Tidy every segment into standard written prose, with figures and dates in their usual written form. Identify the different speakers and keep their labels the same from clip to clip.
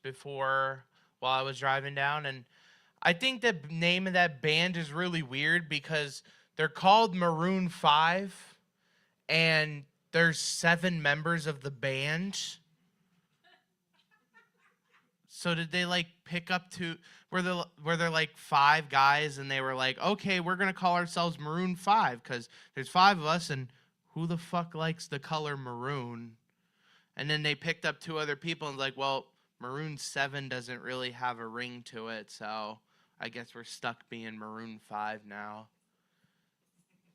Speaker 1: before while I was driving down, and I think the name of that band is really weird because they're called Maroon 5, and there's 7 members of the band. So did they like pick up to were there like 5 guys and they were like, okay, we're gonna call ourselves Maroon 5 because there's 5 of us, and who the fuck likes the color maroon? And then they picked up 2 other people and was like, well, Maroon 7 doesn't really have a ring to it, so I guess we're stuck being Maroon 5 now.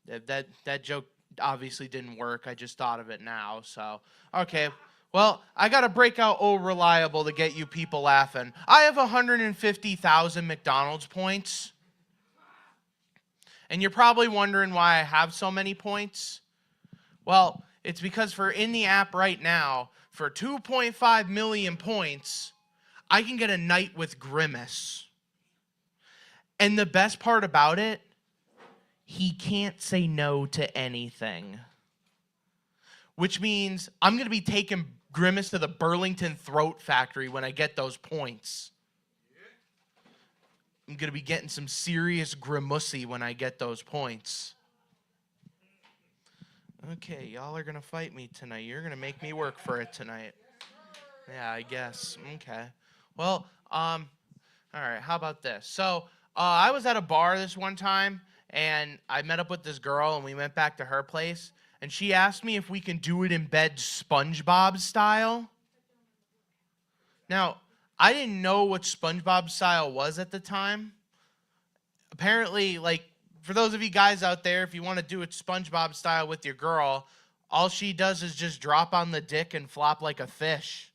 Speaker 1: That joke obviously didn't work. I just thought of it now, so okay. Well, I got to break out Oh Reliable to get you people laughing. I have 150,000 McDonald's points. And you're probably wondering why I have so many points. Well, it's because for in the app right now, for 2.5 million points, I can get a night with Grimace. And the best part about it, he can't say no to anything. Which means I'm going to be taking Grimace to the Burlington Throat Factory when I get those points. I'm going to be getting some serious grimussy when I get those points. Okay, y'all are going to fight me tonight. You're going to make me work for it tonight. Yeah, I guess. Okay. Well, all right, how about this? So, I was at a bar this one time, and I met up with this girl, and we went back to her place. And she asked me if we can do it in bed SpongeBob style. Now, I didn't know what SpongeBob style was at the time. Apparently, like, for those of you guys out there, if you want to do it SpongeBob style with your girl, all she does is just drop on the dick and flop like a fish.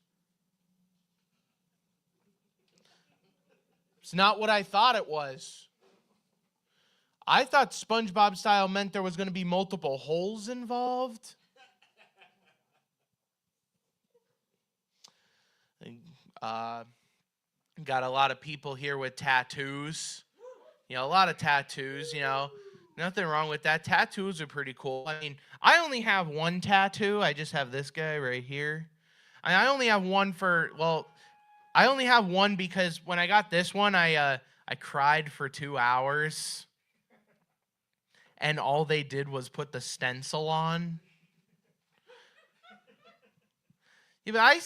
Speaker 1: It's not what I thought it was. I thought SpongeBob style meant there was going to be multiple holes involved. Got a lot of people here with tattoos. You know, a lot of tattoos, you know. Nothing wrong with that. Tattoos are pretty cool. I mean, I only have one tattoo. I just have this guy right here. I only have one I only have one because when I got this one, I cried for 2 hours. And all they did was put the stencil on. Yeah, but I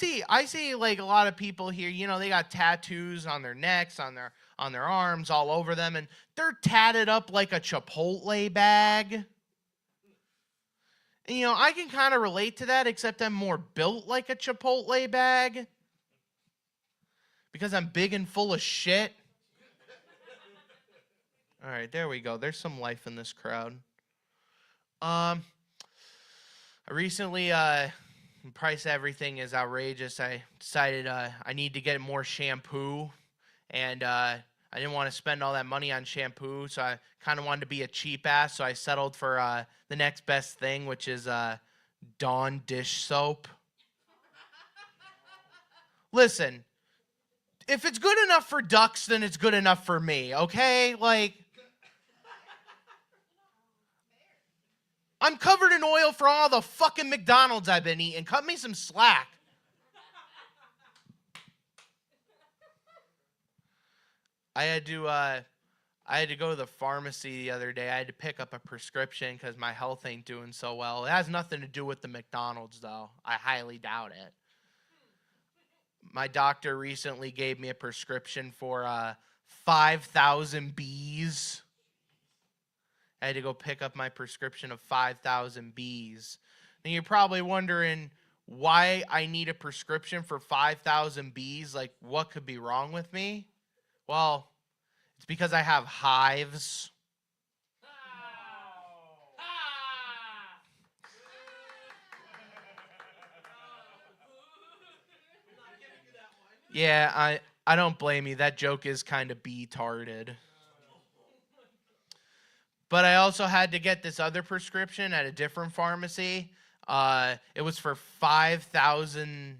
Speaker 1: see like a lot of people here, you know, they got tattoos on their necks, on their arms, all over them, and they're tatted up like a Chipotle bag. And, you know, I can kind of relate to that, except I'm more built like a Chipotle bag. Because I'm big and full of shit. All right, there we go. There's some life in this crowd. I recently, price everything is outrageous. I decided I need to get more shampoo, and I didn't want to spend all that money on shampoo, so I kind of wanted to be a cheap ass, so I settled for the next best thing, which is Dawn dish soap. Listen, if it's good enough for ducks, then it's good enough for me, okay? Like, I'm covered in oil for all the fucking McDonald's I've been eating. Cut me some slack. I had to go to the pharmacy the other day. I had to pick up a prescription because my health ain't doing so well. It has nothing to do with the McDonald's, though. I highly doubt it. My doctor recently gave me a prescription for 5,000 bees. I had to go pick up my prescription of 5,000 bees. And you're probably wondering why I need a prescription for 5,000 bees. Like, what could be wrong with me? Well, it's because I have hives. Yeah, I don't blame you. That joke is kind of bee-tarded. But I also had to get this other prescription at a different pharmacy. It was for 5,000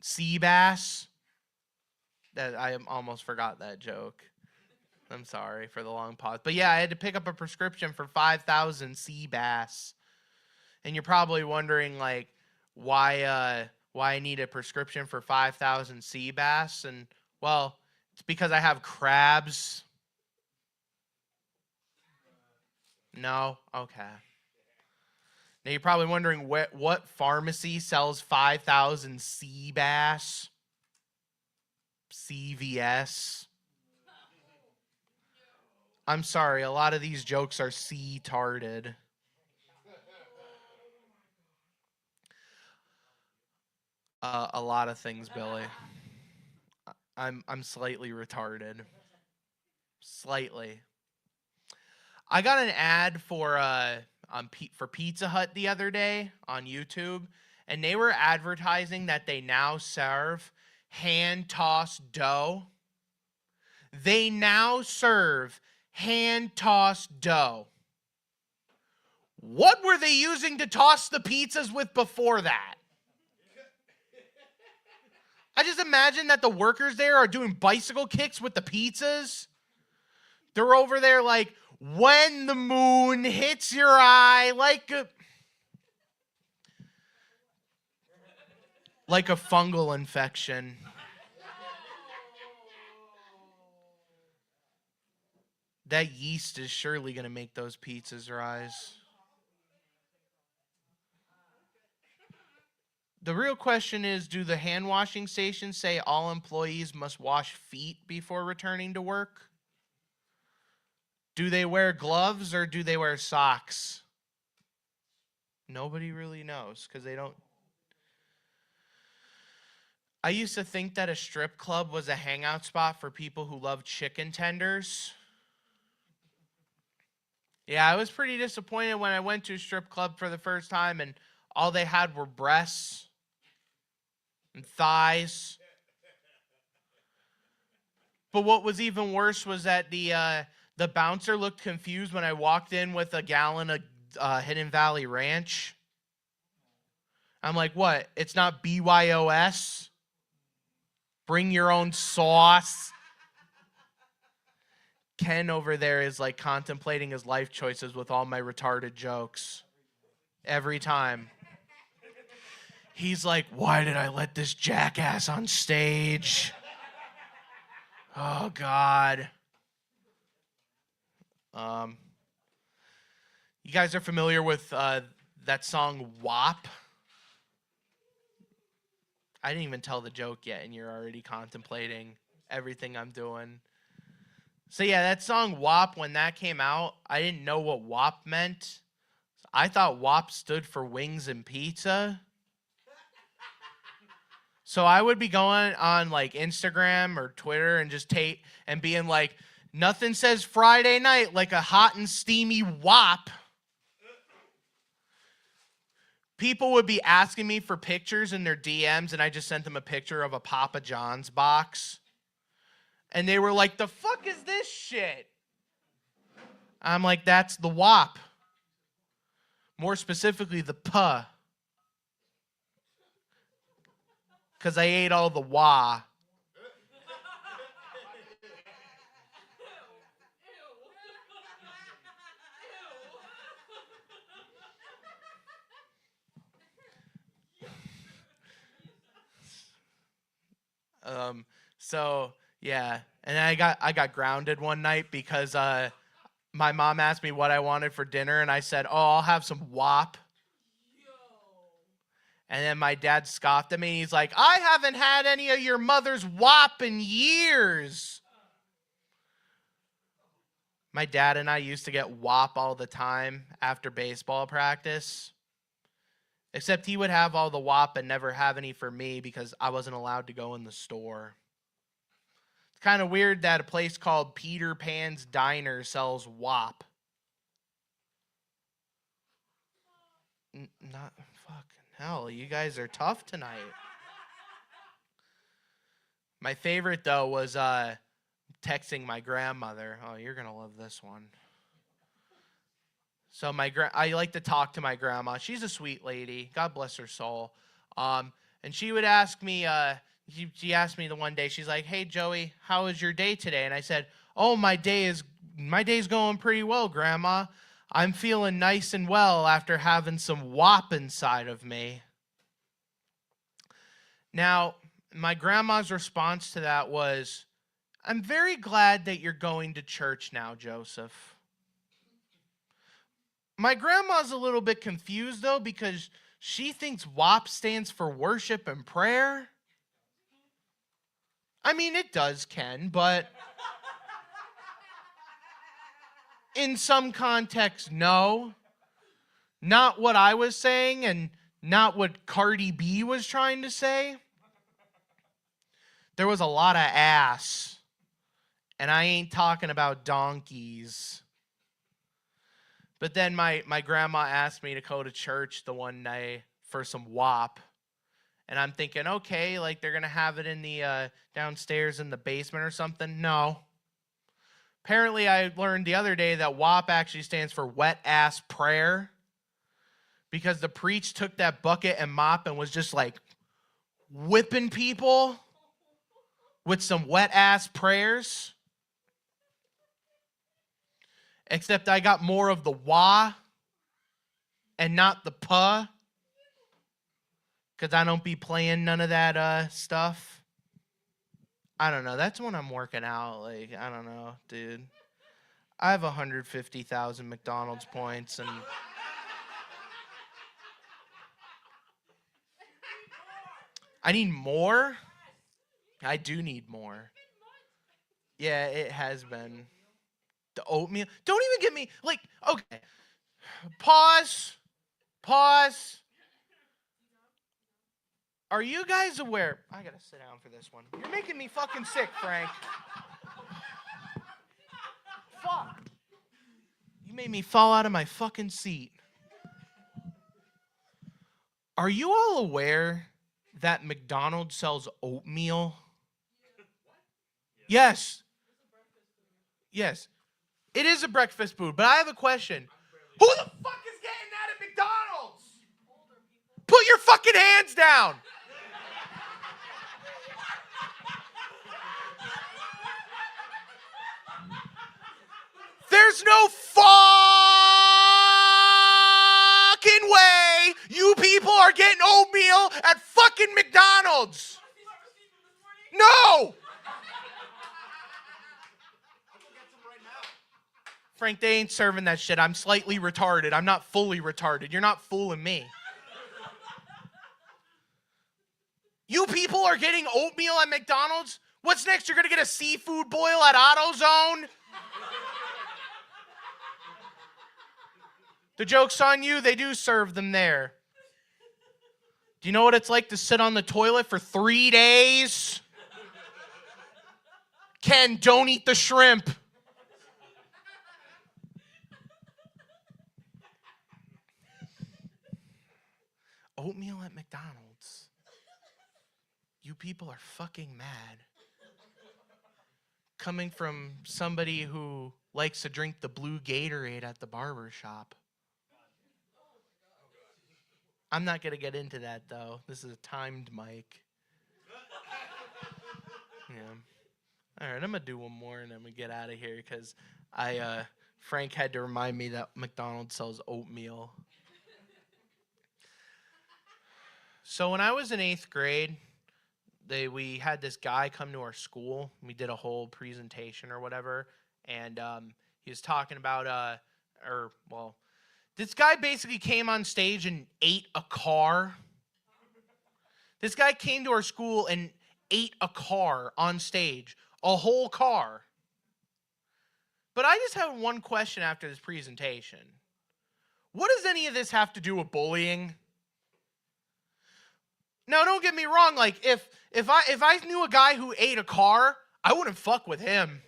Speaker 1: sea bass. That I almost forgot that joke. I'm sorry for the long pause. But yeah, I had to pick up a prescription for 5,000 sea bass. And you're probably wondering, like, why why I need a prescription for 5,000 sea bass. And, well, it's because I have crabs. No? Okay. Now you're probably wondering what pharmacy sells 5,000 sea bass? CVS. I'm sorry, a lot of these jokes are C-tarded. A lot of things, Billy. I'm slightly retarded. Slightly. I got an ad for Pizza Hut the other day on YouTube, and they were advertising that they now serve hand-tossed dough. They now serve hand-tossed dough. What were they using to toss the pizzas with before that? I just imagine that the workers there are doing bicycle kicks with the pizzas. They're over there like, when the moon hits your eye like a fungal infection. That yeast is surely going to make those pizzas rise. The real question is, do the hand washing stations say all employees must wash feet before returning to work? Do they wear gloves or do they wear socks? Nobody really knows because they don't. I used to think that a strip club was a hangout spot for people who love chicken tenders. Yeah, I was pretty disappointed when I went to a strip club for the first time and all they had were breasts and thighs. But what was even worse was that the bouncer looked confused when I walked in with a gallon of Hidden Valley Ranch. I'm like, what? It's not BYOS? Bring your own sauce. Ken over there is like contemplating his life choices with all my retarded jokes. Every time. He's like, why did I let this jackass on stage? Oh, God. You guys are familiar with that song WAP? I didn't even tell the joke yet, and you're already contemplating everything I'm doing. So yeah, that song WAP, when that came out, I didn't know what WAP meant. I thought WAP stood for Wings and Pizza. So I would be going on like Instagram or Twitter and just being like, nothing says Friday night like a hot and steamy WAP. People would be asking me for pictures in their DMs, and I just sent them a picture of a Papa John's box. And they were like, the fuck is this shit? I'm like, that's the WAP. More specifically, the puh. Because I ate all the wah. So yeah, and I got grounded one night because my mom asked me what I wanted for dinner, and I said, "Oh, I'll have some WAP." And then my dad scoffed at me. He's like, "I haven't had any of your mother's WAP in years." My dad and I used to get WAP all the time after baseball practice. Except he would have all the WAP and never have any for me because I wasn't allowed to go in the store. It's kind of weird that a place called Peter Pan's Diner sells WAP. Not fucking hell. You guys are tough tonight. My favorite, though, was texting my grandmother. Oh, you're going to love this one. So I like to talk to my grandma. She's a sweet lady. God bless her soul. And she would ask me, she asked me the one day, she's like, "Hey, Joey, how was your day today?" And I said, "Oh, my day's going pretty well, Grandma. I'm feeling nice and well after having some WAP inside of me." Now, my grandma's response to that was, I'm very glad that you're going to church now, Joseph. My grandma's a little bit confused, though, because she thinks WAP stands for worship and prayer. I mean, it does, Ken, but in some context, no. Not what I was saying and not what Cardi B was trying to say. There was a lot of ass. And I ain't talking about donkeys. But then my grandma asked me to go to church the one night for some WAP. And I'm thinking, okay, like they're going to have it in the downstairs in the basement or something. No. Apparently, I learned the other day that WAP actually stands for wet ass prayer. Because the preach took that bucket and mop and was just like whipping people with some wet ass prayers. Except I got more of the wah and not the puh. Because I don't be playing none of that stuff. I don't know. That's when I'm working out. Like, I don't know, dude. I have 150,000 McDonald's points and... I need more? I do need more. Yeah, it has been. The oatmeal. Don't even get me, like, okay. Pause. Are you guys aware? I gotta sit down for this one. You're making me fucking sick, Frank. Fuck. You made me fall out of my fucking seat. Are you all aware that McDonald's sells oatmeal? Yes. Yes. It is a breakfast food, but I have a question. Who the fuck is getting that at McDonald's? Put your fucking hands down. There's no fucking way you people are getting oatmeal at fucking McDonald's. No. Frank, they ain't serving that shit. I'm slightly retarded. I'm not fully retarded. You're not fooling me. You people are getting oatmeal at McDonald's? What's next? You're going to get a seafood boil at AutoZone? The joke's on you. They do serve them there. Do you know what it's like to sit on the toilet for 3 days? Ken, don't eat the shrimp. Oatmeal at McDonald's. You people are fucking mad. Coming from somebody who likes to drink the blue Gatorade at the barber shop. I'm not going to get into that, though. This is a timed mic. Yeah. All right, I'm going to do one more and then we get out of here because Frank had to remind me that McDonald's sells oatmeal. So when I was in 8th grade, we had this guy come to our school. We did a whole presentation or whatever, and he was talking about, this guy basically came on stage and ate a car. This guy came to our school and ate a car on stage, a whole car. But I just have one question after this presentation. What does any of this have to do with bullying? Now, don't get me wrong. Like, if I knew a guy who ate a car, I wouldn't fuck with him.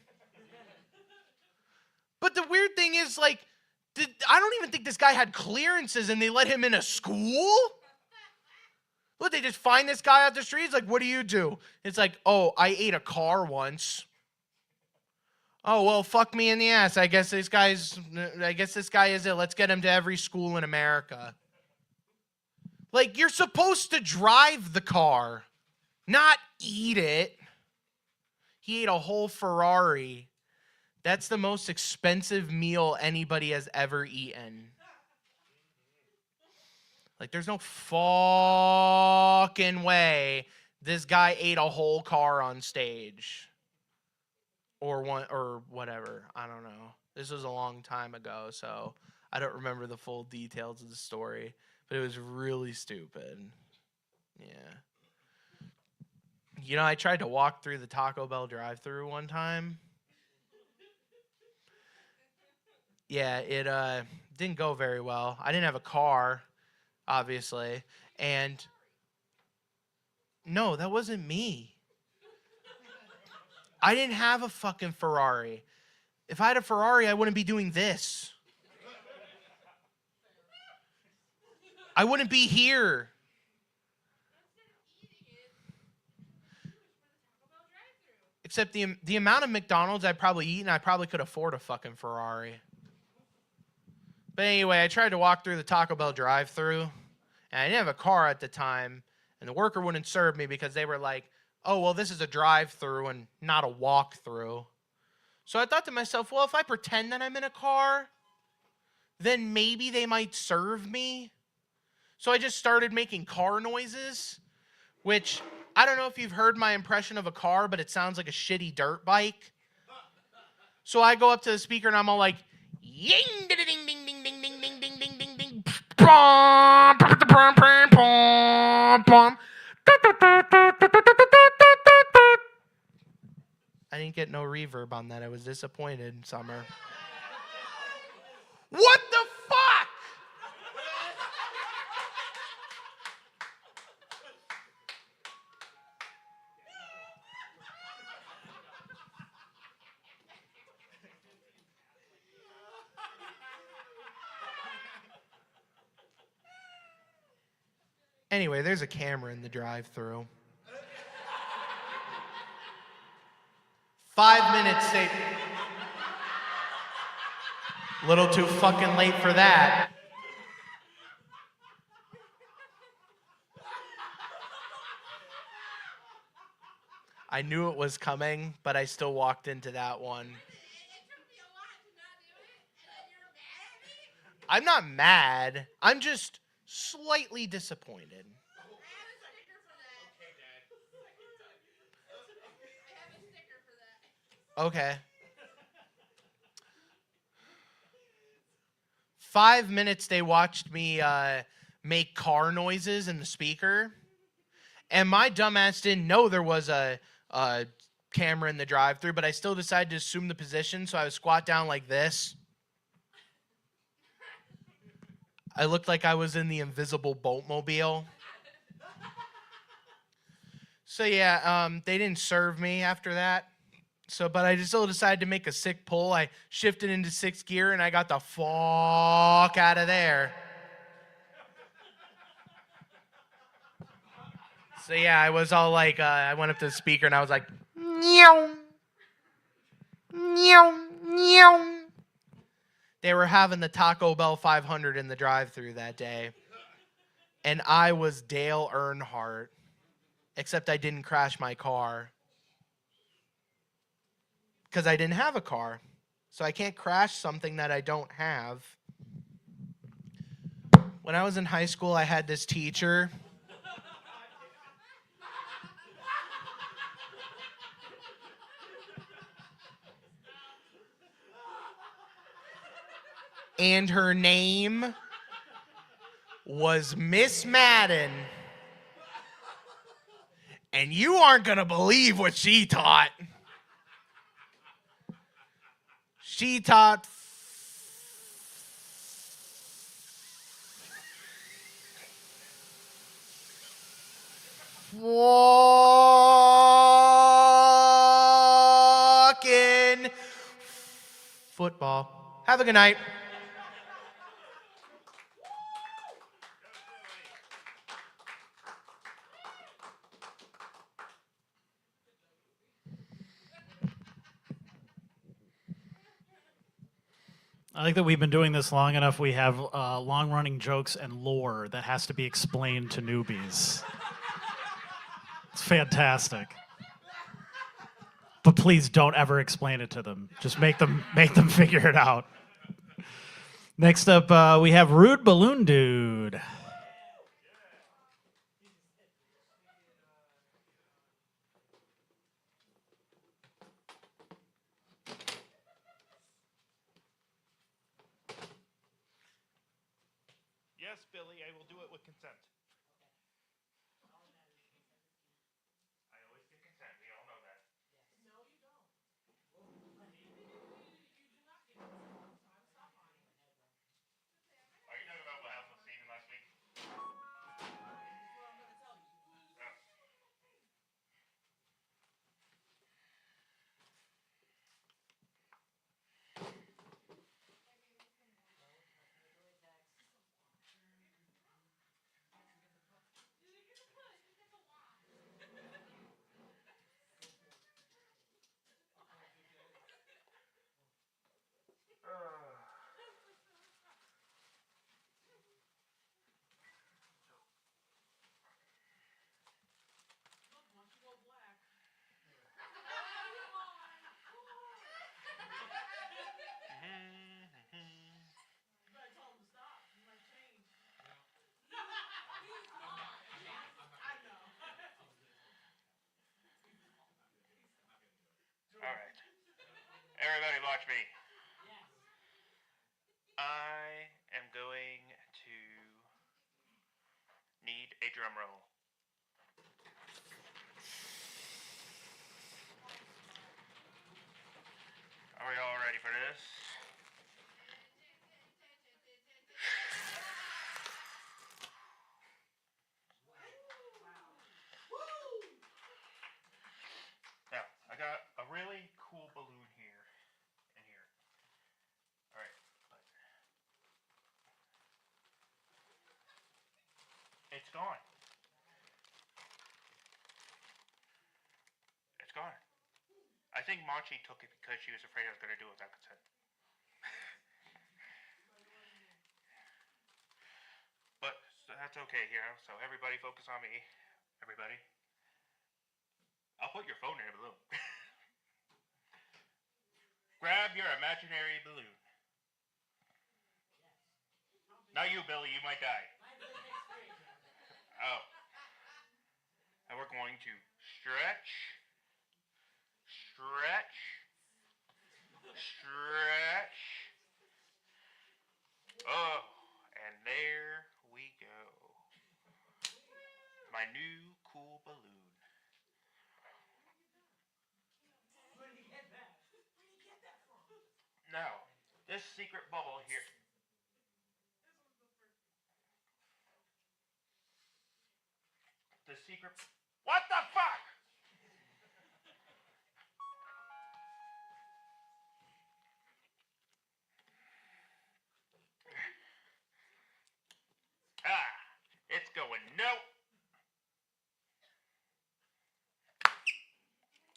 Speaker 1: But the weird thing is, like, I don't even think this guy had clearances and they let him in a school? What, they just find this guy out the street? It's like, what do you do? It's like, oh, I ate a car once. Oh, well, fuck me in the ass. I guess this guy is it. Let's get him to every school in America. Like, you're supposed to drive the car, not eat it. He ate a whole Ferrari. That's the most expensive meal anybody has ever eaten. Like, there's no fucking way This guy ate a whole car on stage. Or whatever. I don't know. This was a long time ago, so I don't remember the full details of the story. But it was really stupid. Yeah. You know, I tried to walk through the Taco Bell drive-thru one time. Yeah, it didn't go very well. I didn't have a car, obviously. And no, that wasn't me. I didn't have a fucking Ferrari. If I had a Ferrari, I wouldn't be doing this. I wouldn't be here. Except the amount of McDonald's I'd probably eaten, I probably could afford a fucking Ferrari. But anyway, I tried to walk through the Taco Bell drive-thru, and I didn't have a car at the time, and the worker wouldn't serve me because they were like, oh, well, this is a drive-thru and not a walk-through. So I thought to myself, well, if I pretend that I'm in a car, then maybe they might serve me. So I just started making car noises, which I don't know if you've heard my impression of a car, but it sounds like a shitty dirt bike. So I go up to the speaker and I'm all like, ying, ding, ding, ding, ding, ding, ding, ding, ding, ding, ding, ding, I didn't get no reverb on that. I was disappointed, Summer. What the fuck? Anyway, there's a camera in the drive-thru. 5 minutes, they... Little too fucking late for that. I knew it was coming, but I still walked into that one. I'm not mad. I'm just slightly disappointed. Okay. 5 minutes they watched me make car noises in the speaker. And my dumbass didn't know there was a camera in the drive-thru, but I still decided to assume the position, so I would squat down like this. I looked like I was in the invisible boatmobile. So yeah, they didn't serve me after that. But I still decided to make a sick pull. I shifted into 6th gear, and I got the fuck out of there. So yeah, I was all like, I went up to the speaker, and I was like, meow, meow, meow. They were having the Taco Bell 500 in the drive-thru that day. And I was Dale Earnhardt, except I didn't crash my car. Because I didn't have a car. So I can't crash something that I don't have. When I was in high school, I had this teacher. And her name was Miss Madden. And you aren't going to believe what she taught. She taught fucking football. Have a good night.
Speaker 2: I think that we've been doing this long enough. We have long-running jokes and lore that has to be explained to newbies. It's fantastic. But please don't ever explain it to them. Just make them figure it out. Next up, we have Rude Balloon Dude.
Speaker 3: Yes, Billy, I will do it with consent. I always get consent. We all know that.
Speaker 4: No, you don't. You do not get consent. Stop lying.
Speaker 3: Are you talking about what happened with Steven last week?
Speaker 4: That's what I'm gonna tell you.
Speaker 3: Oh.
Speaker 4: Look, once you go black. You better tell him to stop. He might change. He's lying. I know.
Speaker 3: All right. Everybody watch me.
Speaker 4: Yes.
Speaker 3: I am going to need a drum roll. Are we all ready for this? Now, I got a really cool balloon here and here. All right, but it's gone. It's gone. I think Monchi took it because she was afraid I was going to do it without consent. But so that's okay here. So everybody focus on me. Everybody. I'll put your phone in a balloon. Grab your imaginary balloon. Not you, Billy. You might die. Oh. And we're going to stretch. Stretch. Stretch. Oh. And there we go. My new cool balloon.
Speaker 4: Where did you get that? Where did you get that from?
Speaker 3: Now, this secret bubble here. The secret. What the fuck? Ah, it's going nope.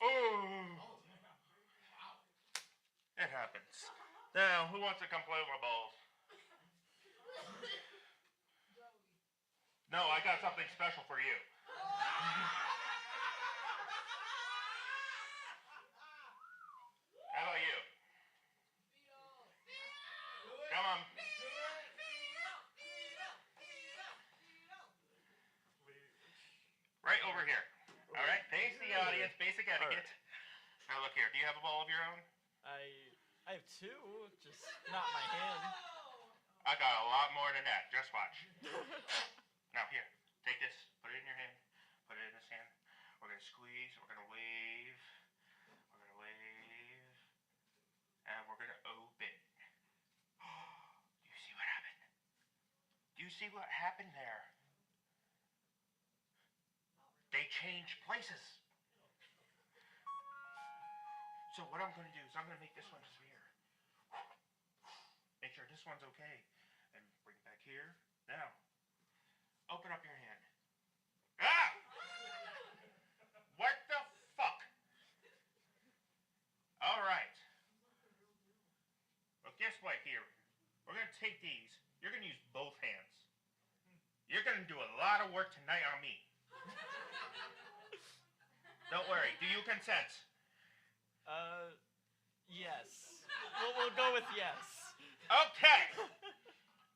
Speaker 3: Oh, it happens. Now, who wants to come play with my balls? No, I got something special for you. How about you? Come on. Right over here. All right, face the audience, basic etiquette. Now look here. Do you have a ball of your own?
Speaker 5: I have two, just not my hand.
Speaker 3: I got a lot more than that. Just watch. Now here, take this. Put it in your hand. Put it in this hand. We're gonna squeeze. We're gonna wave. We're gonna wave. And we're gonna open. Do you see what happened? Do you see what happened there? They changed places. So what I'm going to do is I'm going to make this one disappear. Make sure this one's okay. And bring it back here. Now, open up your hand. Ah! What the fuck? All right. Well, guess what here? We're going to take these. You're going to use both hands. You're going to do a lot of work tonight on me. Don't worry. Do you consent?
Speaker 5: Yes. We'll go with yes.
Speaker 3: Okay.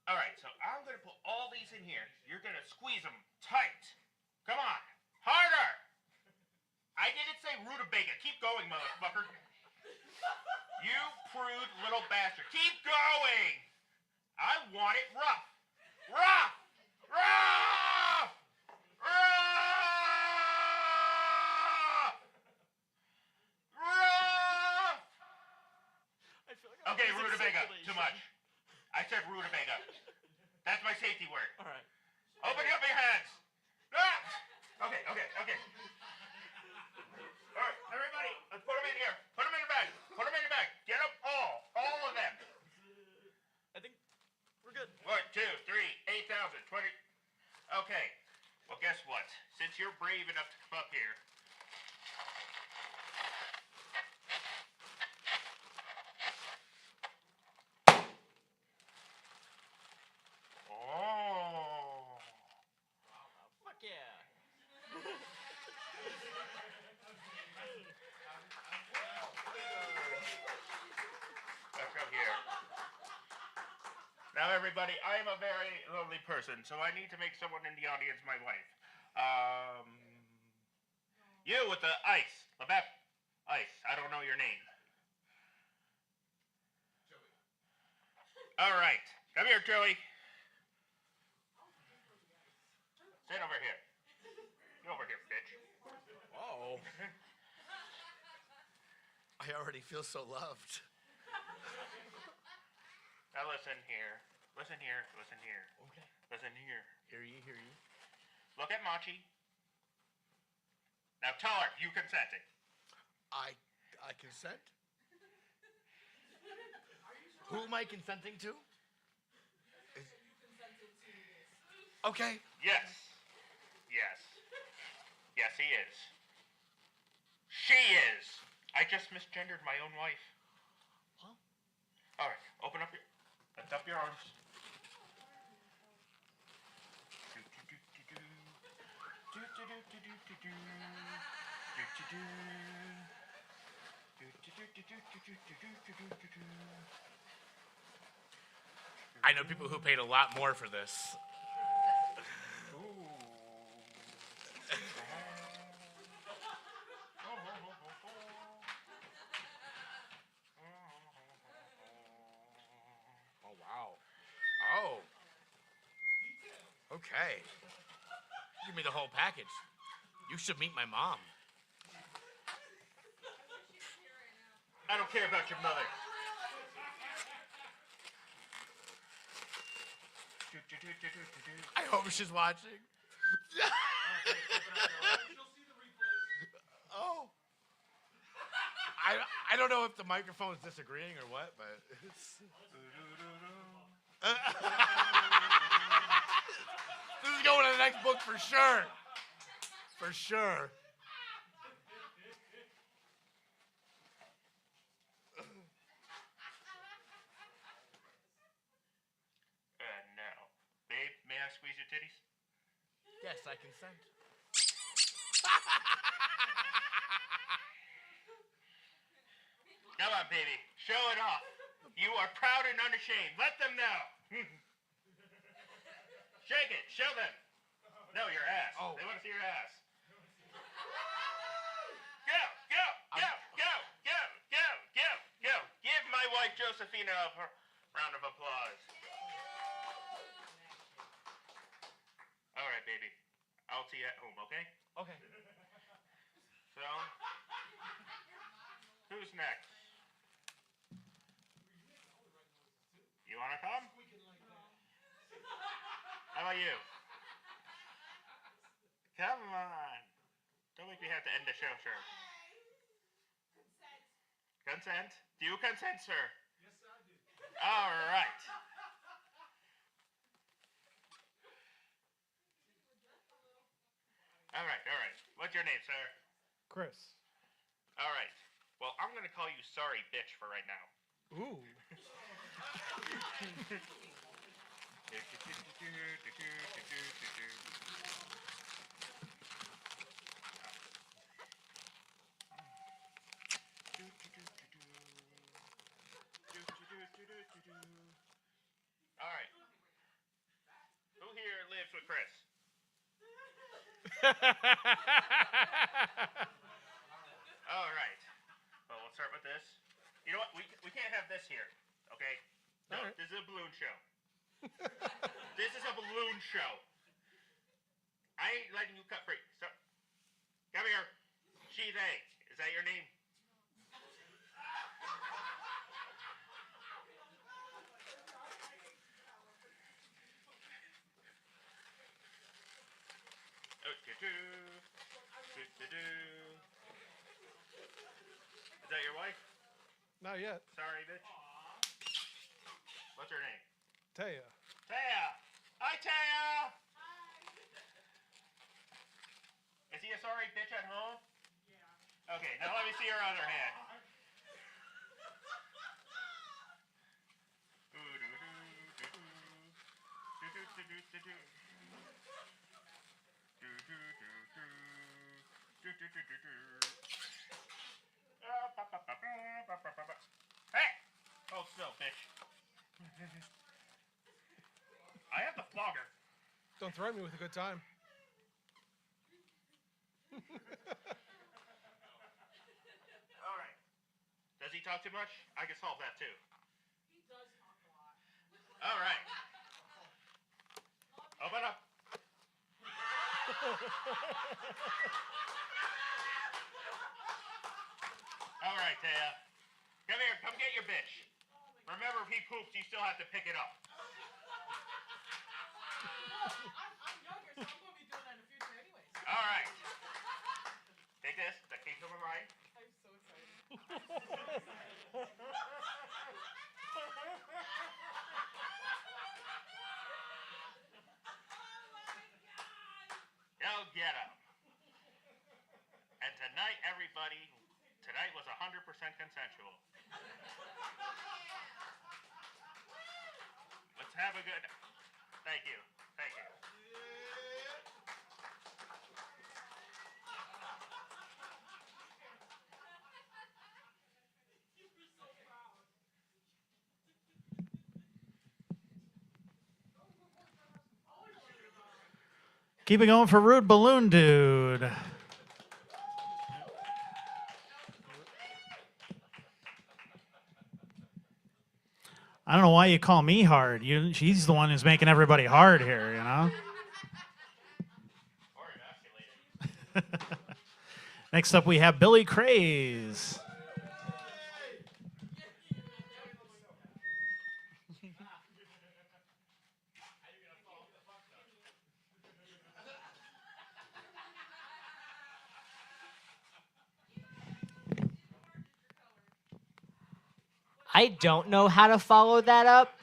Speaker 3: All right, so I'm going to put all these in here. You're going to squeeze them tight. Come on. Harder. I didn't say rutabaga. Keep going, motherfucker. You prude little bastard. Keep going. I want it rough. Rough! Rough! Rough! Rough!
Speaker 5: I feel like I'm
Speaker 3: Okay,
Speaker 5: losing
Speaker 3: rutabaga.
Speaker 5: circulation.
Speaker 3: Too much. I said rutabaga. That's my safety word.
Speaker 5: All right.
Speaker 3: Open up your hands. Ah! Okay. All right, everybody, let's put them in here. Put them in the bag. Put them in the bag. Get them all of them.
Speaker 5: I think we're good.
Speaker 3: 1, 2, 3, 8,000, 20. Okay. Well, guess what? Since you're brave enough to come up here. Oh.
Speaker 5: Fuck yeah.
Speaker 3: Let's go here. Now, everybody, I am a very lonely person, so I need to make someone in the audience my wife. You with the ice. Lebep. Ice. I don't know your name. Joey. All right. Come here, Joey. Sit over here. Get over here, bitch.
Speaker 6: Oh. I already feel so loved.
Speaker 3: Now listen here. Listen here. Listen here.
Speaker 6: Okay.
Speaker 3: Listen here.
Speaker 6: Hear ye, hear ye.
Speaker 3: Look at Machi. Now tell her you consented.
Speaker 6: I consent. Who am I consenting to? Okay.
Speaker 3: Yes. Yes. Yes, he is. She is. I just misgendered my own wife.
Speaker 6: Huh?
Speaker 3: All right. Open up your... Lift up your arms.
Speaker 6: I know people who paid a lot more for this. Oh, wow. Oh. Okay. Give me the whole package. You should meet my mom.
Speaker 3: I don't care about your mother.
Speaker 6: I hope she's watching. Oh. I don't know if the microphone's disagreeing or what, but it's... This is going to the next book for sure. For sure.
Speaker 3: Now, babe, may I squeeze your titties?
Speaker 6: Yes, I consent.
Speaker 3: Come on, baby. Show it off. You are proud and unashamed. Let them know. Shake it. Show them. No, your ass.
Speaker 6: Oh.
Speaker 3: They want to see your ass. Go, go, go, go, go, go, go, go. Give my wife Josephina a round of applause. All right, baby. I'll see you at home, okay?
Speaker 5: Okay.
Speaker 3: So, who's next? You want to come? How about you? Come on. Don't make me have to end the show, sir. Consent. Do you consent, sir?
Speaker 4: Yes, I do.
Speaker 3: All right. All right. What's your name, sir?
Speaker 2: Chris.
Speaker 3: All right. Well, I'm going to call you sorry bitch for right now.
Speaker 2: Ooh.
Speaker 3: All right. Who here lives with Chris? All right. Well, we'll start with this. You know what? We can't have this here. Okay? No,
Speaker 2: All right.
Speaker 3: this is a balloon show. This is a balloon show. I ain't letting you cut free. So, come here. She's A. Is that your name? Is that your wife?
Speaker 6: Not yet.
Speaker 3: Sorry, bitch. What's her name?
Speaker 6: Taya.
Speaker 3: Taya! Hi, Taya! Is he a sorry bitch at home? Yeah. Okay, now let me see your other hand. Hey! Hold still, bitch. I have the flogger.
Speaker 6: Don't threaten me with a good time.
Speaker 3: All right. Does he talk too much? I can solve that too.
Speaker 4: He does talk a lot.
Speaker 3: All right. Open up. All right, Taya. Come here. Come get your bitch. Remember, if he poops, you still have to pick it up.
Speaker 4: I'm younger, so I'm going to be doing that in the future anyways.
Speaker 3: All right. Take this. That came from a ride.
Speaker 4: I'm so excited.
Speaker 3: Go get him. And tonight, everybody, tonight was 100% consensual. Let's have a good... Thank you. Thank you.
Speaker 2: Keep it going for Rude Balloon Dude. I don't know why you call me hard. She's the one who's making everybody hard here, you know?
Speaker 3: Or emasculated.
Speaker 2: Next up, we have Billy Craze.
Speaker 7: I don't know how to follow that up.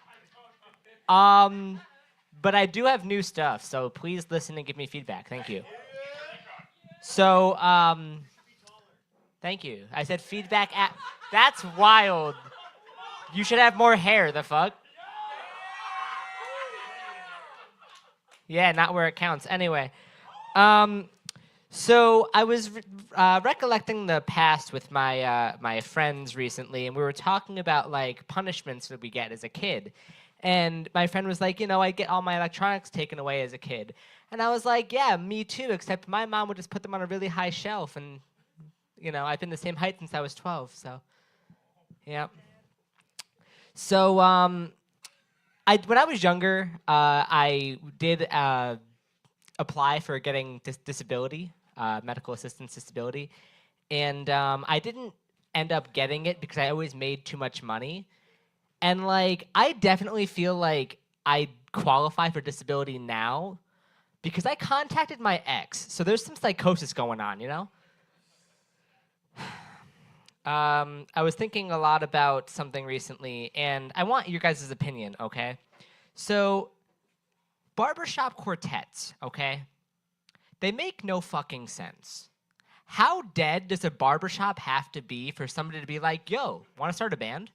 Speaker 7: But I do have new stuff, so please listen and give me feedback. Thank you. So, thank you. I said feedback at... That's wild. You should have more hair, the fuck? Yeah, not where it counts. Anyway, so I was recollecting the past with my my friends recently, and we were talking about like punishments that we get as a kid. And my friend was like, you know, I get all my electronics taken away as a kid. And I was like, yeah, me too, except my mom would just put them on a really high shelf. And, you know, I've been the same height since I was 12, so, yeah. So, when I was younger, I did apply for getting disability, medical assistance disability. And I didn't end up getting it because I always made too much money. And, like, I definitely feel like I qualify for disability now because I contacted my ex. So there's some psychosis going on, you know? I was thinking a lot about something recently, and I want your guys' opinion, okay? So, barbershop quartets, okay? They make no fucking sense. How dead does a barbershop have to be for somebody to be like, yo, want to start a band?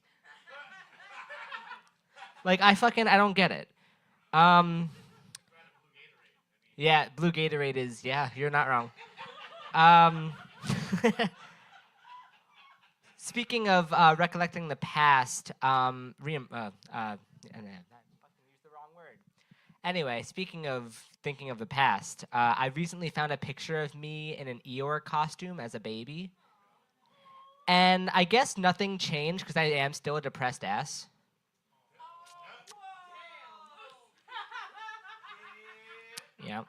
Speaker 7: Like, I don't get it. Yeah, Blue Gatorade is, yeah, you're not wrong. Speaking of recollecting the past, I fucking used the wrong word. Anyway, speaking of thinking of the past, I recently found a picture of me in an Eeyore costume as a baby. And I guess nothing changed because I am still a depressed ass. Yep.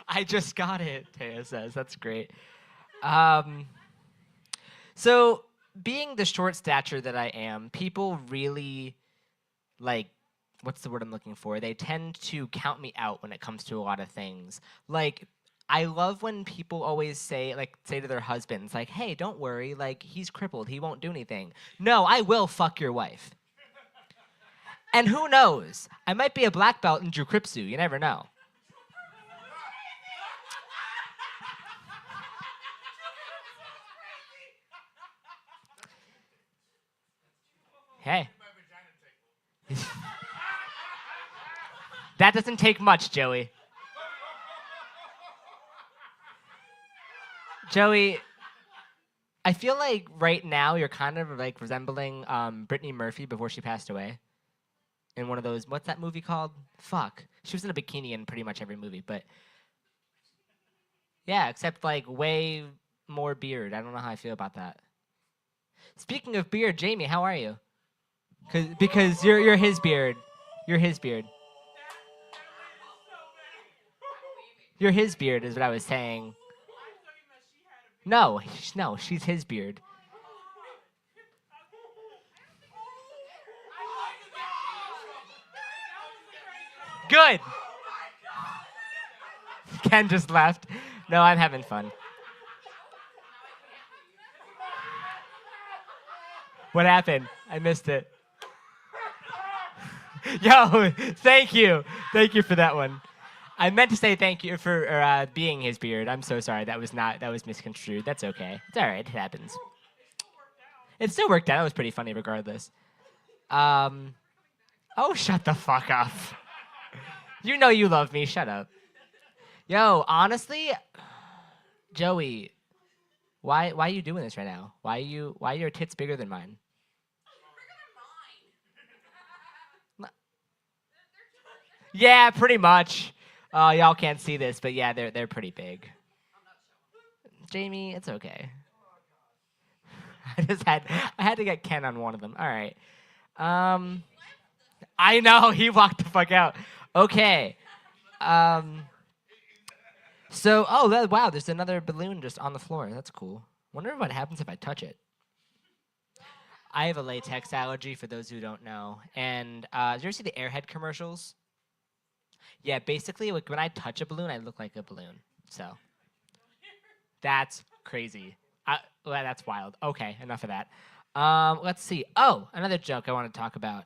Speaker 7: I just got it, Taya says. That's great. So, being the short stature that I am, people really, like, what's the word I'm looking for? They tend to count me out when it comes to a lot of things. Like, I love when people always say to their husbands, like, hey, don't worry, like, he's crippled, he won't do anything. No, I will fuck your wife. And who knows? I might be a black belt in jujitsu, you never know. Hey. That doesn't take much, Joey. Joey, I feel like right now you're kind of like resembling Brittany Murphy before she passed away. In one of those, what's that movie called? Fuck. She was in a bikini in pretty much every movie, but yeah, except like way more beard. I don't know how I feel about that. Speaking of beard, Jamie, how are you? Because you're his beard. You're his beard. You're his beard is what I was saying. No, she's his beard. Good. Ken just left. No, I'm having fun. What happened? I missed it. Yo, thank you. Thank you for that one. I meant to say thank you for being his beard. I'm so sorry. That was misconstrued. That's okay. It's all right. It happens. It still worked out. It was pretty funny regardless. Oh, shut the fuck up. You know you love me. Shut up. Yo, honestly, Joey, why are you doing this right now? Why are your tits bigger than mine? Yeah, pretty much. Y'all can't see this, but yeah, they're pretty big. Jamie, it's okay. I had to get Ken on one of them. All right. I know he walked the fuck out. Okay. So, wow, there's another balloon just on the floor. That's cool. Wonder what happens if I touch it. I have a latex allergy, for those who don't know. And did you ever see the Airhead commercials? Yeah, basically, like, when I touch a balloon, I look like a balloon. So, that's crazy. Well, that's wild. Okay, enough of that. Let's see. Oh, another joke I want to talk about.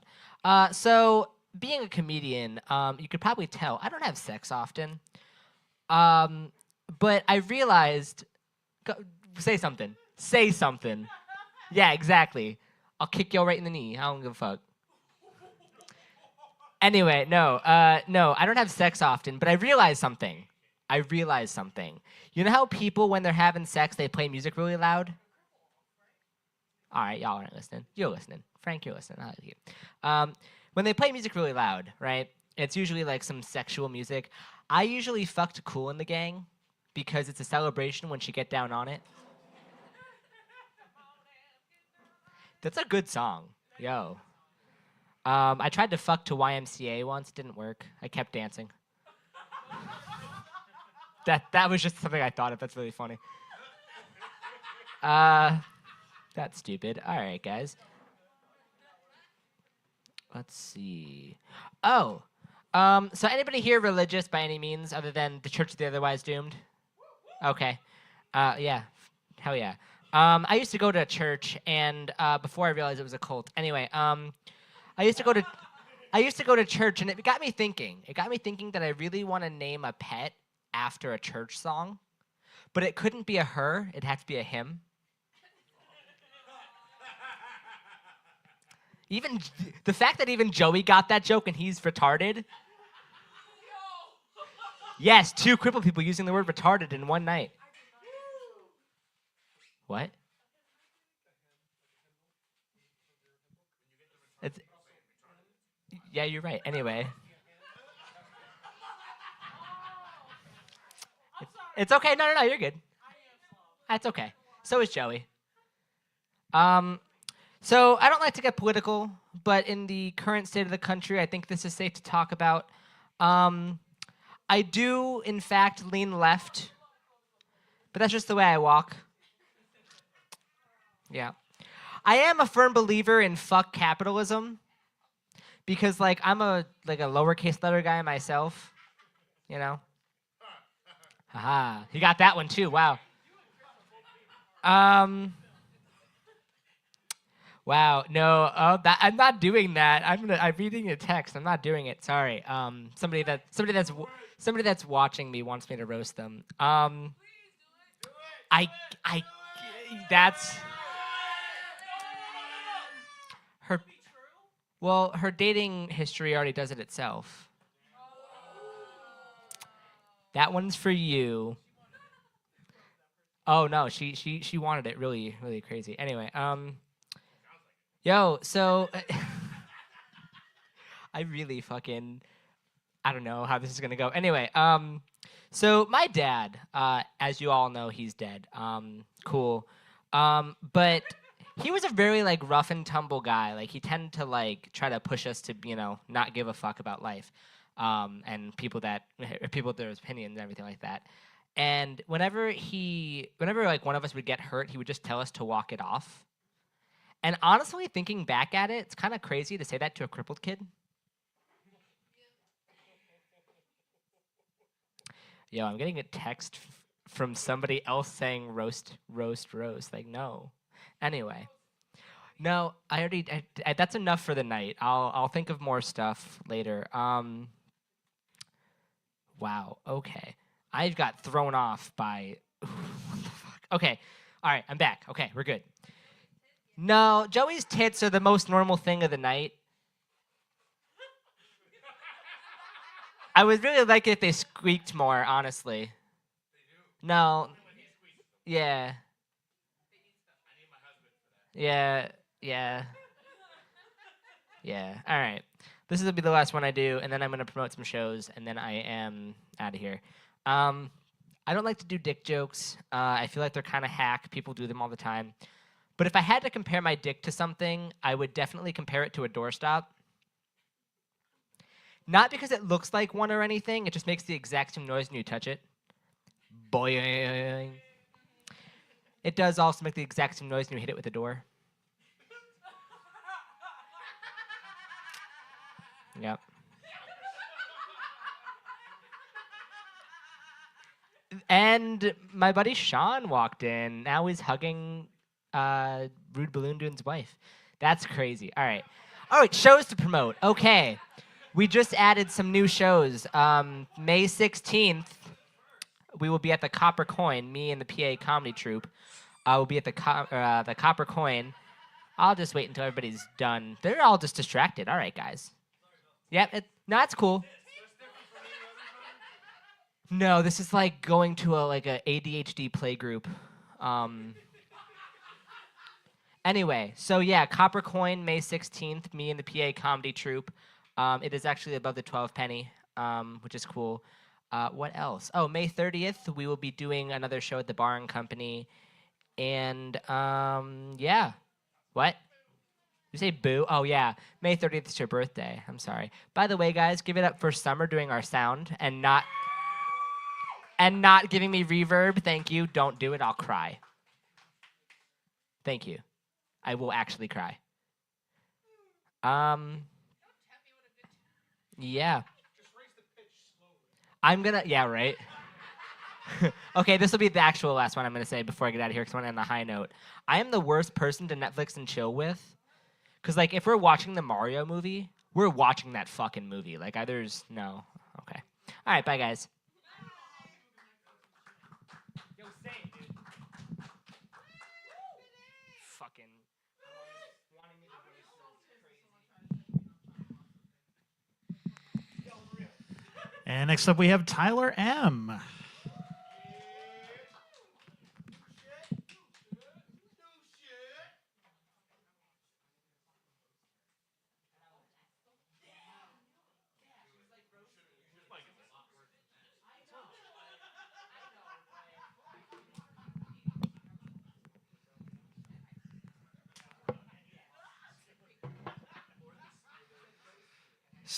Speaker 7: So, being a comedian, you could probably tell I don't have sex often. But I realized... say something. Say something. Yeah, exactly. I'll kick you right in the knee. I don't give a fuck. Anyway, no, I don't have sex often, but I realized something. You know how people, when they're having sex, they play music really loud? All right, y'all aren't listening. You're listening. Frank, you're listening. I like you. When they play music really loud, right, it's usually like some sexual music. I usually fuck to Kool in the Gang because it's a celebration when she get down on it. That's a good song. Yo. I tried to fuck to YMCA once. Didn't work. I kept dancing. That was just something I thought of. That's really funny. That's stupid. All right, guys. Let's see. Oh. So anybody here religious by any means other than the Church of the Otherwise Doomed? Okay. Yeah. Hell yeah. I used to go to a church, and before I realized it was a cult. Anyway, I used to go to church, and it got me thinking. It got me thinking that I really want to name a pet after a church song, but it couldn't be a her. It had to be a him. Even the fact that even Joey got that joke and he's retarded. Yes, 2 crippled people using the word retarded in one night. What? Yeah, you're right. Anyway. It's okay. No, you're good. That's okay. So is Joey. So I don't like to get political, but in the current state of the country, I think this is safe to talk about. I do, in fact, lean left, but that's just the way I walk. Yeah. I am a firm believer in fuck capitalism because, like, I'm a lowercase letter guy myself, you know. Haha, you got that one too. Wow. Wow. No. Oh, I'm not doing that. I'm reading a text. I'm not doing it. Sorry. Somebody that's watching me wants me to roast them. I that's her. Well, her dating history already does it itself. That one's for you. Oh no, she wanted it really really crazy. Anyway, yo, so I really fucking I don't know how this is gonna go. Anyway, so my dad, as you all know, he's dead. Cool. But he was a very like rough and tumble guy. Like he tended to like try to push us to not give a fuck about life, and people with their opinions and everything like that. And whenever like one of us would get hurt, he would just tell us to walk it off. And honestly, thinking back at it, it's kind of crazy to say that to a crippled kid. Yo, I'm getting a text from somebody else saying roast, roast, roast. Like, no. Anyway. No, that's enough for the night. I'll think of more stuff later. Wow, okay. I got thrown off by what the fuck? Okay. All right, I'm back. Okay, we're good. No, Joey's tits are the most normal thing of the night. I would really like it if they squeaked more, honestly. No. Yeah. Yeah. Yeah. Yeah. All right. This will be the last one I do, and then I'm going to promote some shows, and then I am out of here. I don't like to do dick jokes. I feel like they're kind of hack. People do them all the time. But if I had to compare my dick to something, I would definitely compare it to a doorstop. Not because it looks like one or anything. It just makes the exact same noise when you touch it. Boing. It does also make the exact same noise when you hit it with a door. Yep. And my buddy Sean walked in. Now he's hugging Rude Balloon Dude's wife. That's crazy. All right. All right, shows to promote. Okay. We just added some new shows. May 16th, we will be at the Copper Coin, me and the PA comedy troupe. We'll be at the Copper Coin. I'll just wait until everybody's done. They're all just distracted. All right, guys. Yep, no, that's cool. No, this is like going to a ADHD playgroup. Anyway, so yeah, Copper Coin, May 16th, me and the PA comedy troupe. It is actually above the 12 penny, which is cool. What else? Oh, May 30th, we will be doing another show at the Bar and Company. And yeah. What? You say boo? Oh, yeah. May 30th is your birthday. I'm sorry. By the way, guys, give it up for Summer doing our sound and not giving me reverb. Thank you. Don't do it. I'll cry. Thank you. I will actually cry. Yeah. I'm gonna, yeah, right? Okay, this will be the actual last one I'm gonna say before I get out of here because I want to end on a high note. I am the worst person to Netflix and chill with. Because, like, if we're watching the Mario movie, we're watching that fucking movie. Like, no. Okay. All right, bye, guys. Yo, same, dude. Fucking. Wanting me to voice crazy.
Speaker 2: And next up, we have Tyler M.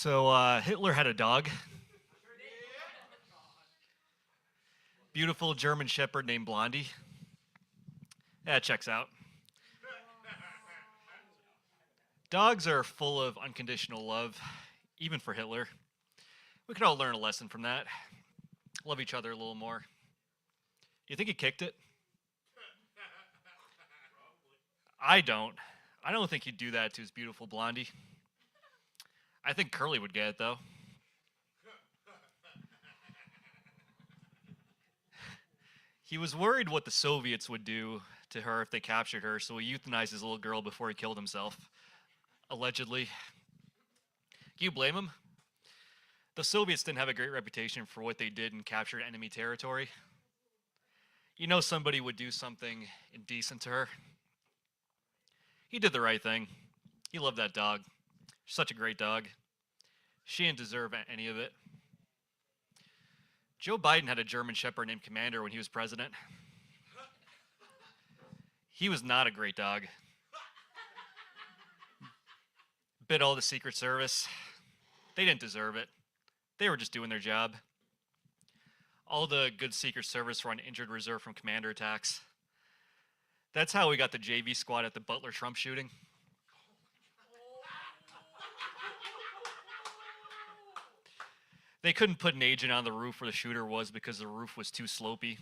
Speaker 8: So Hitler had a dog. Beautiful German Shepherd named Blondie. That checks out. Dogs are full of unconditional love, even for Hitler. We can all learn a lesson from that. Love each other a little more. You think he kicked it? I don't. I don't think he'd do that to his beautiful Blondie. I think Curly would get it, though. He was worried what the Soviets would do to her if they captured her, so he euthanized his little girl before he killed himself. Allegedly. Can you blame him? The Soviets didn't have a great reputation for what they did in captured enemy territory. You know somebody would do something indecent to her. He did the right thing. He loved that dog. Such a great dog. She didn't deserve any of it. Joe Biden had a German Shepherd named Commander when he was president. He was not a great dog. Bit all the Secret Service. They didn't deserve it. They were just doing their job. All the good Secret Service were on injured reserve from Commander attacks. That's how we got the JV squad at the Butler Trump shooting. They couldn't put an agent on the roof where the shooter was because the roof was too slopey.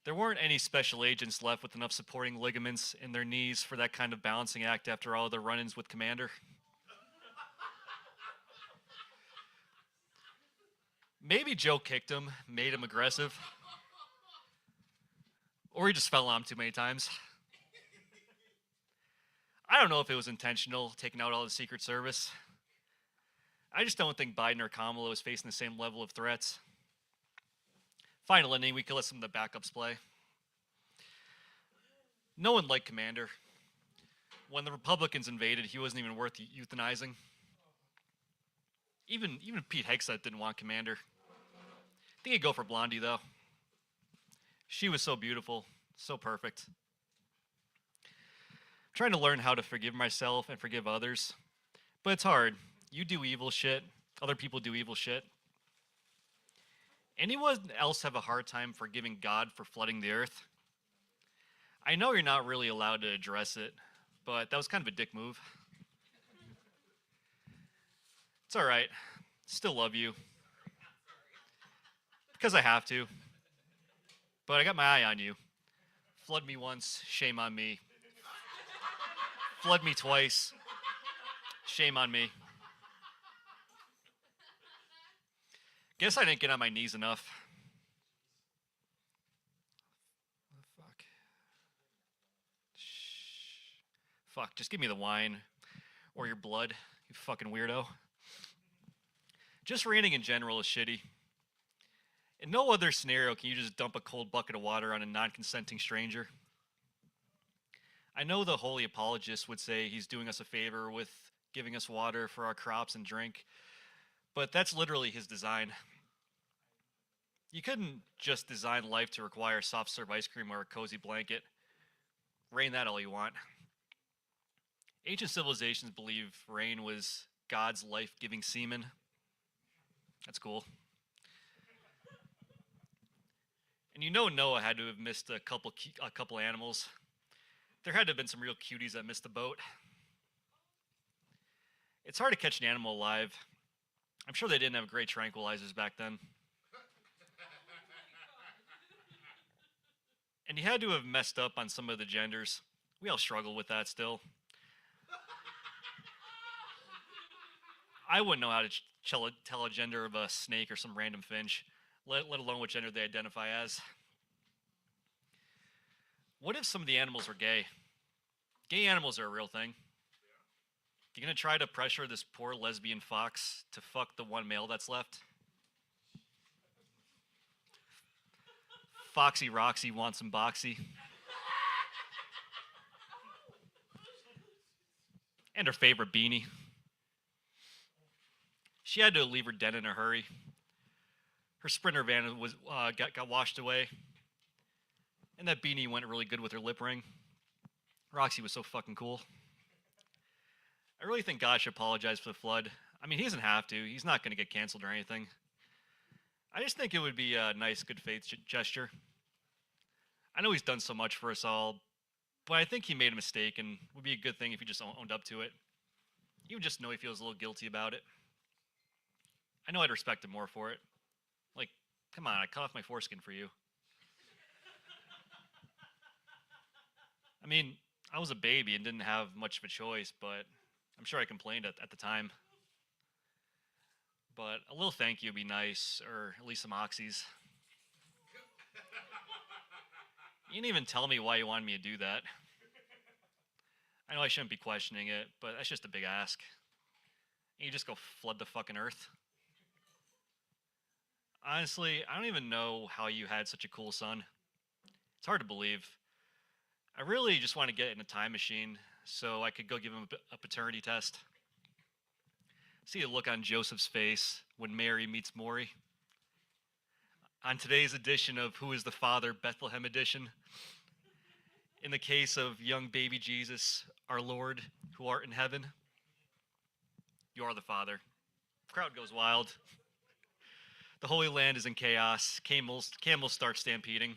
Speaker 8: There weren't any special agents left with enough supporting ligaments in their knees for that kind of balancing act after all the run-ins with Commander. Maybe Joe kicked him, made him aggressive. Or he just fell on him too many times. I don't know if it was intentional, taking out all the Secret Service. I just don't think Biden or Kamala was facing the same level of threats. Final inning, we could let some of the backups play. No one liked Commander. When the Republicans invaded, he wasn't even worth euthanizing. Even Pete Hegseth didn't want Commander. I think he'd go for Blondie, though. She was so beautiful, so perfect. I'm trying to learn how to forgive myself and forgive others, but it's hard. You do evil shit, other people do evil shit. Anyone else have a hard time forgiving God for flooding the earth? I know you're not really allowed to address it, but that was kind of a dick move. It's all right. Still love you. Because I have to. But I got my eye on you. Flood me once, shame on me. Flood me twice, shame on me. Guess I didn't get on my knees enough. Fuck. Fuck, just give me the wine. Or your blood, you fucking weirdo. Just raining in general is shitty. In no other scenario can you just dump a cold bucket of water on a non-consenting stranger. I know the holy apologists would say he's doing us a favor with giving us water for our crops and drink, but that's literally his design. You couldn't just design life to require soft serve ice cream or a cozy blanket. Rain that all you want. Ancient civilizations believe rain was God's life-giving semen. That's cool. And you know Noah had to have missed a couple animals. There had to have been some real cuties that missed the boat. It's hard to catch an animal alive. I'm sure they didn't have great tranquilizers back then. And you had to have messed up on some of the genders. We all struggle with that still. I wouldn't know how to tell a gender of a snake or some random finch, let alone what gender they identify as. What if some of the animals were gay? Gay animals are a real thing. You gonna try to pressure this poor lesbian fox to fuck the one male that's left? Foxy Roxy wants some boxy. And her favorite beanie. She had to leave her den in a hurry. Her Sprinter van was got washed away. And that beanie went really good with her lip ring. Roxy was so fucking cool. I really think God should apologize for the flood. I mean, he doesn't have to. He's not going to get canceled or anything. I just think it would be a nice, good faith gesture. I know he's done so much for us all, but I think he made a mistake, and it would be a good thing if he just owned up to it. He would just know he feels a little guilty about it. I know I'd respect him more for it. Like, come on, I cut off my foreskin for you. I mean, I was a baby and didn't have much of a choice, but I'm sure I complained at the time. But a little thank you would be nice, or at least some oxys. You didn't even tell me why you wanted me to do that. I know I shouldn't be questioning it, but that's just a big ask. And you just go flood the fucking earth. Honestly, I don't even know how you had such a cool son. It's hard to believe. I really just want to get in a time machine so I could go give him a paternity test. See the look on Joseph's face when Mary meets Maury. On today's edition of Who is the Father, Bethlehem edition, in the case of young baby Jesus, our Lord, who art in heaven, you are the Father. Crowd goes wild. The Holy Land is in chaos. Camels start stampeding.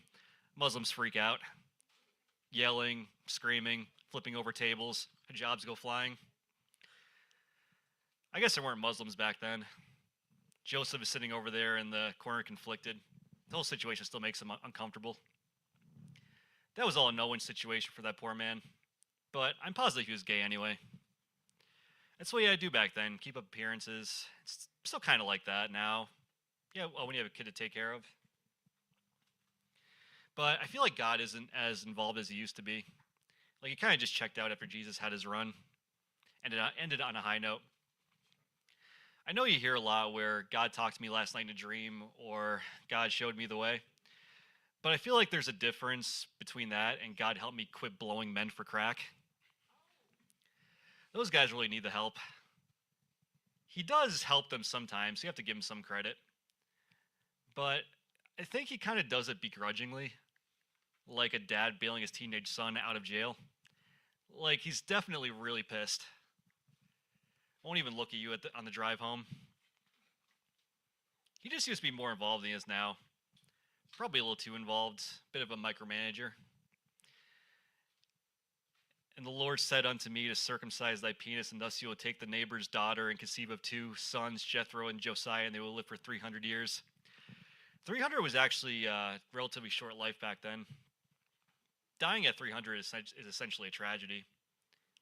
Speaker 8: Muslims freak out. Yelling, screaming, flipping over tables. Hijabs go flying. I guess there weren't Muslims back then. Joseph is sitting over there in the corner conflicted. The whole situation still makes him uncomfortable. That was all a no-win situation for that poor man. But I'm positive he was gay anyway. That's what you had to do back then, keep up appearances. It's still kind of like that now. Yeah, well, when you have a kid to take care of. But I feel like God isn't as involved as he used to be. Like, he kind of just checked out after Jesus had his run. And it ended on a high note. I know you hear a lot where God talked to me last night in a dream, or God showed me the way. But I feel like there's a difference between that and God helped me quit blowing men for crack. Those guys really need the help. He does help them sometimes, so you have to give him some credit. But I think he kind of does it begrudgingly, like a dad bailing his teenage son out of jail. Like, he's definitely really pissed. Won't even look at you on the drive home. He just used to be more involved than he is now. Probably a little too involved. Bit of a micromanager. And the Lord said unto me to circumcise thy penis, and thus you will take the neighbor's daughter and conceive of 2 sons, Jethro and Josiah, and they will live for 300 years. 300 was actually a relatively short life back then. Dying at 300 is essentially a tragedy.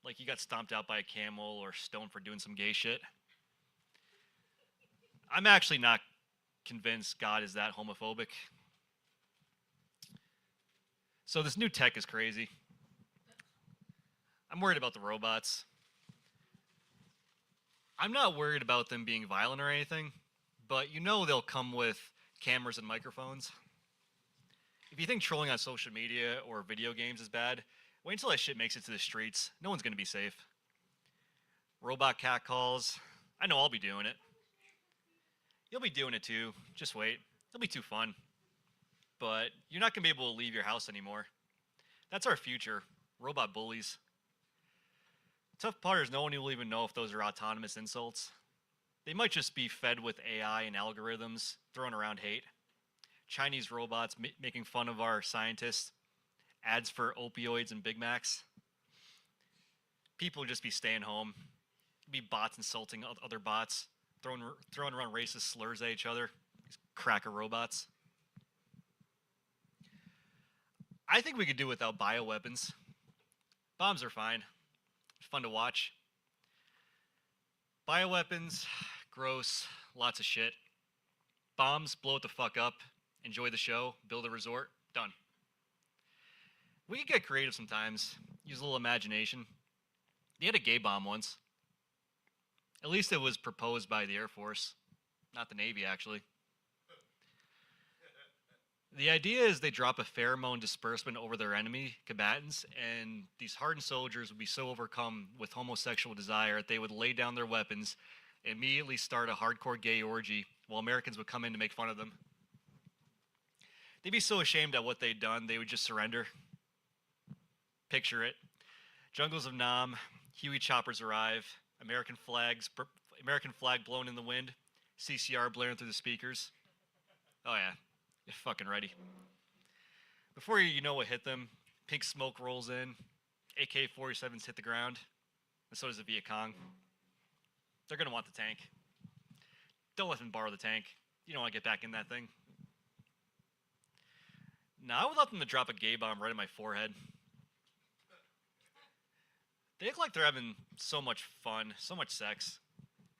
Speaker 8: Like, you got stomped out by a camel or stoned for doing some gay shit. I'm actually not convinced God is that homophobic. So this new tech is crazy. I'm worried about the robots. I'm not worried about them being violent or anything, but you know they'll come with cameras and microphones. If you think trolling on social media or video games is bad, wait until that shit makes it to the streets. No one's going to be safe. Robot cat calls. I know I'll be doing it. You'll be doing it too. Just wait. It'll be too fun. But you're not going to be able to leave your house anymore. That's our future. Robot bullies. Tough part is no one will even know if those are autonomous insults. They might just be fed with AI and algorithms, throwing around hate. Chinese robots making fun of our scientists. Ads for opioids and Big Macs. People would just be staying home. Be bots insulting other bots. Throwing around racist slurs at each other. These cracker robots. I think we could do without bioweapons. Bombs are fine. Fun to watch. Bioweapons, gross, lots of shit. Bombs, blow it the fuck up. Enjoy the show, build a resort, done. We could get creative sometimes, use a little imagination. They had a gay bomb once. At least it was proposed by the Air Force, not the Navy, actually. The idea is they drop a pheromone disbursement over their enemy combatants, and these hardened soldiers would be so overcome with homosexual desire that they would lay down their weapons and immediately start a hardcore gay orgy while Americans would come in to make fun of them. They'd be so ashamed at what they'd done, they would just surrender. Picture it. Jungles of Nam, Huey choppers arrive, American flag blowing in the wind, CCR blaring through the speakers. Oh yeah, you're fucking ready. Before you know what hit them, pink smoke rolls in, AK-47s hit the ground, and so does the Viet Cong. They're gonna want the tank. Don't let them borrow the tank. You don't want to get back in that thing. Now I would let them to drop a gay bomb right in my forehead. They act like they're having so much fun, so much sex.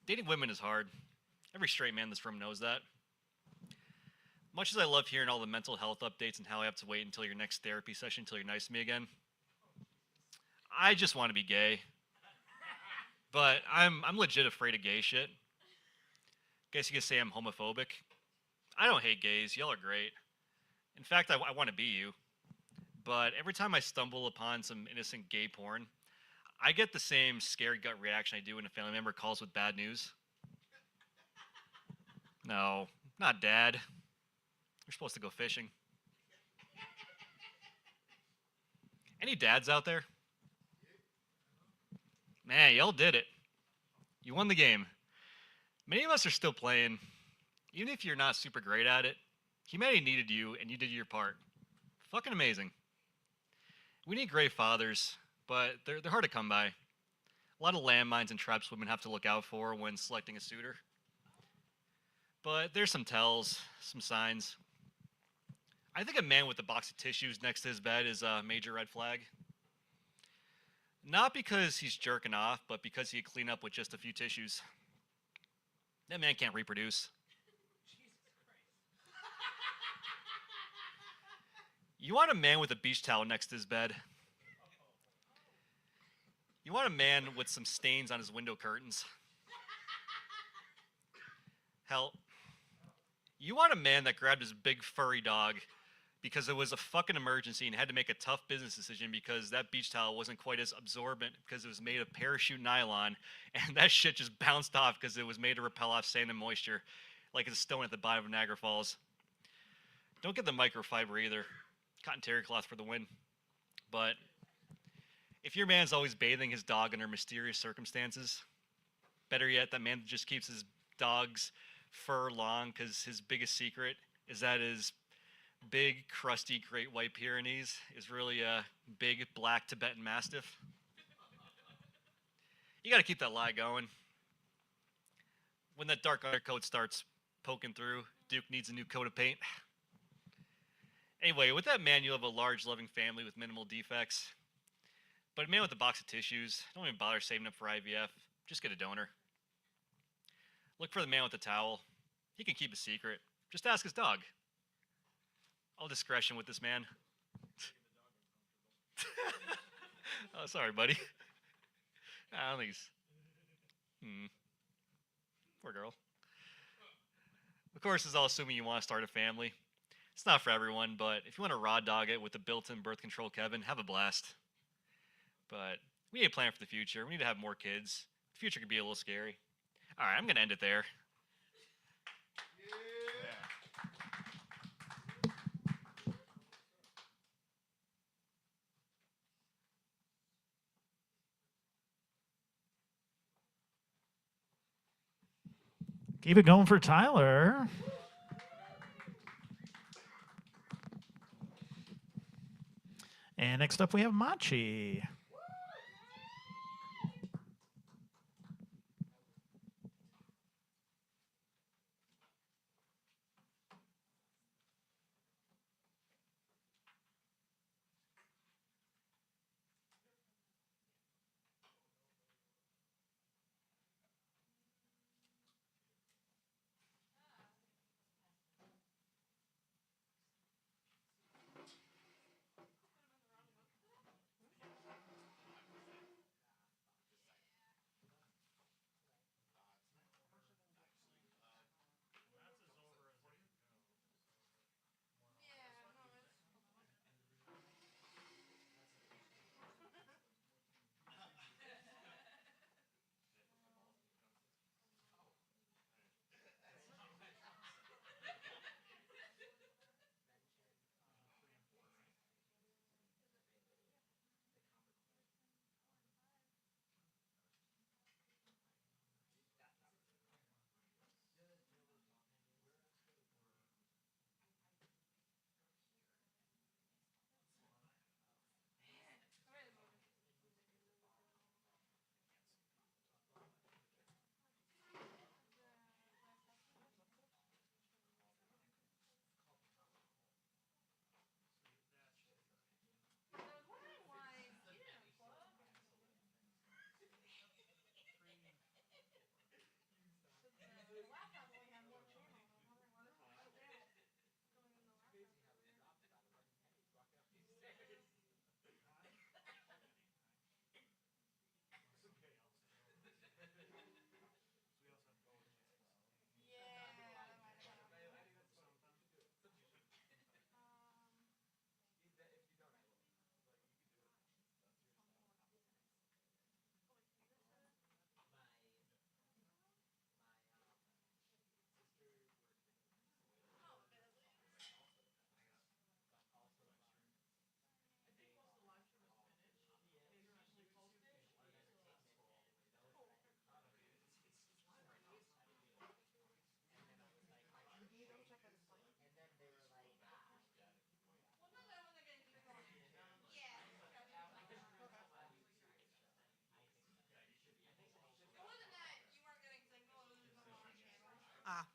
Speaker 8: Dating women is hard. Every straight man in this room knows that. Much as I love hearing all the mental health updates and how I have to wait until your next therapy session until you're nice to me again, I just want to be gay. But I'm legit afraid of gay shit. Guess you could say I'm homophobic. I don't hate gays. Y'all are great. In fact, I want to be you. But every time I stumble upon some innocent gay porn, I get the same scared gut reaction I do when a family member calls with bad news. No, not Dad. We're supposed to go fishing. Any dads out there? Man, y'all did it. You won the game. Many of us are still playing. Even if you're not super great at it, humanity needed you and you did your part. Fucking amazing. We need great fathers, but they're hard to come by. A lot of landmines and traps women have to look out for when selecting a suitor. But there's some tells, some signs. I think a man with a box of tissues next to his bed is a major red flag. Not because he's jerking off, but because he could clean up with just a few tissues. That man can't reproduce. You want a man with a beach towel next to his bed. You want a man with some stains on his window curtains. Hell, you want a man that grabbed his big furry dog because it was a fucking emergency and had to make a tough business decision because that beach towel wasn't quite as absorbent because it was made of parachute nylon and that shit just bounced off because it was made to repel off sand and moisture like a stone at the bottom of Niagara Falls. Don't get the microfiber either. Cotton terry cloth for the win. But if your man's always bathing his dog under mysterious circumstances, better yet, that man just keeps his dog's fur long because his biggest secret is that his big, crusty Great White Pyrenees is really a big, black Tibetan Mastiff. You gotta keep that lie going. When that dark undercoat starts poking through, Duke needs a new coat of paint. Anyway, with that man, you'll have a large, loving family with minimal defects. But a man with a box of tissues, don't even bother saving up for IVF. Just get a donor. Look for the man with the towel. He can keep a secret. Just ask his dog. All discretion with this man. Oh, sorry, buddy. I don't think he's... Poor girl. Of course, this is all assuming you want to start a family. It's not for everyone, but if you want to raw dog it with the built-in birth control Kevin, have a blast. But we need a plan for the future. We need to have more kids. The future could be a little scary. All right, I'm going to end it there.
Speaker 2: Keep it going for Tyler. And next up we have Machi.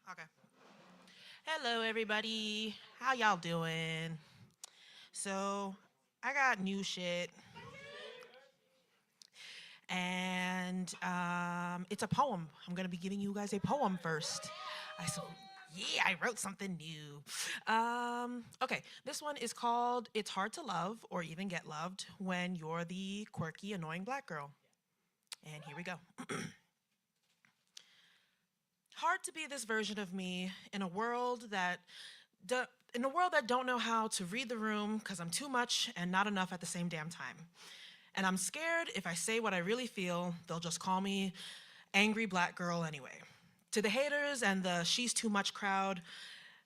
Speaker 4: Okay. Hello, everybody. How y'all doing? So, I got new shit, and it's a poem. I'm gonna be giving you guys a poem first. Yeah, I wrote something new. Okay, this one is called "It's Hard to Love or Even Get Loved When You're the Quirky, Annoying Black Girl." And here we go. Hard to be this version of me in a world that don't know how to read the room because I'm too much and not enough at the same damn time. And I'm scared if I say what I really feel, they'll just call me angry black girl anyway. To the haters and the she's too much crowd,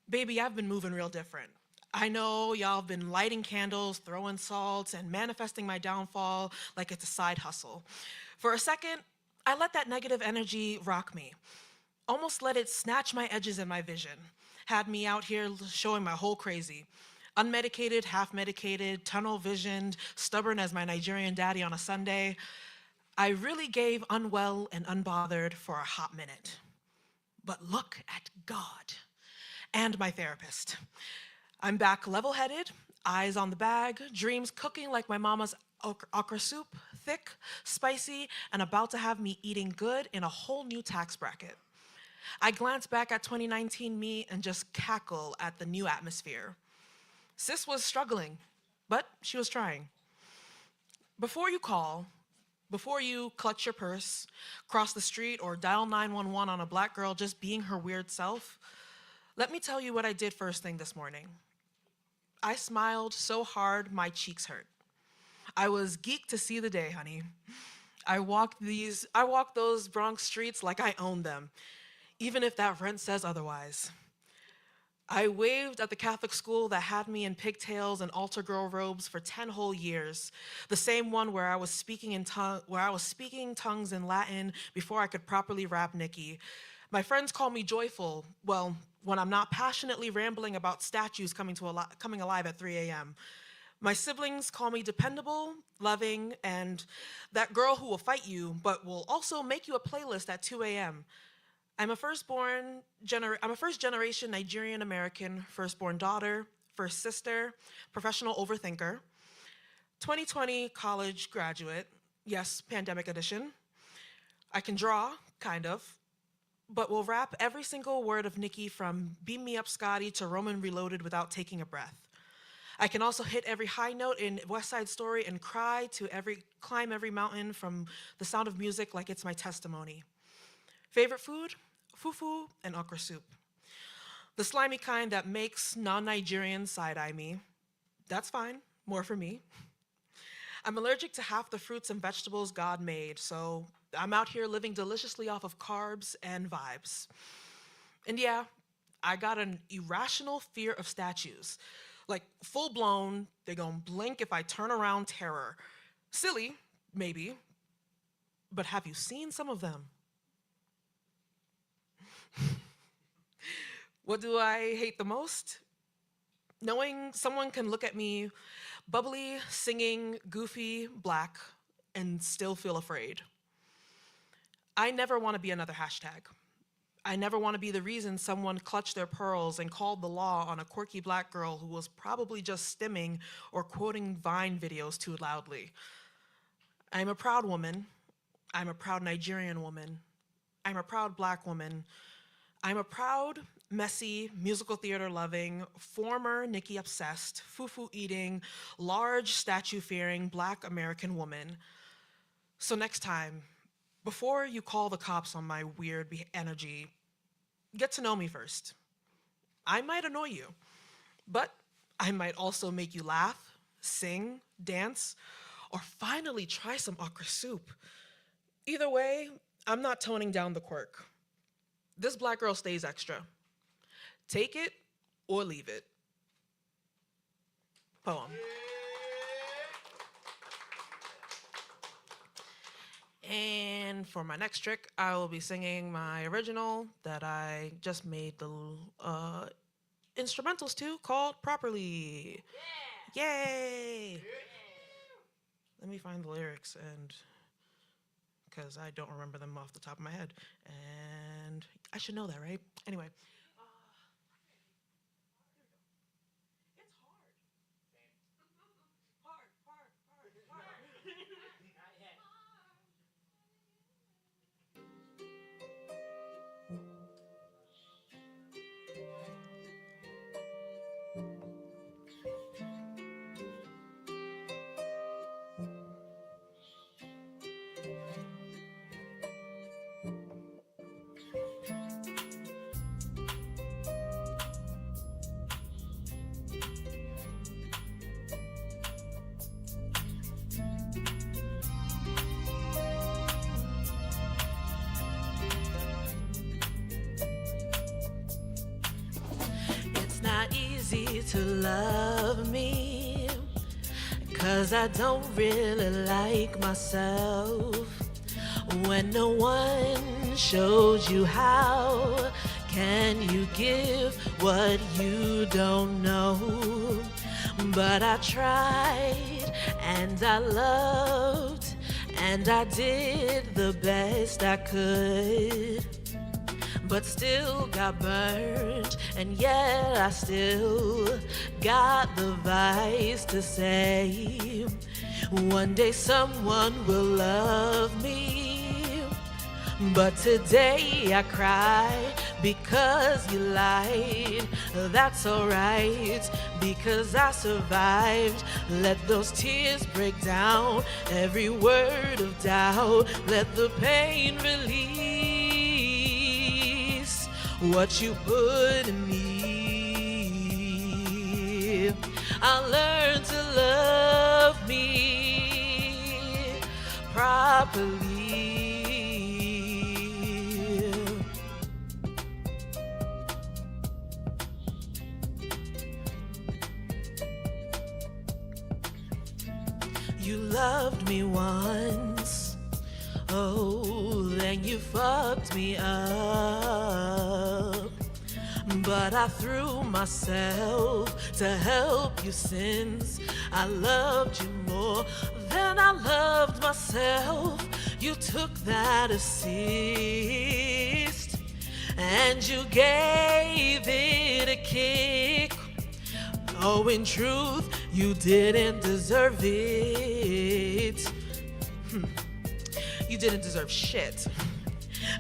Speaker 4: baby, I've been moving real different. I know y'all have been lighting candles, throwing salts, and manifesting my downfall like it's a side hustle. For a second, I let that negative energy rock me. Almost let it snatch my edges and my vision. Had me out here showing my whole crazy. Unmedicated, half-medicated, tunnel-visioned, stubborn as my Nigerian daddy on a Sunday. I really gave unwell and unbothered for a hot minute. But look at God and my therapist. I'm back level-headed, eyes on the bag, dreams cooking like my mama's okra soup, thick, spicy, and about to have me eating good in a whole new tax bracket. I glance back at 2019 me and just cackle at the new atmosphere. Sis was struggling, but she was trying. Before you call, before you clutch your purse, cross the street, or dial 911 on a black girl just being her weird self, let me tell you what I did first thing this morning. I smiled so hard my cheeks hurt. I was geeked to see the day, honey. I walked those Bronx streets like I owned them, even if that rent says otherwise. I waved at the Catholic school that had me in pigtails and altar girl robes for 10 whole years, the same one where I was speaking tongues in Latin before I could properly rap Nikki. My friends call me joyful, well, when I'm not passionately rambling about statues coming alive at 3 a.m. My siblings call me dependable, loving, and that girl who will fight you, but will also make you a playlist at 2 a.m. I'm a first generation Nigerian American, firstborn daughter, first sister, professional overthinker, 2020 college graduate, yes, pandemic edition. I can draw, kind of, but will rap every single word of Nicki from Beam Me Up Scotty to Roman Reloaded without taking a breath. I can also hit every high note in West Side Story and climb every mountain from The Sound of Music like it's my testimony. Favorite food? Fufu and okra soup. The slimy kind that makes non-Nigerians side-eye me. That's fine, more for me. I'm allergic to half the fruits and vegetables God made, so I'm out here living deliciously off of carbs and vibes. And yeah, I got an irrational fear of statues. Like full-blown, they gonna blink if I turn around terror. Silly, maybe, but have you seen some of them? What do I hate the most? Knowing someone can look at me bubbly, singing, goofy, black, and still feel afraid. I never want to be another hashtag. I never want to be the reason someone clutched their pearls and called the law on a quirky black girl who was probably just stimming or quoting Vine videos too loudly. I'm a proud woman. I'm a proud Nigerian woman. I'm a proud black woman. I'm a proud, messy, musical theater loving, former Nicki obsessed, fufu eating, large statue fearing black American woman. So next time, before you call the cops on my weird energy, get to know me first. I might annoy you, but I might also make you laugh, sing, dance, or finally try some okra soup. Either way, I'm not toning down the quirk. This black girl stays extra. Take it or leave it. Poem. And for my next trick, I will be singing my original that I just made the instrumentals to, called Properly. Yeah. Yay! Yeah. Let me find the lyrics and because I don't remember them off the top of my head. And I should know that, right? Anyway. It's hard. Hard. It's not easy to love me, 'cause I don't really like myself. When no one shows you how, can you give what you don't know? But I tried and I loved and I did the best I could, but still got burned, and yet I still got the vice to say, one day someone will love me. But today I cry because you lied. That's alright, because I survived. Let those tears break down every word of doubt. Let the pain release what you put in me. I learned to love me properly. You loved me once, oh, then you fucked me up. But I threw myself to help you since I loved you more than I loved myself. You took that assist and you gave it a kick. Oh, in truth, you didn't deserve it. You didn't deserve shit.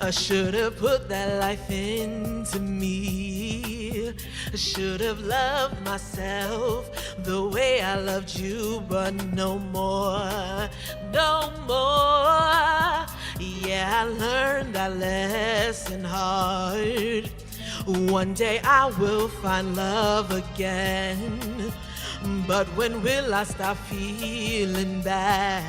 Speaker 4: I should have put that life into me. I should have loved myself the way I loved you, but no more, no more. Yeah, I learned that lesson hard. One day I will find love again, but when will I stop feeling bad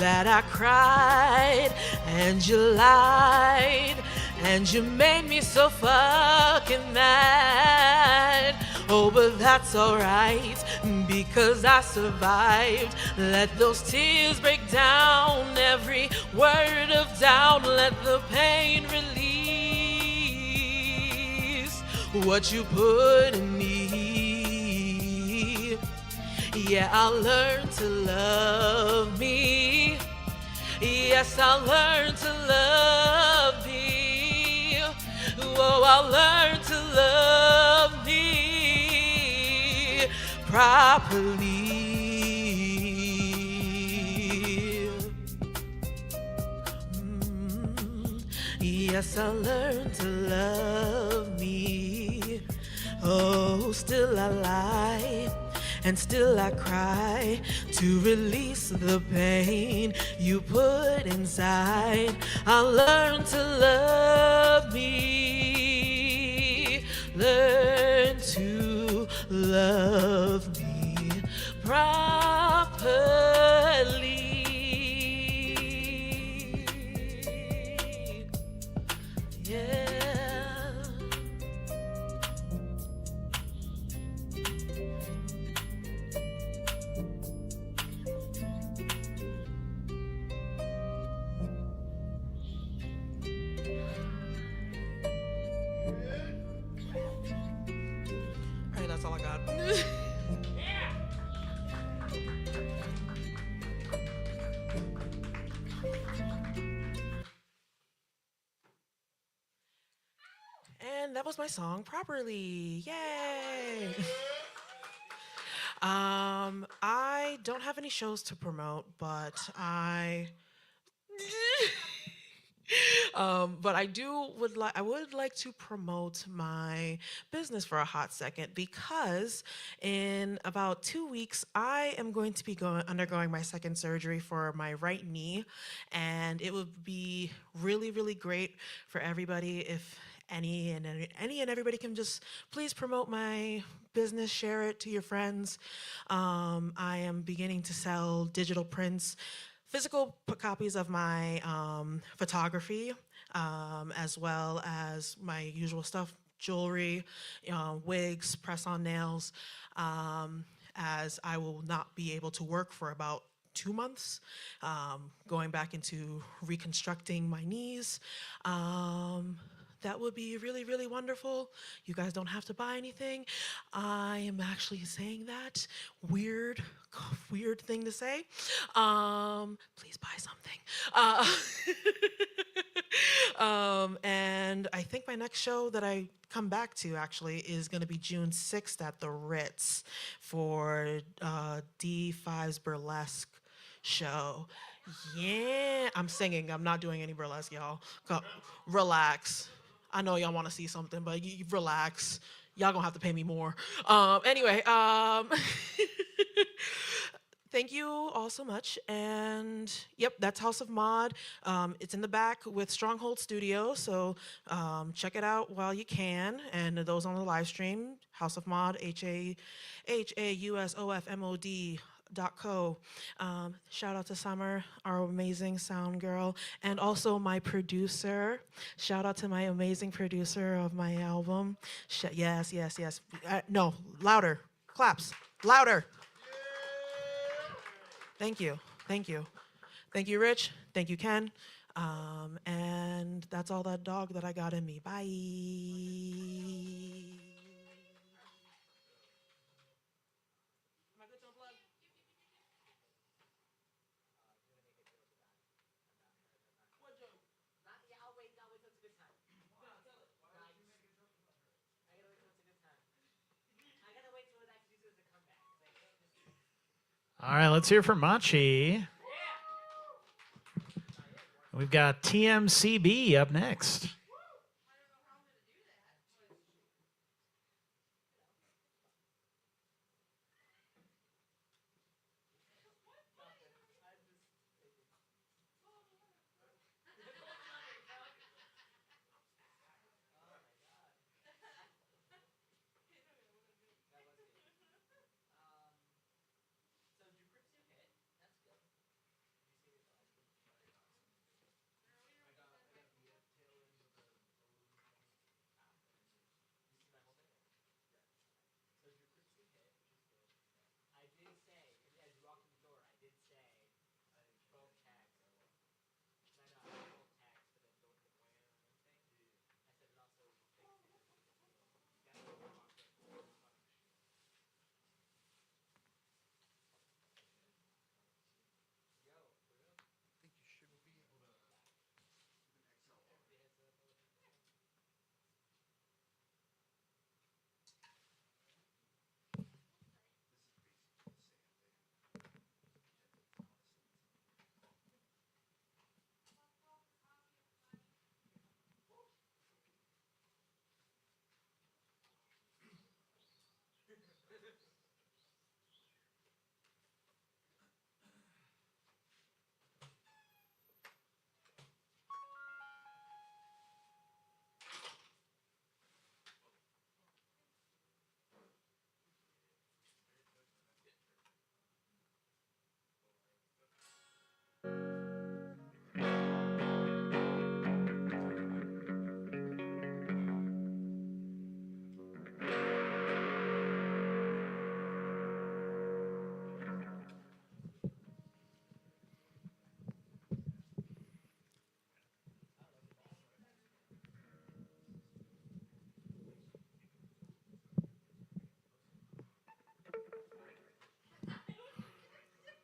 Speaker 4: that I cried and you lied and you made me so fucking mad? Oh, but that's alright, because I survived. Let those tears break down every word of doubt. Let the pain release what you put in me. Yeah, I'll learn to love me. Yes, I'll learn to love me. Oh, I'll learn to love me properly. Yes, I'll learn to love me. Oh, still I lie and still I cry to release the pain you put inside. I'll learn to love me. Learn to love me properly. Yeah. All right, that's all I got. that was my song properly. Yay! I don't have any shows to promote, but but I would like to promote my business for a hot second because in about 2 weeks I am going to be undergoing my second surgery for my right knee, and it would be really, really great for everybody if any and everybody can just please promote my business, share it to your friends. I am beginning to sell digital prints, physical copies of my photography, as well as my usual stuff, jewelry, wigs, press-on nails, as I will not be able to work for about 2 months, going back into reconstructing my knees. That would be really, really wonderful. You guys don't have to buy anything. I am actually saying that. Weird thing to say. Please buy something. And I think my next show that I come back to actually is going to be June 6th at the Ritz for D5's burlesque show. Yeah, I'm singing. I'm not doing any burlesque, y'all. Relax. I know y'all want to see something, but you relax. Y'all gonna have to pay me more. Anyway, thank you all so much. And yep, that's House of Mod. It's in the back with Stronghold Studio, so check it out while you can. And those on the live stream, House of Mod, HAUSOFMOD.co. Shout out to Summer, our amazing sound girl, and also my producer. Shout out to my amazing producer of my album. Yes. No, louder. Claps. Louder. Thank you. Thank you, Rich. Thank you, Ken. And that's all that dog that I got in me. Bye.
Speaker 2: All right, let's hear from Machi. We've got TMCB up next.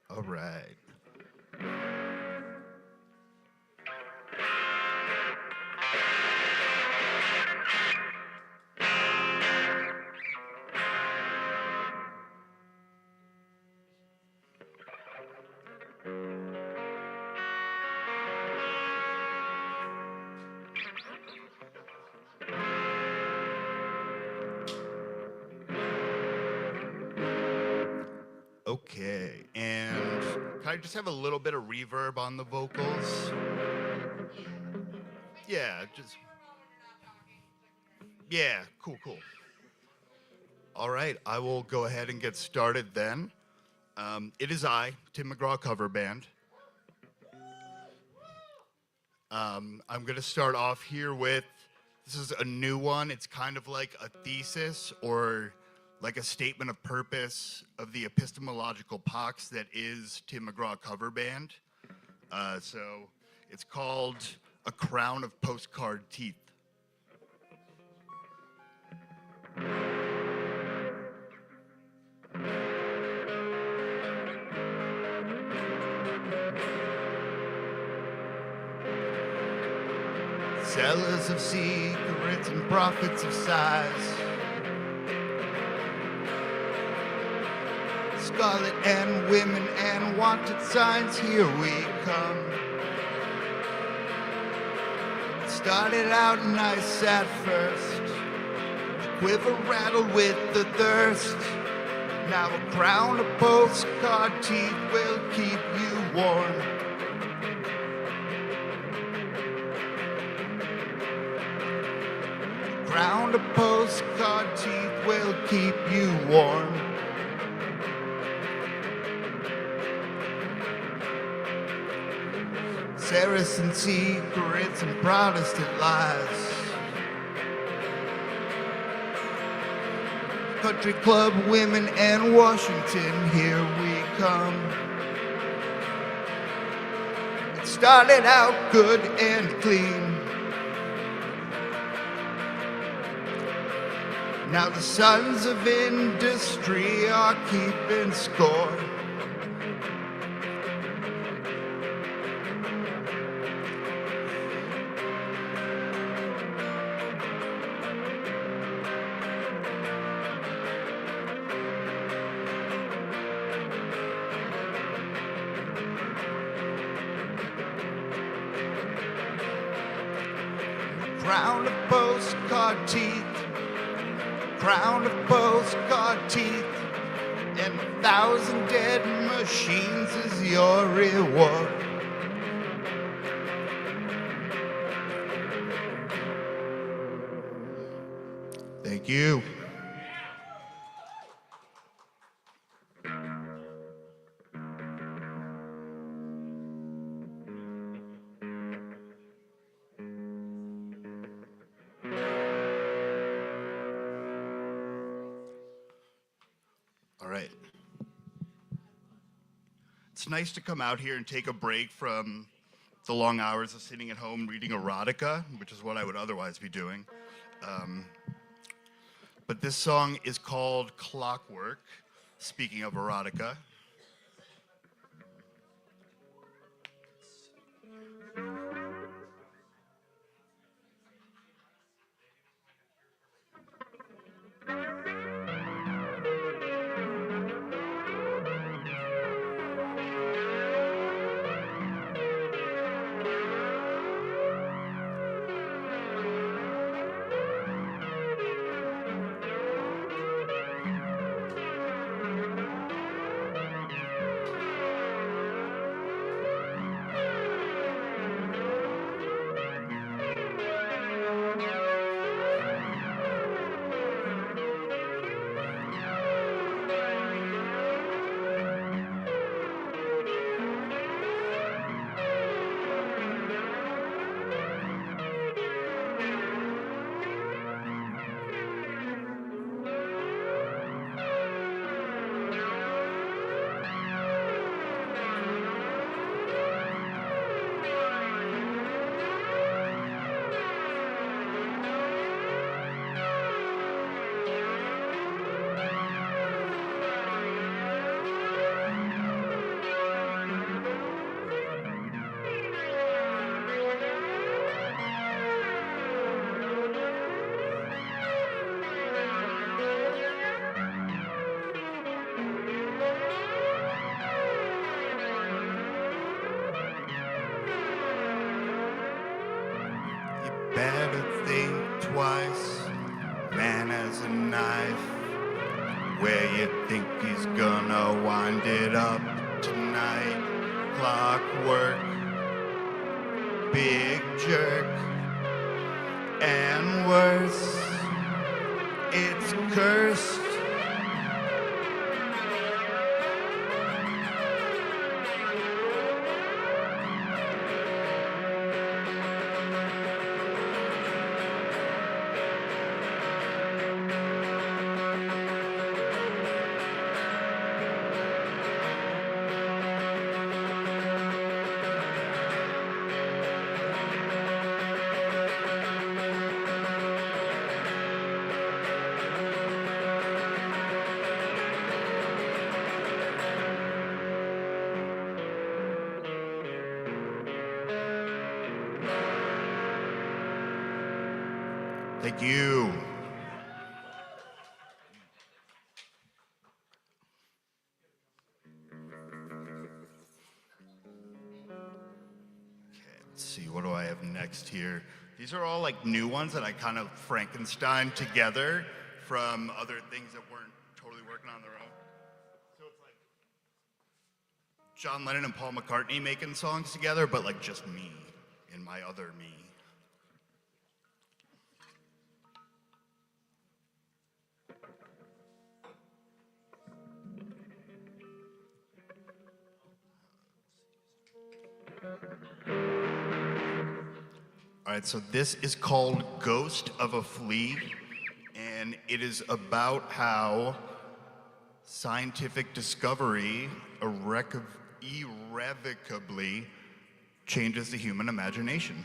Speaker 6: All right.
Speaker 9: Okay, and can I just have a little bit of reverb on the vocals? Yeah, just. Yeah, cool, cool. All right, I will go ahead and get started then. It is I, Tim McGraw Cover Band. I'm going to start off here with, this is a new one. It's kind of like a thesis or like a statement of purpose of the epistemological pox that is Tim McGraw Cover Band. So it's called A Crown of Postcard Teeth. Sellers of secrets and prophets of size, scarlet and women and wanted signs, here we come. It started out nice at first, the quiver rattled with the thirst. Now a crown of postcard teeth will keep you warm. Crown of postcard teeth will keep you warm. Saracen secrets and Protestant lies, country club women and Washington, here we come. It started out good and clean. Now the sons of industry are keeping score. Crown of postcard teeth, crown of postcard teeth, and 1,000 dead machines is your reward. Thank you. All right. It's nice to come out here and take a break from the long hours of sitting at home reading erotica, which is what I would otherwise be doing. But this song is called Clockwork, speaking of erotica. Better think twice, man has a knife. Where you think he's gonna wind it up tonight? Clockwork, big jerk, and worse, it's cursed. Thank you. Let's see, what do I have next here? These are all like new ones that I kind of Frankenstein together from other things that weren't totally working on their own. So it's like John Lennon and Paul McCartney making songs together, but like just me and my other me. All right, so this is called Ghost of a Flea, and it is about how scientific discovery irrevocably changes the human imagination.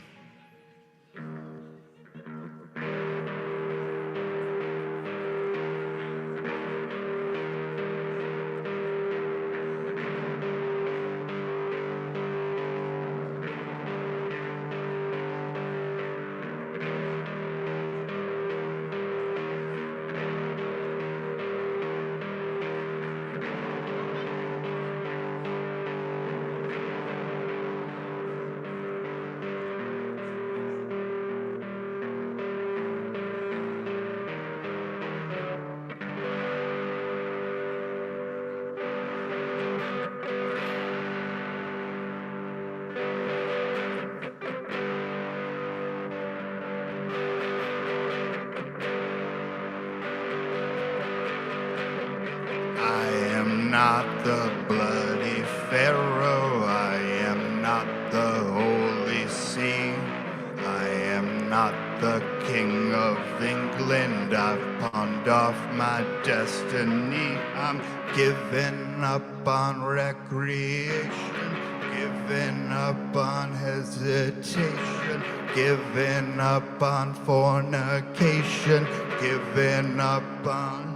Speaker 9: Not the bloody Pharaoh, I am not the Holy See, I am not the King of England, I've pawned off my destiny, I'm giving up on recreation, giving up on hesitation, giving up on fornication, giving up on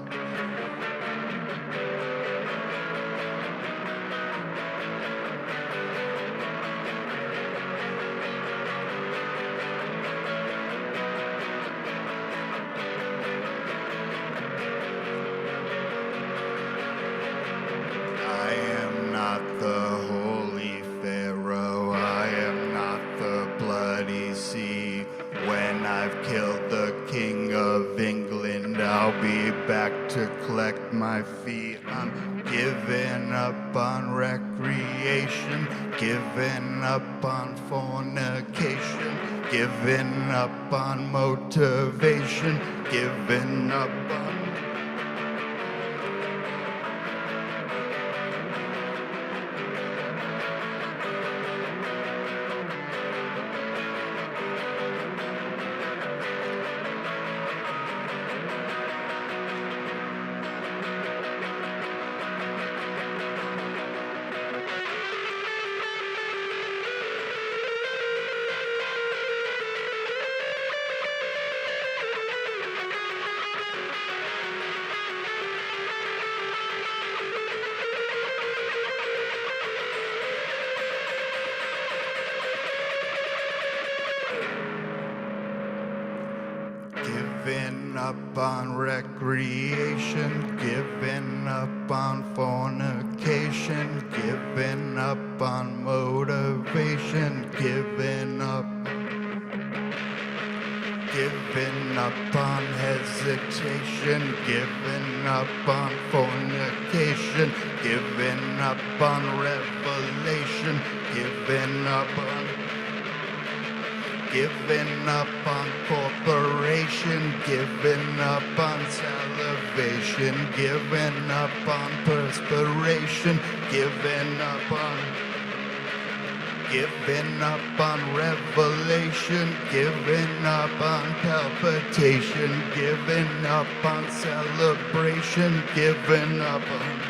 Speaker 9: to collect my fee. I'm giving up on recreation, giving up on fornication, giving up on motivation, giving up on giving up on recreation, giving up on fornication, giving up on motivation, giving up Giving up on hesitation, giving up on fornication, giving up on revelation, giving up on corporation, giving up on salivation, giving up on perspiration, giving up on revelation, giving up on palpitation, giving up on celebration, giving up on...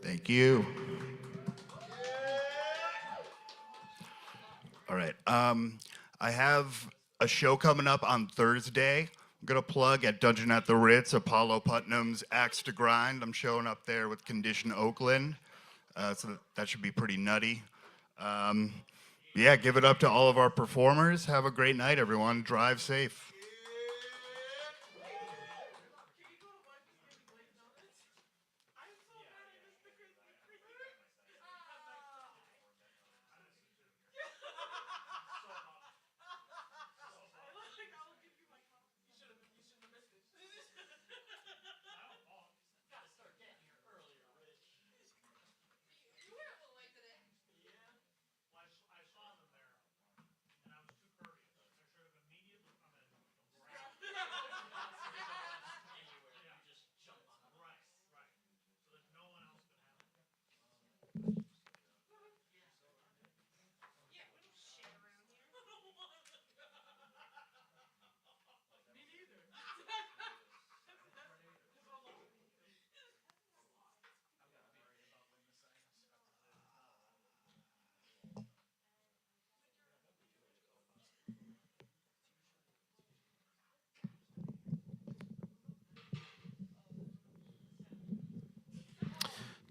Speaker 9: Thank you. All right. I have a show coming up on Thursday. I'm going to plug at Dungeon at the Ritz, Apollo Putnam's Axe to Grind. I'm showing up there with Condition Oakland. So that should be pretty nutty. Yeah, give it up to all of our performers. Have a great night, everyone. Drive safe.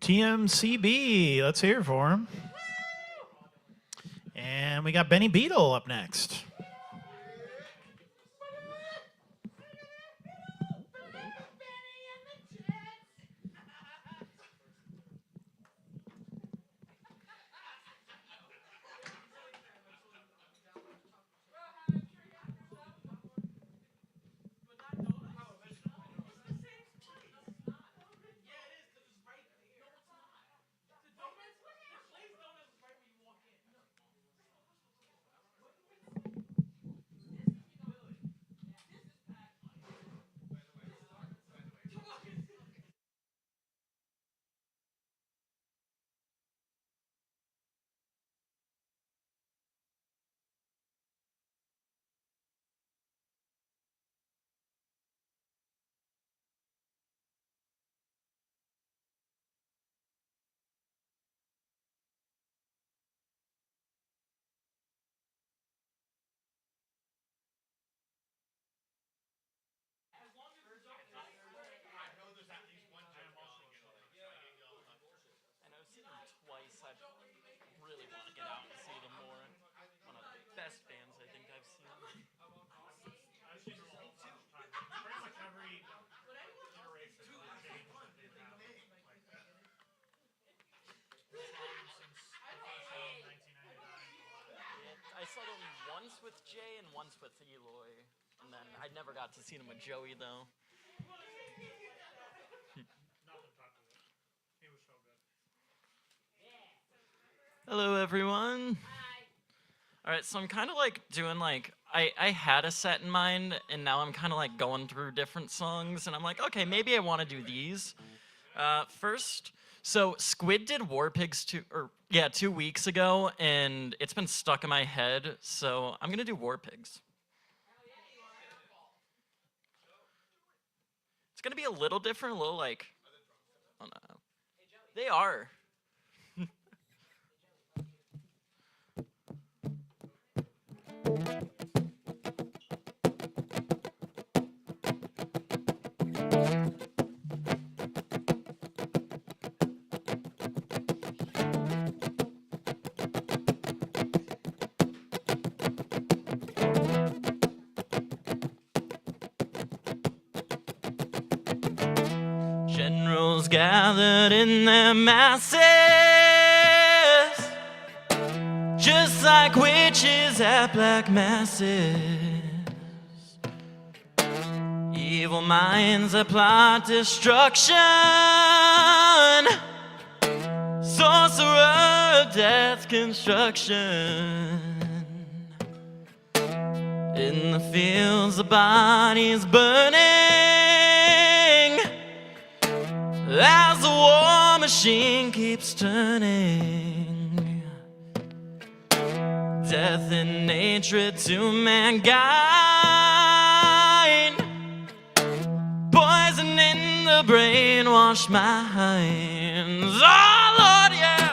Speaker 2: TMCB, let's hear it for him. And we got Benny Beetle up next.
Speaker 5: Really want to get out and see them more. One of the best bands I think I've seen.
Speaker 2: Pretty much every iteration of James that they've had, like that.
Speaker 5: I saw them once with Jay and once with Eloy, and then I never got to see them with Joey though. Hello everyone. All right, so I'm kind of like doing like, I had a set in mind and now I'm kind of like going through different songs and I'm like, okay, maybe I want to do these. First, So Squid did War Pigs 2 weeks ago, and it's been stuck in my head. So I'm gonna do War Pigs. It's gonna be a little different, a little like, oh no, they are. Generals gathered in their masses, just like witches at black masses. Evil minds that plot destruction, sorcerer of death construction. In the fields, the bodies burning, as the war machine keeps turning. Death and hatred to mankind, poison in the brainwashed minds. Oh Lord, yeah.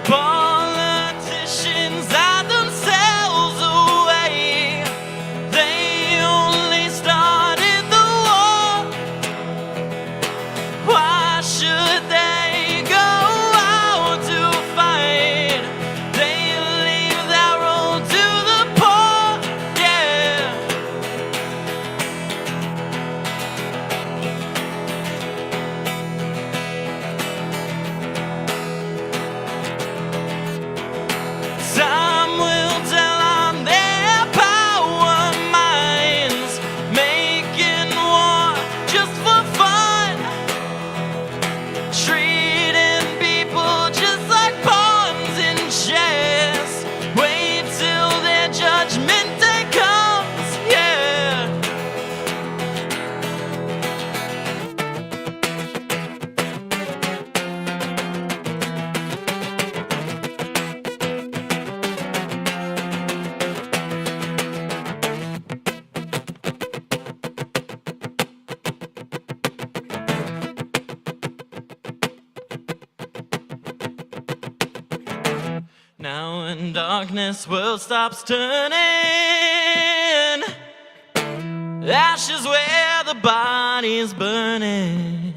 Speaker 5: Politicians hide themselves away. They only started the war. Why should they go out to fight? They leave that road to the poor, yeah. Time will tell on their power minds, making war just for fun, treating people just like pawns in chess. Wait till their judgment day comes, yeah. Now when darkness world stops turning, ashes where the body's burning.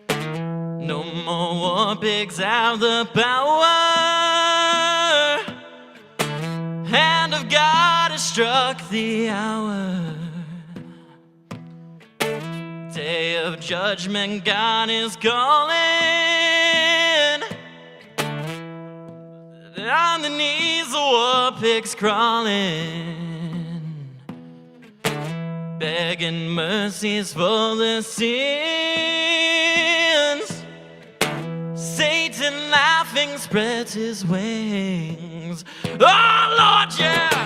Speaker 5: No more war pigs have the power. Hand of God has struck the hour. Day of judgment, God is calling. On the knees, the war pigs crawling, begging mercies for their sins. Satan laughing spreads his wings. Oh Lord, yeah.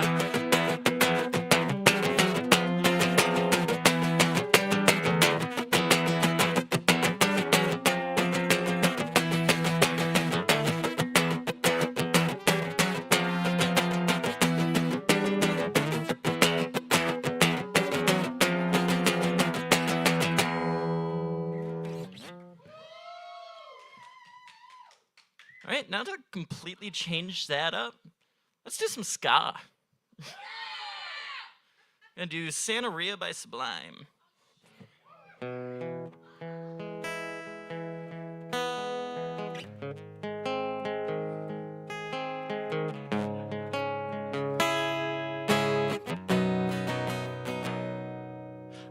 Speaker 5: All right, now to completely change that up, let's do some ska. Gonna do Santeria by Sublime.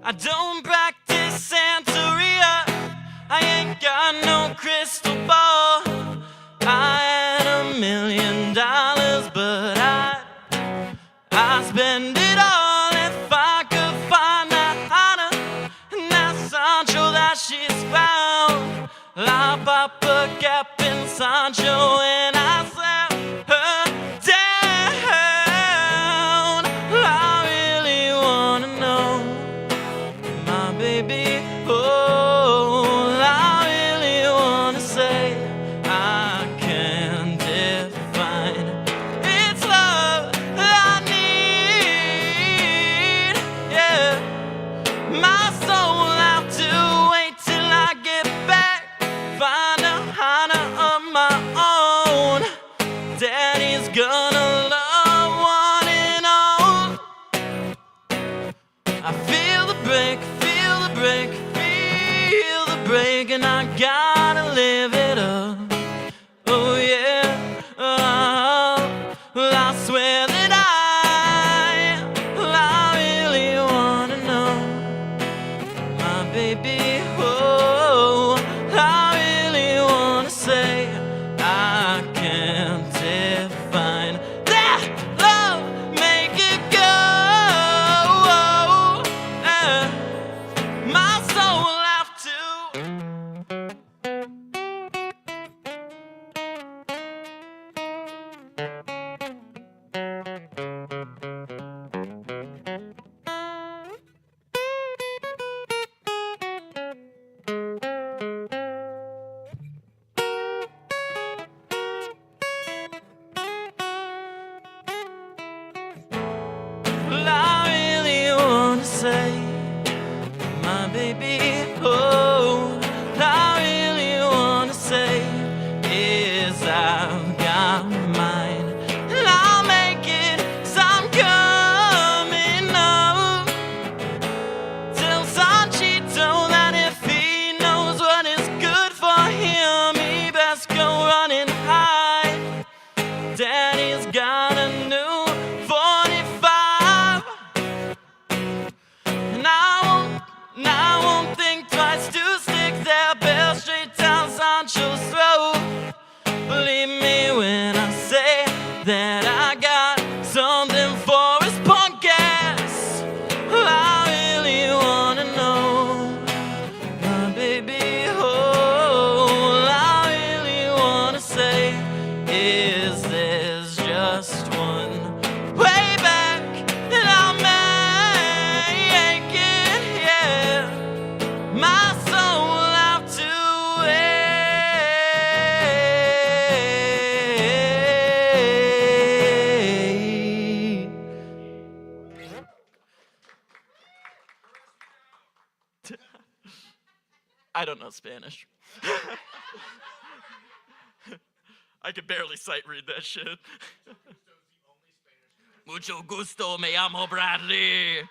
Speaker 5: I don't practice Santeria, I ain't got no crystal ball. I had $1 million, but I spend it all at up a Gap in Sancho and I sat her down. I really wanna know, my baby, oh, I really wanna say I can't define. It's love I need, yeah. My soul will have to wait till I get back, find a Hana of my own. Daddy's gonna love one and all. I feel the break, feel the break, feel the break, and I gotta live it up. Oh yeah, well I swear that I really wanna know, my baby, oh, I really wanna say I can't define that love, make it go, my soul will have to. Well, I really wanna say, my baby, oh, I really wanna say is I've got mine, and I'll make it 'cause I'm coming up. Tell Sanchito that if he knows what is good for him, he best go running high. Daddy's got a new 45, and I won't think twice to stick that bell straight down Sancho's throat. Believe me when I say that I got something for his punk ass. I really wanna know, my baby, oh, I really wanna say, is there's just one way back, and I'll make it, yeah. My soul will have to wait. I don't know Spanish. I could barely sight read that shit. Mucho gusto, me llamo Bradley.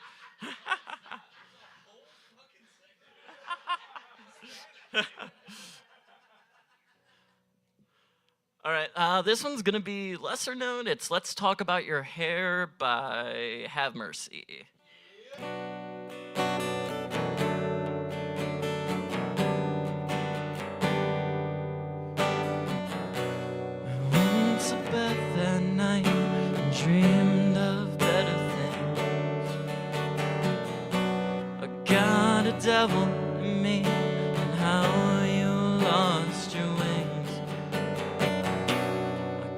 Speaker 5: All right, this one's gonna be lesser known. It's Let's Talk About Your Hair by Have Mercy. Went to bed that night and dreamed of better things. I got a devil in me and how you lost your wings.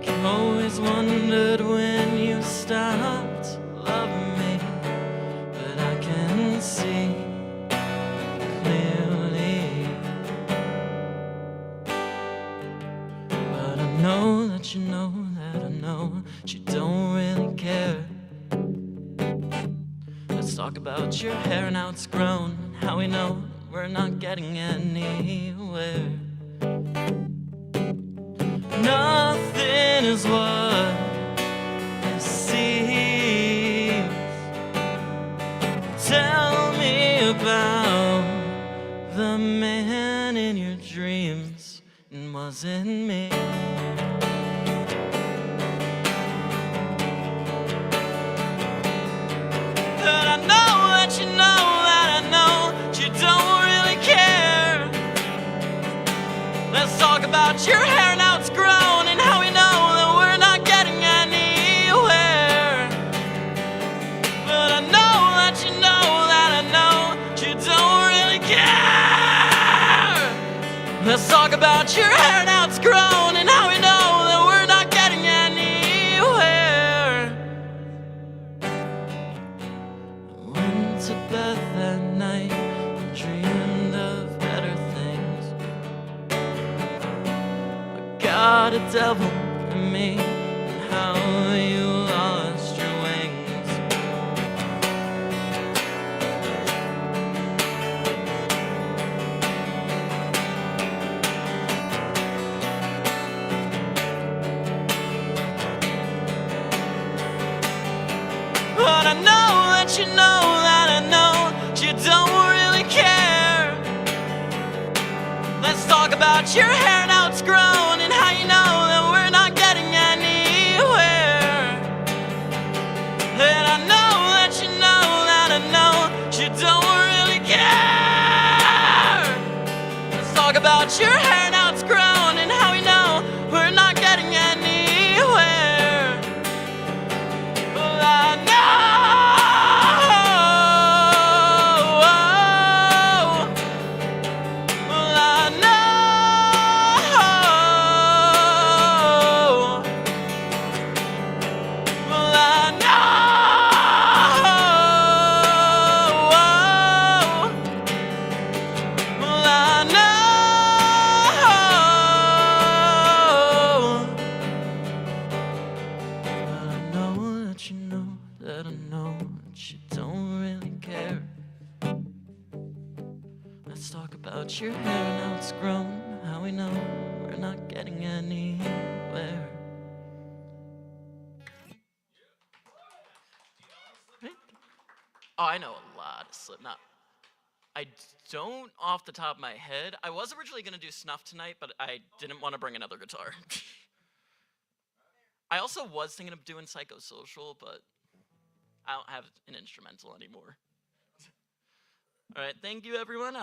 Speaker 5: I always wondered when you stopped loving me, but I can see clearly. But I know that you know that I know that you don't really care. Let's talk about your hair and how it's grown, and how we know we're not getting anywhere. Nothing is what it seems. Tell me about the man in your dreams, and was it me? But I know that you know that I know that you don't really care. Let's talk about your hair and how it's grown, and how we know that we're not getting anywhere. But I know that you know that I know that you don't really care. Let's talk about your hair and how it's grown and how we know that we're not getting anywhere. I went to bed that night and dreamed of better things. I got a devil in me and how you lost your wings. But I know that you know that I know you don't really care. Let's talk about your hair and how it's grown and how you know that we're not getting anywhere. And I know that you know that I know you don't really care. Let's talk about your hair and how it's grown and how we know we're not getting anywhere. Well, I know. Well, I know. Well, I know. Well, I know that you know that I know that you don't really care. Let's talk about your hair and how it's grown, how we know we're not getting anywhere. Oh, I know a lot of Slipknot. I don't off the top of my head. I was originally going to do Snuff tonight, but I didn't want to bring another guitar. I also was thinking of doing Psychosocial, but I don't have an instrumental anymore. All right, thank you, everyone.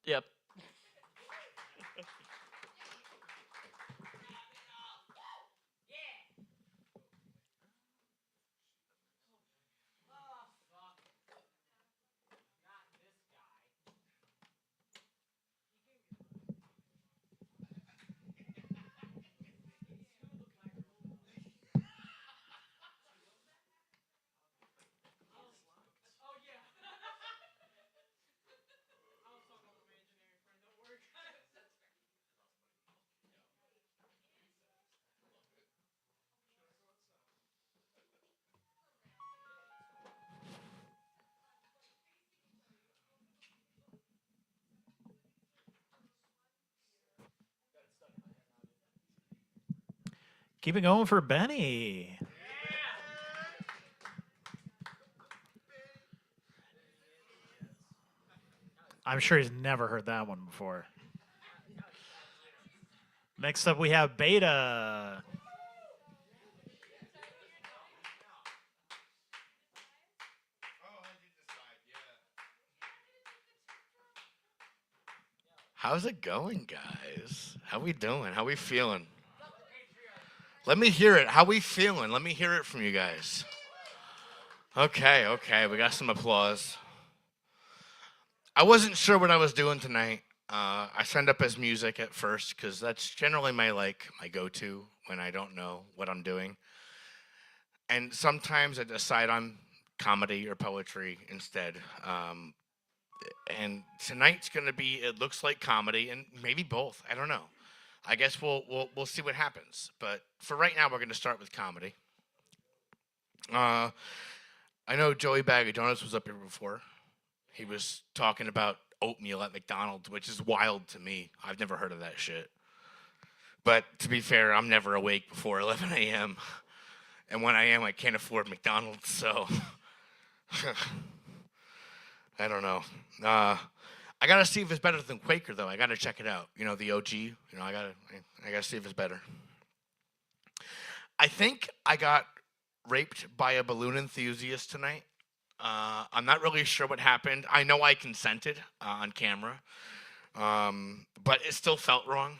Speaker 5: Yep.
Speaker 2: Keep it going for Benny. I'm sure he's never heard that one before. Next up, we have Beta.
Speaker 6: How's it going, guys? How we doing? How we feeling? Let me hear it. How we feeling? Let me hear it from you guys. Okay, we got some applause. I wasn't sure what I was doing tonight. I signed up as music at first because that's generally my go-to when I don't know what I'm doing. And sometimes I decide on comedy or poetry instead. And tonight's gonna be, it looks like comedy and maybe both. I don't know. I guess we'll see what happens. But for right now, we're gonna start with comedy. I know Joey Bag of Donuts was up here before. He was talking about oatmeal at McDonald's, which is wild to me. I've never heard of that shit. But to be fair, I'm never awake before 11 a.m. And when I am, I can't afford McDonald's, so I don't know. I gotta see if it's better than Quaker, though. I gotta check it out. You know, the OG. You know, I gotta see if it's better. I think I got raped by a balloon enthusiast tonight. I'm not really sure what happened. I know I consented on camera, but it still felt wrong.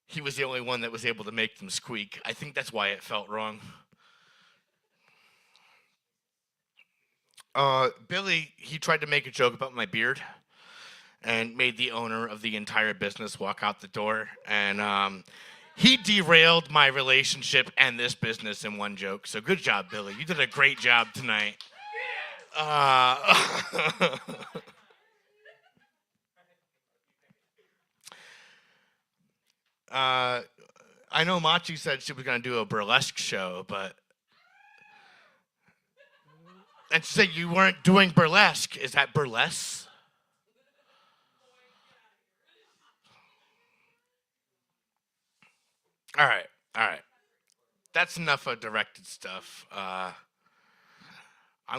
Speaker 6: He was the only one that was able to make them squeak. I think that's why it felt wrong. Billy, he tried to make a joke about my beard and made the owner of the entire business walk out the door. And he derailed my relationship and this business in one joke. So good job, Billy. You did a great job tonight. I know Machi said she was going to do a burlesque show, but... And she said you weren't doing burlesque. Is that burlesque? All right. That's enough of directed stuff. I'm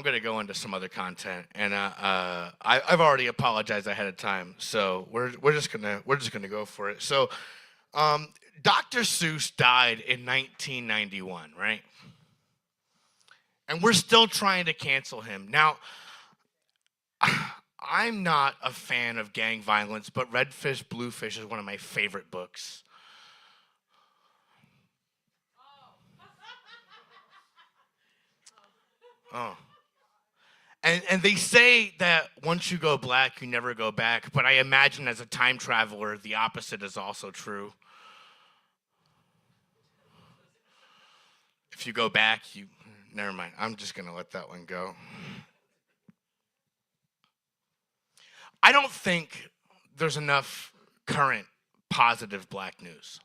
Speaker 6: gonna go into some other content, and I've already apologized ahead of time, so we're just gonna go for it. So, Dr. Seuss died in 1991, right? And we're still trying to cancel him now. I'm not a fan of gang violence, but Redfish, Bluefish is one of my favorite books. Oh. And they say that once you go black, you never go back. But I imagine as a time traveler, the opposite is also true. If you go back, you... Never mind. I'm just going to let that one go. I don't think there's enough current positive black news.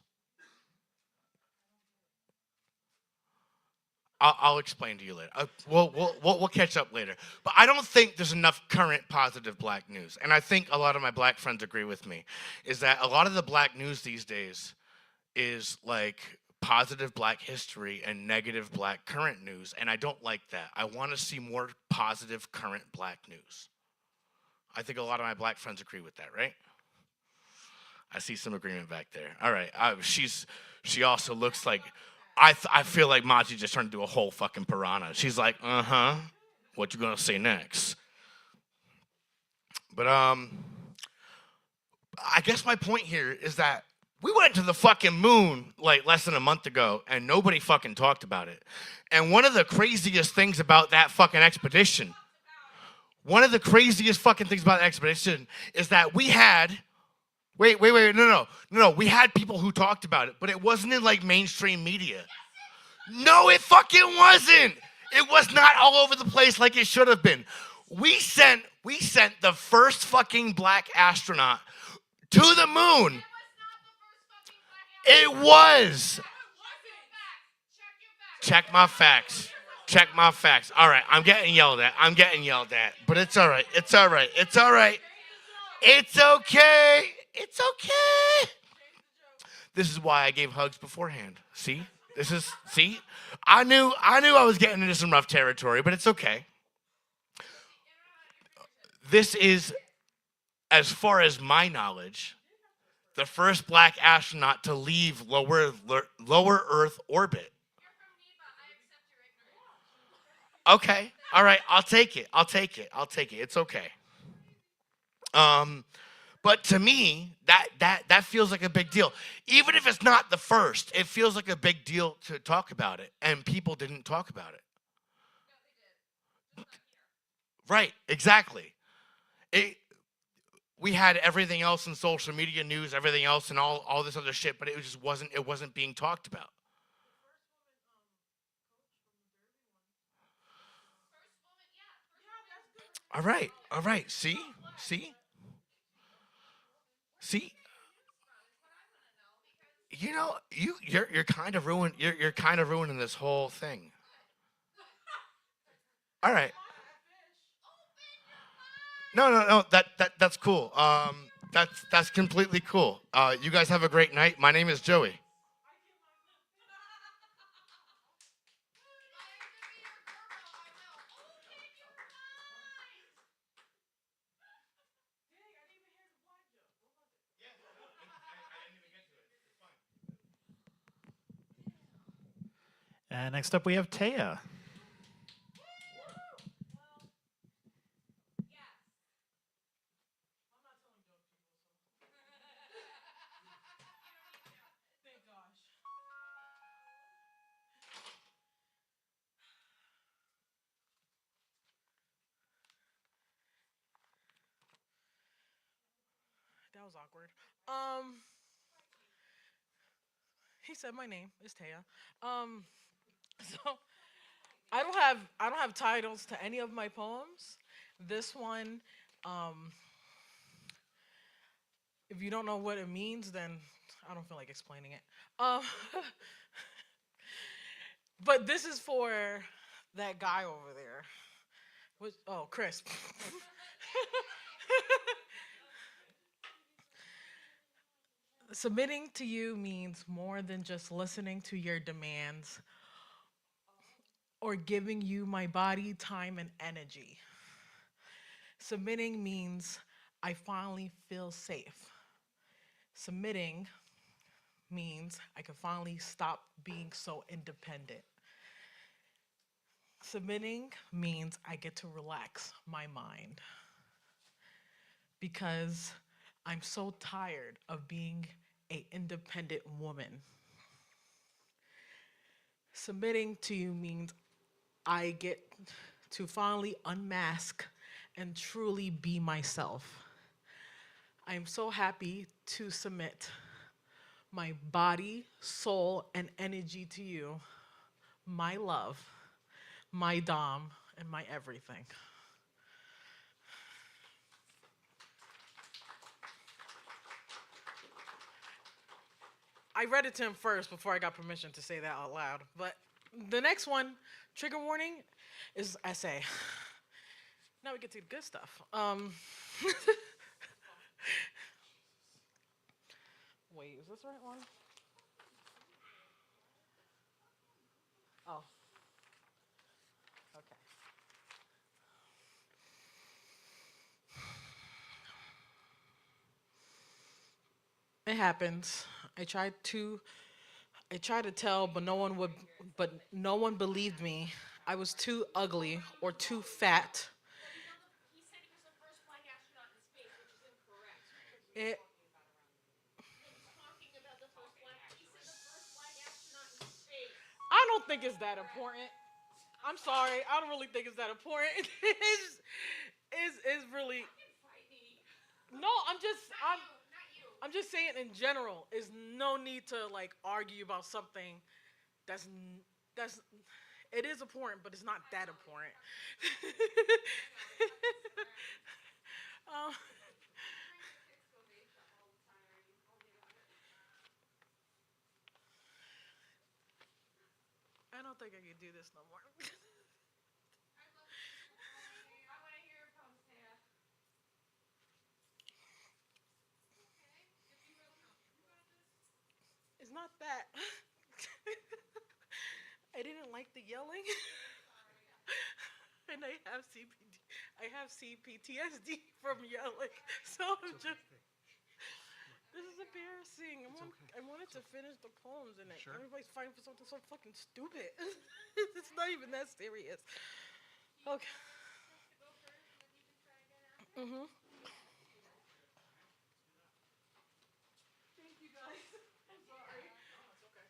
Speaker 6: I'll explain to you later. We'll catch up later. But I don't think there's enough current positive black news. And I think a lot of my black friends agree with me, is that a lot of the black news these days is like positive black history and negative black current news. And I don't like that. I want to see more positive current black news. I think a lot of my black friends agree with that, right? I see some agreement back there. All right. She also looks like... I feel like Machi just turned into a whole fucking piranha. She's like, what you gonna say next? But I guess my point here is that we went to the fucking moon like less than a month ago and nobody fucking talked about it. And one of the craziest things about that fucking expedition, is that we had... Wait, no. We had people who talked about it, but it wasn't in like mainstream media. No, it fucking wasn't. It was not all over the place like it should have been. We sent the first fucking black astronaut to the moon. It was. Check my facts. All right, I'm getting yelled at. But it's all right. It's okay. It's okay. This is why I gave hugs beforehand. See? I knew I was getting into some rough territory, but it's okay. This is, as far as my knowledge, the first black astronaut to leave lower Earth orbit. Okay. All right. I'll take it. It's okay. But to me, that feels like a big deal. Even if it's not the first, it feels like a big deal to talk about it. And people didn't talk about it. No, they did. Right, exactly. We had everything else in social media news, everything else and all this other shit, but it wasn't being talked about. All right. See? You know, you're kind of ruining this whole thing. All right. No. That's cool. That's completely cool. You guys have a great night. My name is Joey.
Speaker 2: And next up, we have Taya.
Speaker 4: was awkward. He said my name is Taya. So I don't have titles to any of my poems. This one, if you don't know what it means, then I don't feel like explaining it. But this is for that guy over there. Chris. Submitting to you means more than just listening to your demands or giving you my body, time, and energy. Submitting means I finally feel safe. Submitting means I can finally stop being so independent. Submitting means I get to relax my mind because I'm so tired of being an independent woman. Submitting to you means I get to finally unmask and truly be myself. I am so happy to submit my body, soul, and energy to you, my love, my dom, and my everything. I read it to him first before I got permission to say that out loud. But the next one, trigger warning, is essay. Now we get to the good stuff. Wait, is this the right one? Oh. Okay. It happens. I tried to tell, but no one believed me. I was too ugly or too fat.
Speaker 10: He said he was the first black astronaut in space, which is incorrect.
Speaker 4: It
Speaker 10: Talking about the first black. He said the first black astronaut in space.
Speaker 4: I don't think it's that important. I'm sorry. I don't really think it's that important. It's really. No, I'm just saying in general. Is no need to like argue about something that's. It is important, but it's not that important. I don't think I can do this no more.
Speaker 10: I want to hear your poems, Taya.
Speaker 4: It's not that. I didn't like the yelling. And I have CPTSD from yelling. So I'm just. This is embarrassing. I wanted to finish the poems and everybody's fighting for something so fucking stupid. It's not even that serious. Okay. Mm-hmm. Thank you guys. I'm sorry. It's okay.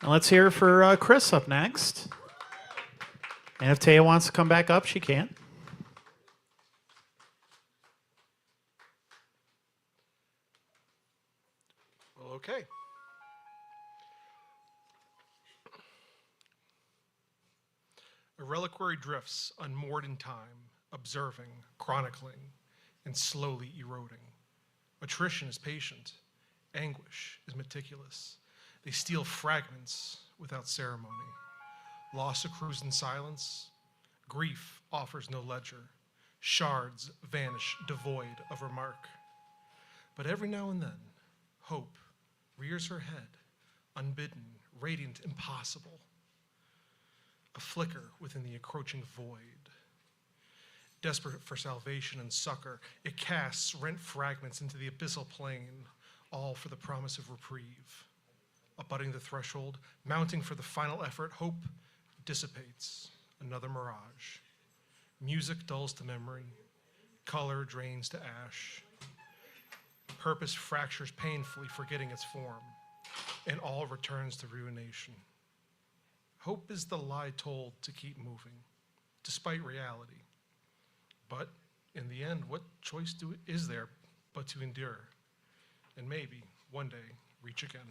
Speaker 2: And let's hear for Chris up next. And if Taya wants to come back up, she can.
Speaker 11: Well, okay. A reliquary drifts unmoored in time, observing, chronicling, and slowly eroding. Attrition is patient. Anguish is meticulous. They steal fragments without ceremony. Loss accrues in silence. Grief offers no ledger. Shards vanish devoid of remark. But every now and then, hope rears her head, unbidden, radiant, impossible. A flicker within the encroaching void. Desperate for salvation and succor, it casts rent fragments into the abyssal plain, all for the promise of reprieve. Abutting the threshold, mounting for the final effort, hope dissipates, another mirage. Music dulls to memory, color drains to ash. Purpose fractures painfully, forgetting its form, and all returns to ruination. Hope is the lie told to keep moving, despite reality. But in the end, what choice is there but to endure? And maybe, one day, reach again.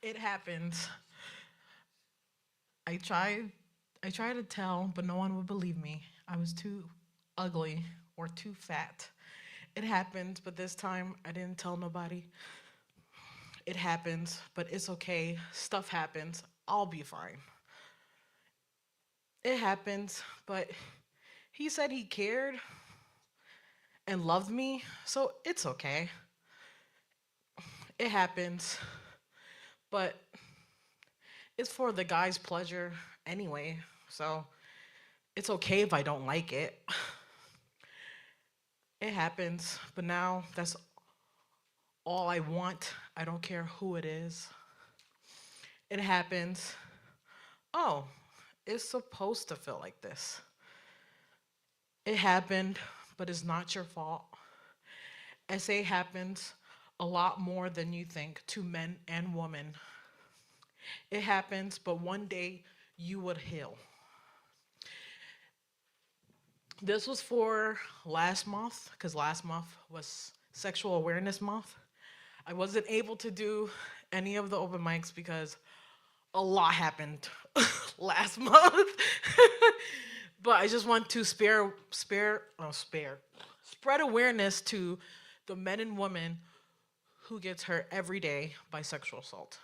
Speaker 4: It happens. I tried to tell, but no one would believe me. I was too ugly or too fat. It happened, but this time I didn't tell nobody. It happens, but it's okay. Stuff happens. I'll be fine. It happens, but he said he cared and loved me, so it's okay. It happens, but it's for the guy's pleasure anyway, so it's okay if I don't like it. It happens, but now that's all I want. I don't care who it is. It happens. Oh, it's supposed to feel like this. It happened, but it's not your fault. SA happens a lot more than you think to men and women. It happens, but one day you would heal. This was for last month, because last month was Sexual Awareness Month. I wasn't able to do any of the open mics because a lot happened last month. But I just want to spread awareness to the men and women who gets hurt every day by sexual assault.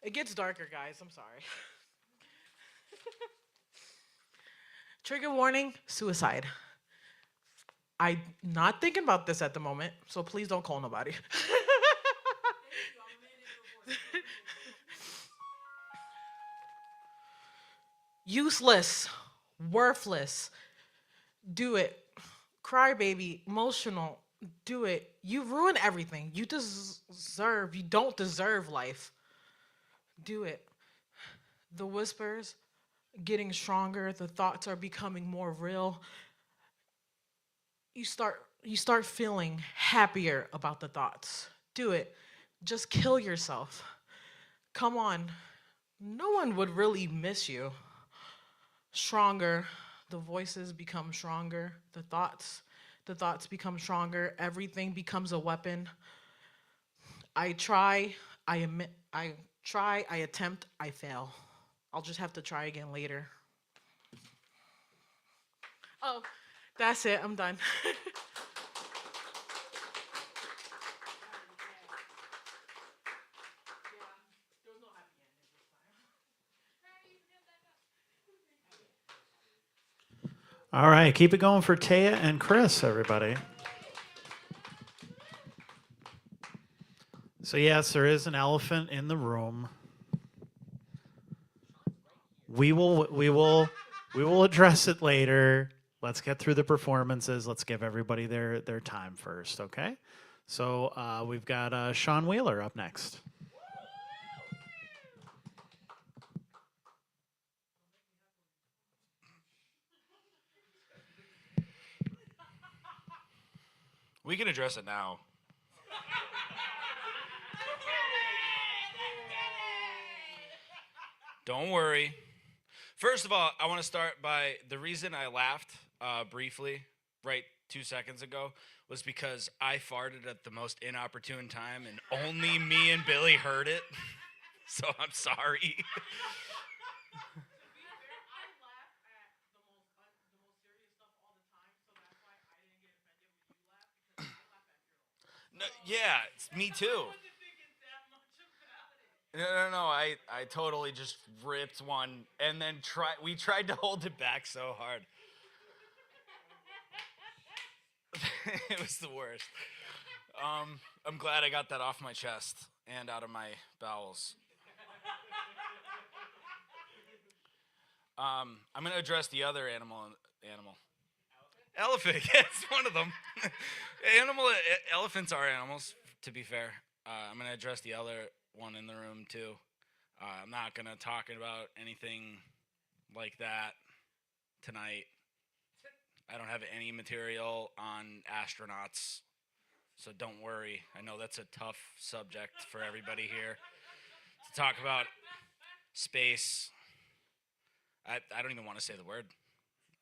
Speaker 4: It gets darker, guys. I'm sorry. Trigger warning, suicide. I'm not thinking about this at the moment, so please don't call nobody. Useless, worthless. Do it. Crybaby, emotional. Do it. You ruin everything. You don't deserve life. Do it. The whispers getting stronger, the thoughts are becoming more real. You start feeling happier about the thoughts. Do it. Just kill yourself. Come on. No one would really miss you. Stronger. The voices become stronger. The thoughts become stronger. Everything becomes a weapon. I try, I attempt, I fail. I'll just have to try again later. Oh, that's it. I'm done.
Speaker 2: All right, keep it going for Taya and Chris, everybody. So yes, there is an elephant in the room. We will address it later. Let's get through the performances. Let's give everybody their time first, okay? So we've got Sean Wheeler up next.
Speaker 12: We can address it now. Don't worry. First of all, I want to start by the reason I laughed briefly, right 2 seconds ago, was because I farted at the most inopportune time and only me and Billy heard it. So I'm sorry. No, yeah, it's me too. No, I totally just ripped one and then we tried to hold it back so hard. It was the worst. I'm glad I got that off my chest and out of my bowels. I'm gonna address the other animal. Elephant. Yes, one of them. Elephants are animals. To be fair, I'm gonna address the other one in the room too. I'm not gonna talk about anything like that tonight. I don't have any material on astronauts, so don't worry. I know that's a tough subject for everybody here to talk about space. I don't even want to say the word,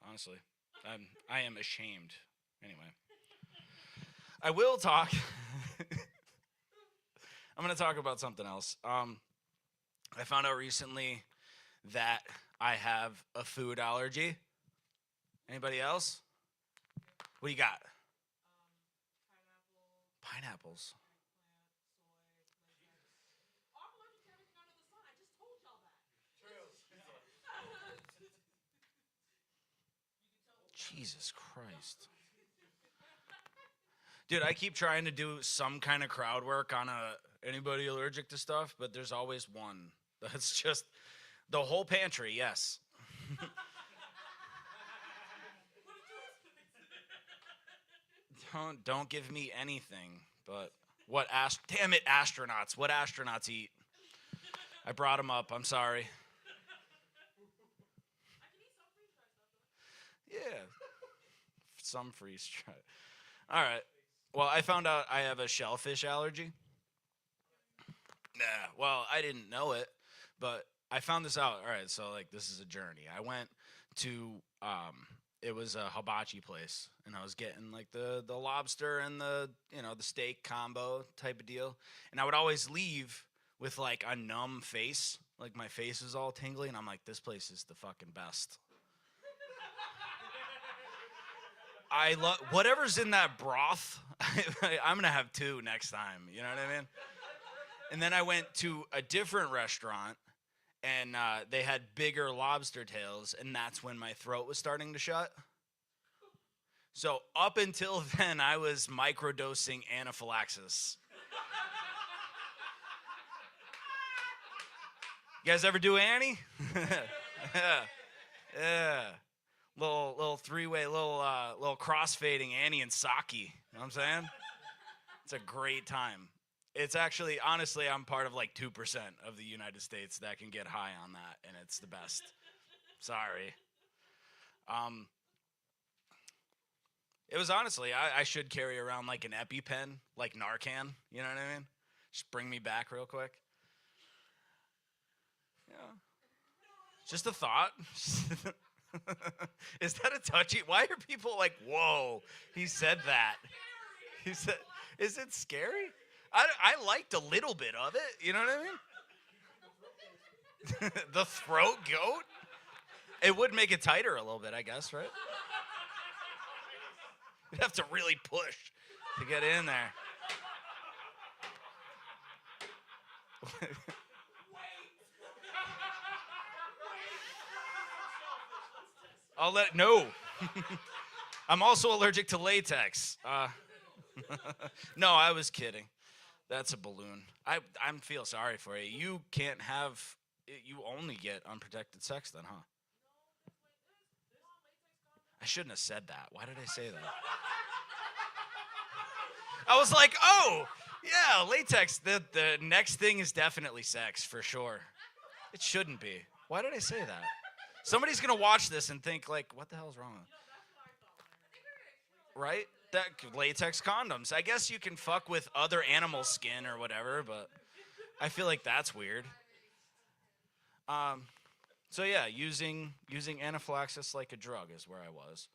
Speaker 12: honestly. I am ashamed. Anyway, I will talk. I'm going to talk about something else. I found out recently that I have a food allergy. Anybody else? What do you got? Pineapples. Jesus Christ. Dude, I keep trying to do some kind of crowd work on anybody allergic to stuff, but there's always one. That's just the whole pantry, yes. Don't give me anything, but damn it, astronauts. What astronauts eat? I brought them up. I'm sorry. Yeah. Some freeze dry. All right. Well, I found out I have a shellfish allergy. Well, I didn't know it, but I found this out. All right, so like this is a journey. I went to it was a hibachi place, and I was getting like the lobster and the steak combo type of deal. And I would always leave with like a numb face, like my face is all tingly, and I'm like, this place is the fucking best. I love whatever's in that broth. I'm gonna have 2 next time. You know what I mean? And then I went to a different restaurant, and they had bigger lobster tails, and that's when my throat was starting to shut. So up until then, I was microdosing anaphylaxis. You guys ever do Annie? Yeah. Little 3-way, little crossfading Annie and Saki. You know what I'm saying? It's a great time. It's actually, honestly, I'm part of like 2% of the United States that can get high on that, and it's the best. Sorry. It was honestly, I should carry around like an EpiPen, like Narcan. You know what I mean? Just bring me back real quick. Yeah. Just a thought. Is that a touchy? Why are people like, whoa, he said that? He said, is it scary? I liked a little bit of it. You know what I mean? The throat goat? It would make it tighter a little bit, I guess, right? You'd have to really push to get in there. No. I'm also allergic to latex. No, I was kidding. That's a balloon. I feel sorry for you. You can't have, you only get unprotected sex then, huh? I shouldn't have said that. Why did I say that? I was like, oh, yeah, latex. The next thing is definitely sex, for sure. It shouldn't be. Why did I say that? Somebody's going to watch this and think, like, what the hell's wrong? Right? That latex condoms. I guess you can fuck with other animal skin or whatever, but I feel like that's weird. So yeah, using anaphylaxis like a drug is where I was.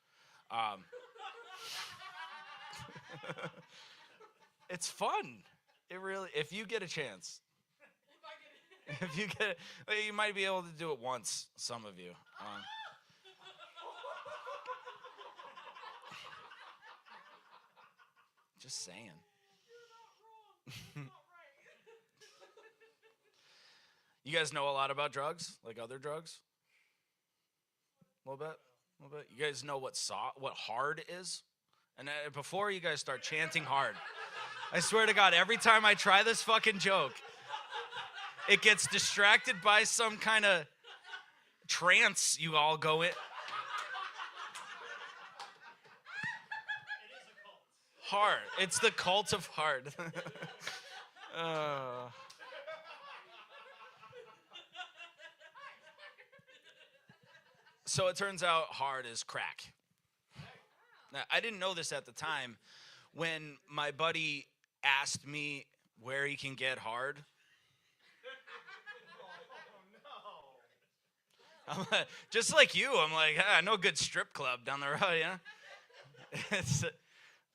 Speaker 12: It's fun. It really, if you get a chance. If you get, you might be able to do it once, some of you. Just saying. You guys know a lot about drugs, like other drugs? A little bit? You guys know what hard is? And before you guys start chanting hard, I swear to God, every time I try this fucking joke, it gets distracted by some kind of trance you all go in. Heart. It's the cult of heart. So it turns out hard is crack. Now, I didn't know this at the time. When my buddy asked me where he can get hard, I'm like, just like you, I'm like, I know a good strip club down the road, yeah?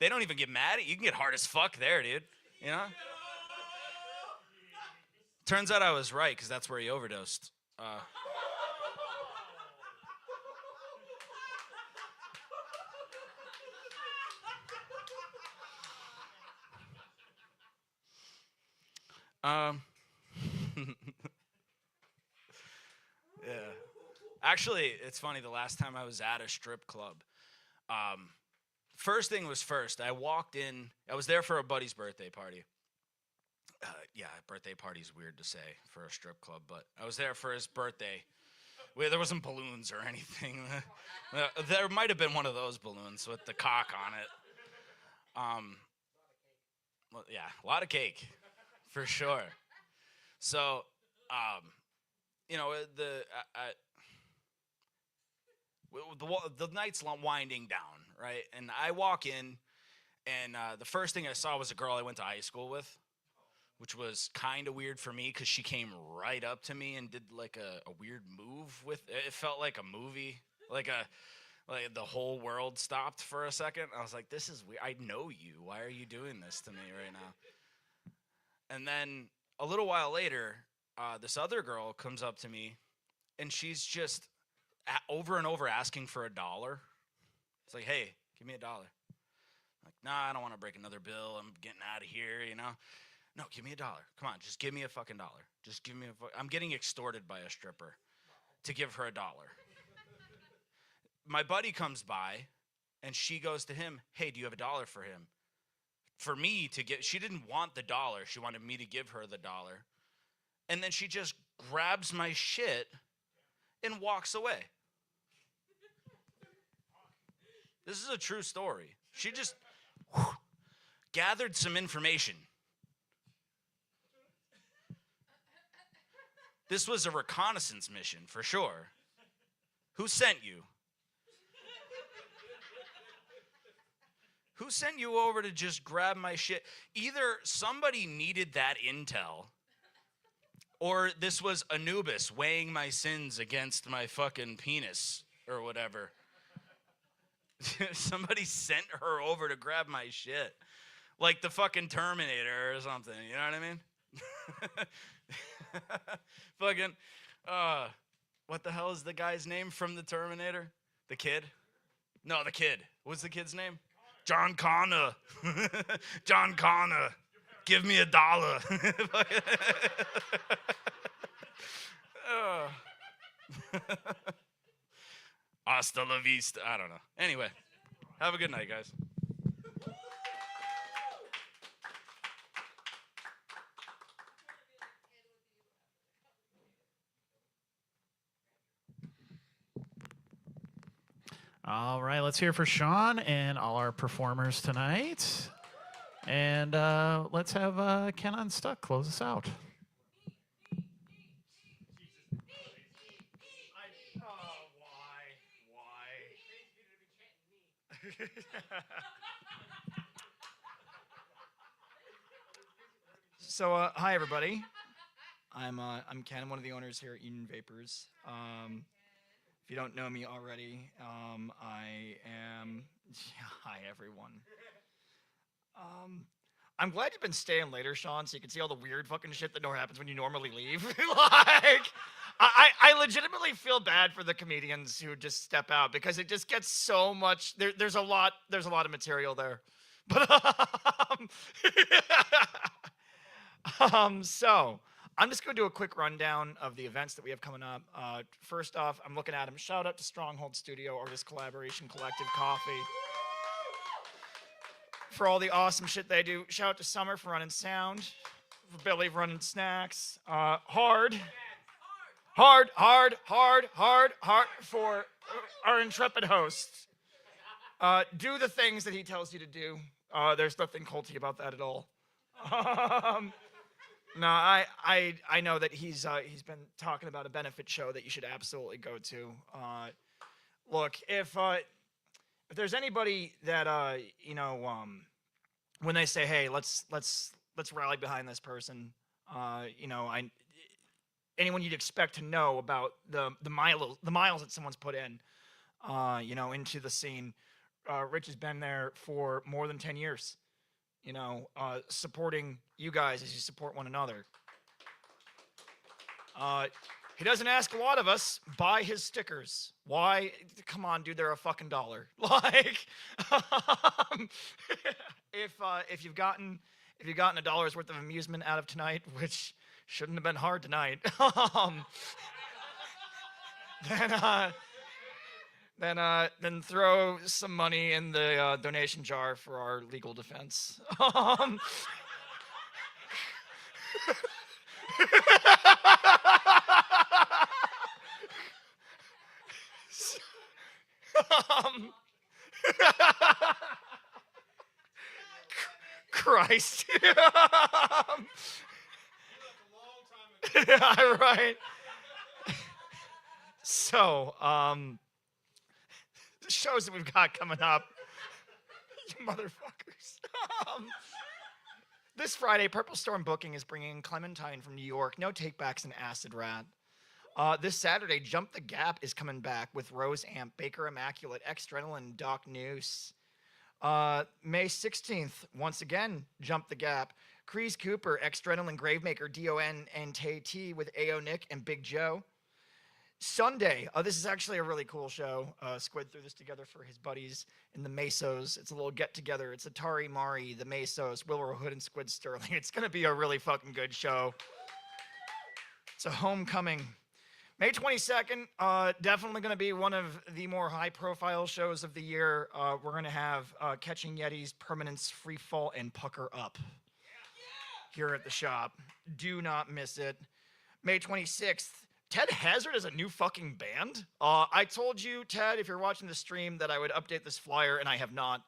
Speaker 12: They don't even get mad at you. You can get hard as fuck there, dude. You know? Turns out I was right, because that's where he overdosed. Yeah. Actually, it's funny. The last time I was at a strip club, first thing was first. I walked in. I was there for a buddy's birthday party. Yeah, birthday party's weird to say for a strip club, but I was there for his birthday. There wasn't balloons or anything. There might have been one of those balloons with the cock on it. Well, yeah, a lot of cake, for sure. So, you know, the night's winding down, right? And I walk in, and the first thing I saw was a girl I went to high school with, which was kind of weird for me because she came right up to me and did like a weird move with it. Felt like a movie, like the whole world stopped for a second. I was like, this is weird. I know you. Why are you doing this to me right now? And then a little while later, this other girl comes up to me, and she's just over and over asking for $1. It's like, hey, give me $1. I'm like, nah, I don't want to break another bill. I'm getting out of here, you know? No, give me $1. Come on, just give me a fucking $1. Just give me I'm getting extorted by a stripper to give her $1. My buddy comes by, and she goes to him, hey, do you have $1 for him? For me to get, she didn't want the $1. She wanted me to give her the $1. And then she just grabs my shit and walks away. This is a true story. She just gathered some information. This was a reconnaissance mission, for sure. Who sent you? Who sent you over to just grab my shit? Either somebody needed that intel, or this was Anubis weighing my sins against my fucking penis or whatever. Somebody sent her over to grab my shit. Like the fucking Terminator or something, you know what I mean? Fucking, what the hell is the guy's name from the Terminator? The kid? No, the kid. What's the kid's name? John Connor. John Connor. Give me $1. Hasta la vista. I don't know. Anyway, have a good night, guys.
Speaker 2: All right, let's hear for Sean and all our performers tonight. And let's have Ken Unstuck close us out.
Speaker 13: So, hi everybody. I'm Ken. I'm one of the owners here at Union Vapors. If you don't know me already, I am. Hi everyone. I'm glad you've been staying later, Sean, so you can see all the weird fucking shit that happens when you normally leave. Like, I legitimately feel bad for the comedians who just step out because it just gets so much. There's a lot of material there, but so I'm just going to do a quick rundown of the events that we have coming up. First off, I'm looking at them. Shout out to Stronghold Studio, Artist Collaboration Collective Coffee for all the awesome shit they do. Shout out to Summer for running sound, for Billy for running snacks. Hard. Hard for our intrepid host. Do the things that he tells you to do. There's nothing culty about that at all. No, I know that he's been talking about a benefit show that you should absolutely go to. Look, if there's anybody that when they say, hey, let's rally behind this person, anyone you'd expect to know about the miles that someone's put in, into the scene. Rich has been there for more than 10 years, supporting you guys as you support one another. He doesn't ask a lot of us. Buy his stickers. Why? Come on, dude, they're a fucking $1. Like, if you've gotten $1's worth of amusement out of tonight, which shouldn't have been hard tonight, then throw some money in the donation jar for our legal defense. Christ. Yeah, right. So, the shows that we've got coming up, you motherfuckers. This Friday, Purple Storm Booking is bringing Clementine from New York. No takebacks and Acid Rat. This Saturday, Jump the Gap is coming back with Rose Amp, Baker Immaculate, Extradrenaline, Doc Noose. May 16th, once again, Jump the Gap. Crease Cooper, Extradrenaline, Gravemaker, DON, and Tay with AO Nick and Big Joe. Sunday, this is actually a really cool show. Squid threw this together for his buddies in the Mesos. It's a little get-together. It's Atari Mari, the Mesos, Wilbur Hood, and Squid Sterling. It's going to be a really fucking good show. It's a homecoming. May 22nd, definitely going to be one of the more high-profile shows of the year. We're going to have Catching Yetis, Permanence, Free Fall, and Pucker Up here at the shop. Do not miss it. May 26th, Ted Hazard is a new fucking band. I told you, Ted, if you're watching the stream, that I would update this flyer, and I have not.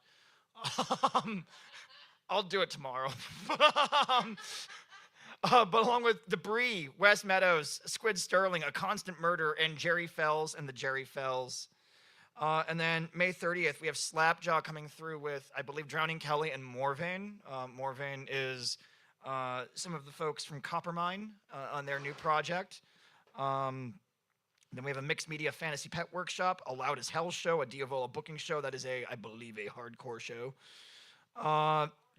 Speaker 13: I'll do it tomorrow. But along with Debris, Wes Meadows, Squid Sterling, A Constant Murder, and Jerry Fells and the Jerry Fells. And then May 30th, we have Slapjaw coming through with, I believe, Drowning Kelly and Morvain. Morvain is some of the folks from Coppermine on their new project. Then we have a mixed media fantasy pet workshop, a Loud as Hell show, a Diavola booking show. That is I believe, a hardcore show.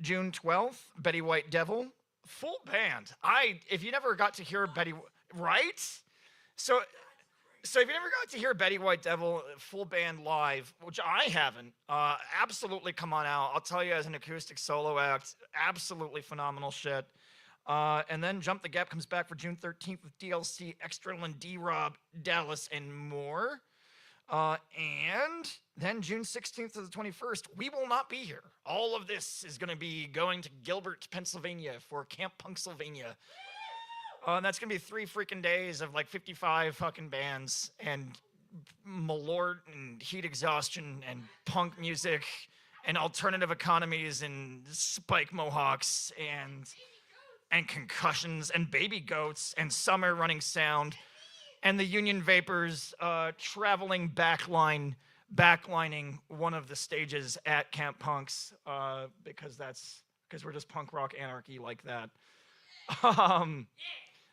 Speaker 13: June 12th, Betty White Devil. Full band. If you never got to hear Betty, right? So if you never got to hear Betty White Devil full band live, which I haven't, absolutely come on out. I'll tell you, as an acoustic solo act, absolutely phenomenal shit. And then Jump the Gap comes back for June 13th with DLC, Extradrenaline, D-Rob, Dallas, and more. And then June 16th to the 21st, we will not be here. All of this is going to be going to Gilbert, Pennsylvania for Camp Punksylvania. And that's going to be 3 freaking days of like 55 fucking bands and Malort and Heat Exhaustion and punk music and alternative economies and spike mohawks and concussions and baby goats and summer running sound. And the Union Vapors traveling backlining one of the stages at Camp Punks because we're just punk rock anarchy like that.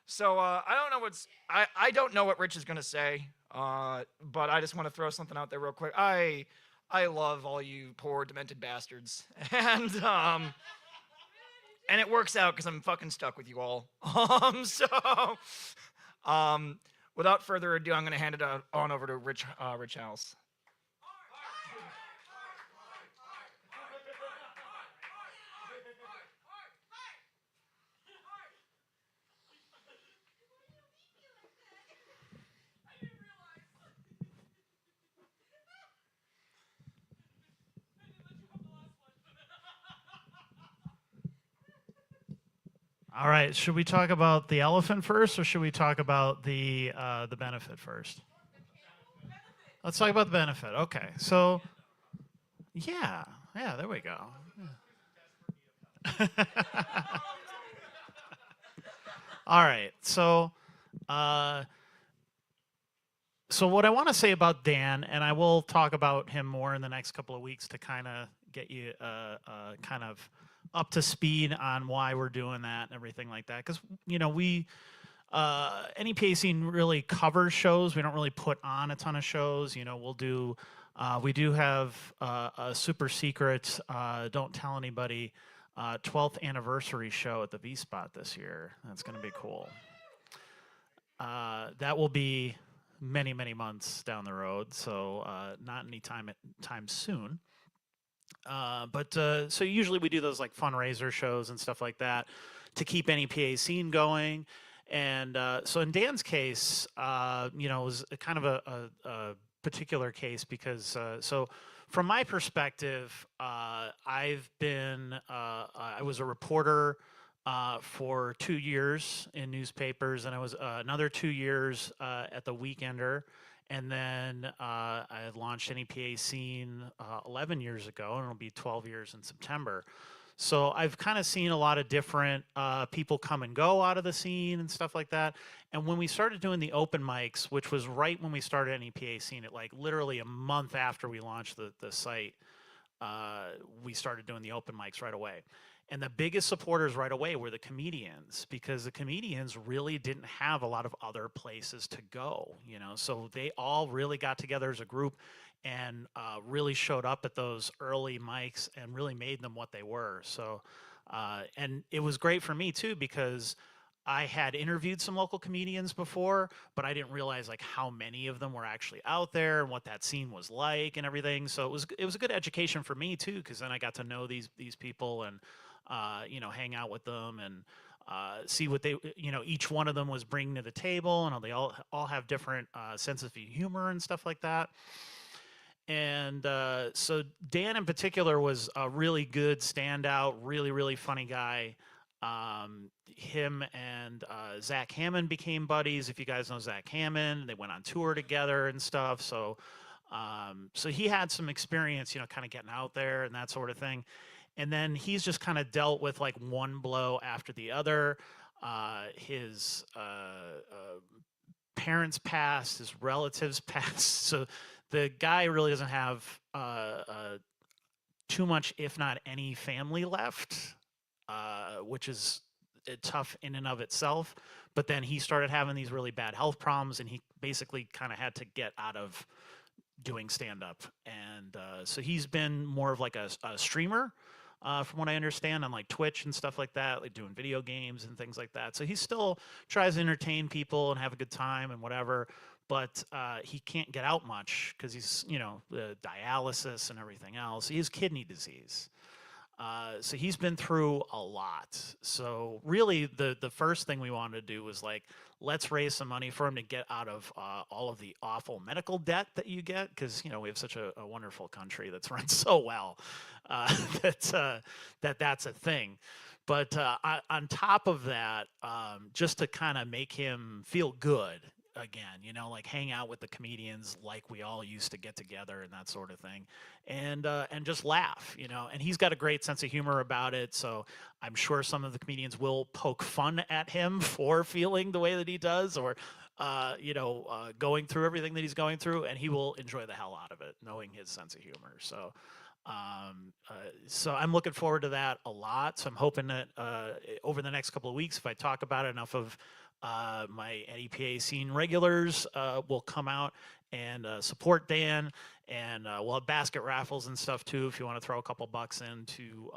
Speaker 13: So I don't know what Rich is gonna say, but I just want to throw something out there real quick. I love all you poor demented bastards, and it works out because I'm fucking stuck with you all. Without further ado, I'm going to hand it on over to Rich House.
Speaker 2: All right. Should we talk about the elephant first, or should we talk about the benefit first? Let's talk about the benefit. Okay. So, yeah, there we go. All right. So what I want to say about Dan, and I will talk about him more in the next couple of weeks to kind of get you kind of up to speed on why we're doing that and everything like that. Because, we, NEPA Scene really covers shows. We don't really put on a ton of shows. We'll do, we do have a super secret, don't tell anybody, 12th anniversary show at the V Spot this year. That's going to be cool. That will be many, many months down the road, so not any time soon. So usually we do those like fundraiser shows and stuff like that to keep NEPA Scene going. And so in Dan's case, it was kind of a particular case because so from my perspective, I was a reporter for 2 years in newspapers, and I was another 2 years at the Weekender. And then I launched NEPA Scene 11 years ago, and it'll be 12 years in September. So I've kind of seen a lot of different people come and go out of the scene and stuff like that. And when we started doing the open mics, which was right when we started NEPA Scene, like literally a month after we launched the site, we started doing the open mics right away. And the biggest supporters right away were the comedians, because the comedians really didn't have a lot of other places to go, so they all really got together as a group and really showed up at those early mics and really made them what they were. So, and it was great for me too, because I had interviewed some local comedians before, but I didn't realize like how many of them were actually out there and what that scene was like and everything. So it was a good education for me too, because then I got to know these people and hang out with them and see what they, each one of them was bringing to the table, and they all have different senses of humor and stuff like that. And so Dan in particular was a really good standout, really, really funny guy. Him and Zach Hammond became buddies. If you guys know Zach Hammond, they went on tour together and stuff. So he had some experience, kind of getting out there and that sort of thing. And then he's just kind of dealt with like one blow after the other. His parents passed, his relatives passed. So the guy really doesn't have too much, if not any, family left, which is tough in and of itself. But then he started having these really bad health problems, and he basically kind of had to get out of doing stand-up. And so he's been more of like a streamer, from what I understand, on like Twitch and stuff like that, like doing video games and things like that. So he still tries to entertain people and have a good time and whatever, but he can't get out much because he's, dialysis and everything else. He has kidney disease. So he's been through a lot. So really the first thing we wanted to do was like, let's raise some money for him to get out of all of the awful medical debt that you get, because we have such a wonderful country that's run so well that's a thing. But on top of that, just to kind of make him feel good again, like hang out with the comedians like we all used to get together and that sort of thing, and just laugh, and he's got a great sense of humor about it. So I'm sure some of the comedians will poke fun at him for feeling the way that he does, or going through everything that he's going through, and he will enjoy the hell out of it, knowing his sense of humor. So I'm looking forward to that a lot. So I'm hoping that over the next couple of weeks, if I talk about it enough, of my NEPA Scene regulars will come out and support Dan, and we'll have basket raffles and stuff too, if you want to throw a couple bucks in to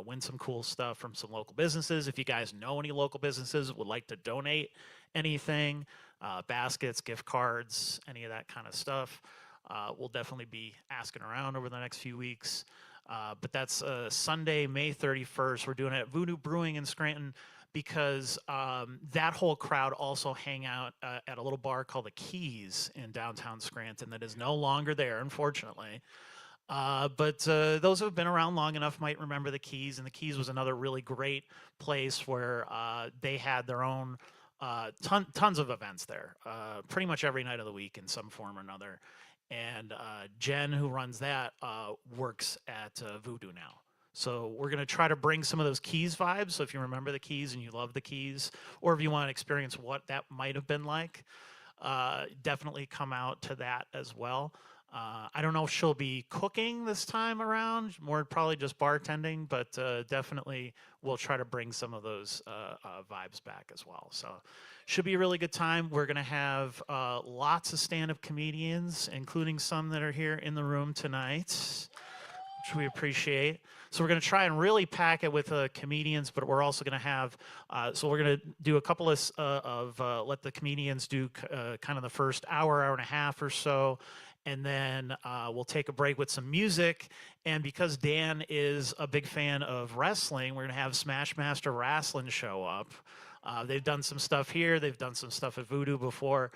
Speaker 2: win some cool stuff from some local businesses. If you guys know any local businesses would like to donate anything, baskets, gift cards, any of that kind of stuff, we'll definitely be asking around over the next few weeks. But that's Sunday, May 31st. We're doing it at Voodoo Brewing in Scranton, because that whole crowd also hang out at a little bar called the Keys in downtown Scranton that is no longer there, unfortunately. But those who have been around long enough might remember the Keys, and the Keys was another really great place where they had their own tons of events there, pretty much every night of the week in some form or another. And Jen, who runs that, works at Voodoo now. So we're going to try to bring some of those Keys vibes. So if you remember the Keys and you love the Keys, or if you want to experience what that might have been like, definitely come out to that as well. I don't know if she'll be cooking this time around, more probably just bartending, but definitely we'll try to bring some of those vibes back as well. So should be a really good time. We're going to have lots of stand-up comedians, including some that are here in the room tonight, which we appreciate. So we're going to try and really pack it with comedians, but we're also going to have, so we're going to do a couple of let the comedians do kind of the first hour and a half or so, and then we'll take a break with some music. And because Dan is a big fan of wrestling, we're going to have Smashmaster Wrestling show up. They've done some stuff here. They've done some stuff at Voodoo before.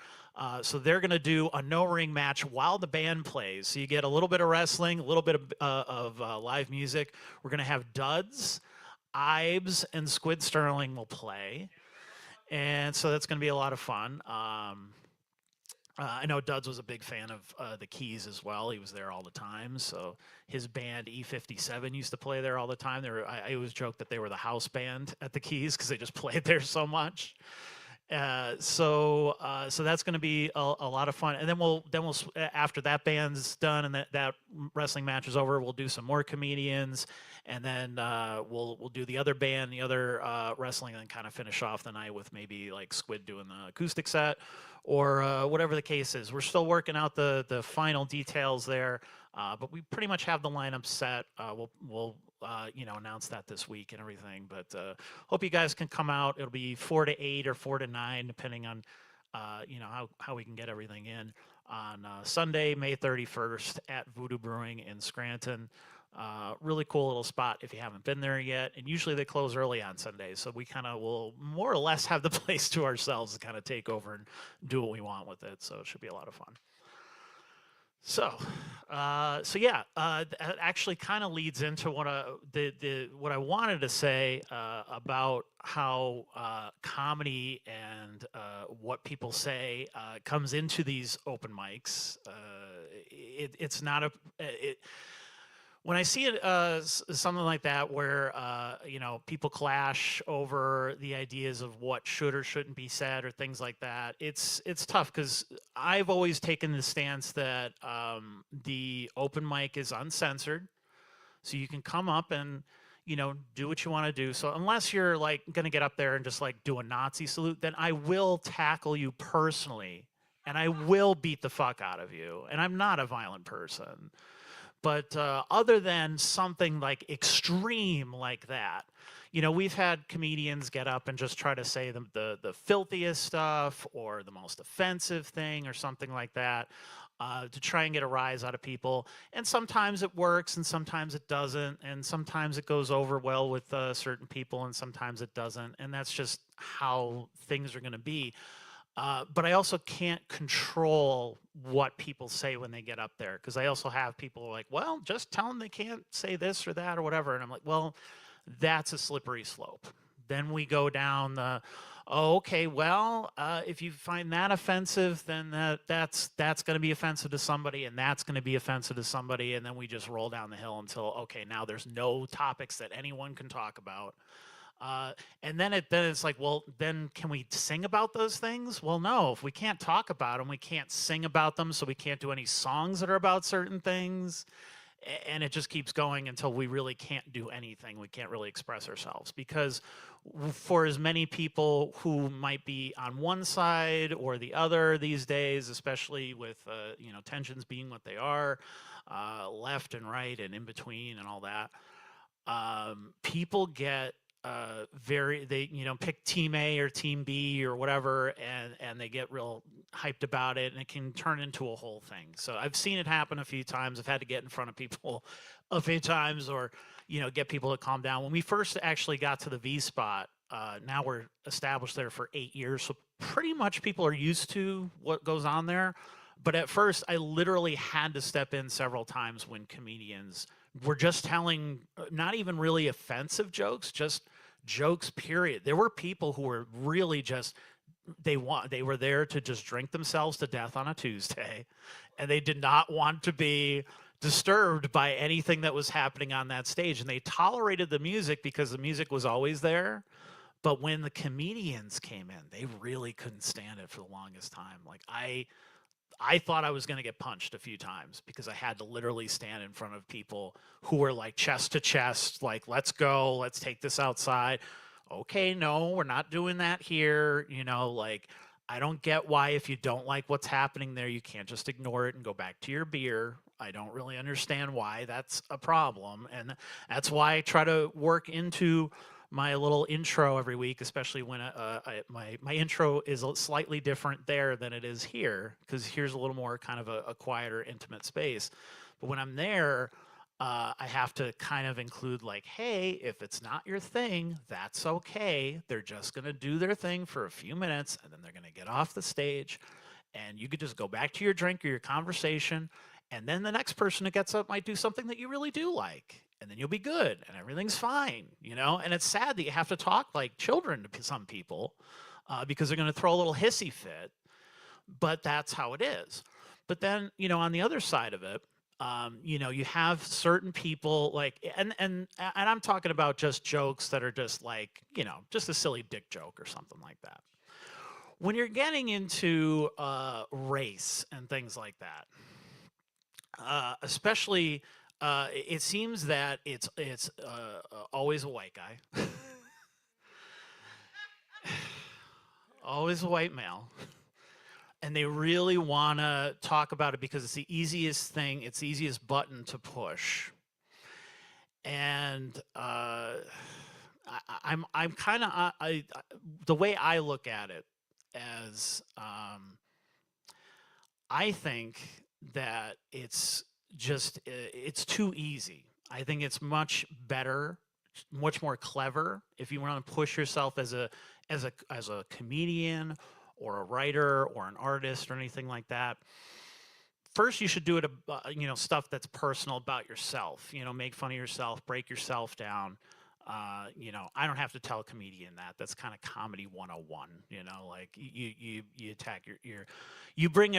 Speaker 2: So they're going to do a no-ring match while the band plays. So you get a little bit of wrestling, a little bit of live music. We're going to have Duds, Ibes, and Squid Sterling will play. And so that's going to be a lot of fun. I know Duds was a big fan of the Keys as well. He was there all the time. So his band E57 used to play there all the time. I always joke that they were the house band at the Keys because they just played there so much. So that's going to be a lot of fun. And then we'll after that band's done and that wrestling match is over, we'll do some more comedians, and then we'll do the other band, the other wrestling, and then kind of finish off the night with maybe like Squid doing the acoustic set or whatever the case is. We're still working out the final details there, but we pretty much have the lineup set. We'll announce that this week and everything. But hope you guys can come out. It'll be 4 to 8 or 4 to 9, depending on how we can get everything in on Sunday, May 31st at Voodoo Brewing in Scranton. Really cool little spot if you haven't been there yet. And usually they close early on Sundays, so we kind of will more or less have the place to ourselves to kind of take over and do what we want with it. So it should be a lot of fun. So yeah, that actually kind of leads into what I wanted to say about how comedy and what people say comes into these open mics. It's not when I see it, something like that, where people clash over the ideas of what should or shouldn't be said or things like that, it's tough because I've always taken the stance that the open mic is uncensored, so you can come up and do what you want to do. So unless you're like going to get up there and just like do a Nazi salute, then I will tackle you personally and I will beat the fuck out of you. And I'm not a violent person. But other than something like extreme like that, we've had comedians get up and just try to say the filthiest stuff or the most offensive thing or something like that to try and get a rise out of people. And sometimes it works and sometimes it doesn't. And sometimes it goes over well with certain people and sometimes it doesn't. And that's just how things are going to be. But I also can't control what people say when they get up there, because I also have people like, well, just tell them they can't say this or that or whatever. And I'm like, well, that's a slippery slope. Then we go down okay, well, if you find that offensive, then that's going to be offensive to somebody, and that's going to be offensive to somebody, and then we just roll down the hill until, okay, now there's no topics that anyone can talk about. And then it's like, well, then can we sing about those things? Well, no, if we can't talk about them, we can't sing about them, so we can't do any songs that are about certain things. And it just keeps going until we really can't do anything. We can't really express ourselves, because for as many people who might be on one side or the other these days, especially with tensions being what they are, left and right and in between and all that, people get they pick team A or team B or whatever, and they get real hyped about it, and it can turn into a whole thing. So I've seen it happen a few times. I've had to get in front of people a few times, or get people to calm down. When we first actually got to the V spot, now we're established there for 8 years, so pretty much people are used to what goes on there. But at first, I literally had to step in several times when comedians were just telling not even really offensive jokes, just jokes, period. There were people who were really just they were there to just drink themselves to death on a Tuesday, and they did not want to be disturbed by anything that was happening on that stage, and they tolerated the music because the music was always there. But when the comedians came in, they really couldn't stand it for the longest time. Like I thought I was going to get punched a few times because I had to literally stand in front of people who were like chest to chest, like, let's go, let's take this outside. Okay, no, we're not doing that here. You know, like, I don't get why if you don't like what's happening there, you can't just ignore it and go back to your beer. I don't really understand why that's a problem. And that's why I try to work into my little intro every week, especially when my intro is slightly different there than it is here, because here's a little more kind of a quieter, intimate space. But when I'm there, I have to kind of include like, hey, if it's not your thing, that's okay. They're just going to do their thing for a few minutes, and then they're going to get off the stage, and you could just go back to your drink or your conversation, and then the next person that gets up might do something that you really do like. And then you'll be good and everything's fine, you know? And it's sad that you have to talk like children to some people because they're going to throw a little hissy fit, but that's how it is. But then, you know, on the other side of it, you know, you have certain people like, and I'm talking about just jokes that are just like, you know, just a silly dick joke or something like that. When you're getting into race and things like that, especially, it seems that it's always a white guy, always a white male, and they really want to talk about it because it's the easiest thing, it's the easiest button to push. And I'm kind of the way I look at it as I think that it's too easy. I think it's much better, much more clever if you want to push yourself as a comedian or a writer or an artist or anything like that. First, you should do it, you know, stuff that's personal about yourself. You know, make fun of yourself, break yourself down. You know, I don't have to tell a comedian that. That's kind of comedy 101. You know, like you attack you bring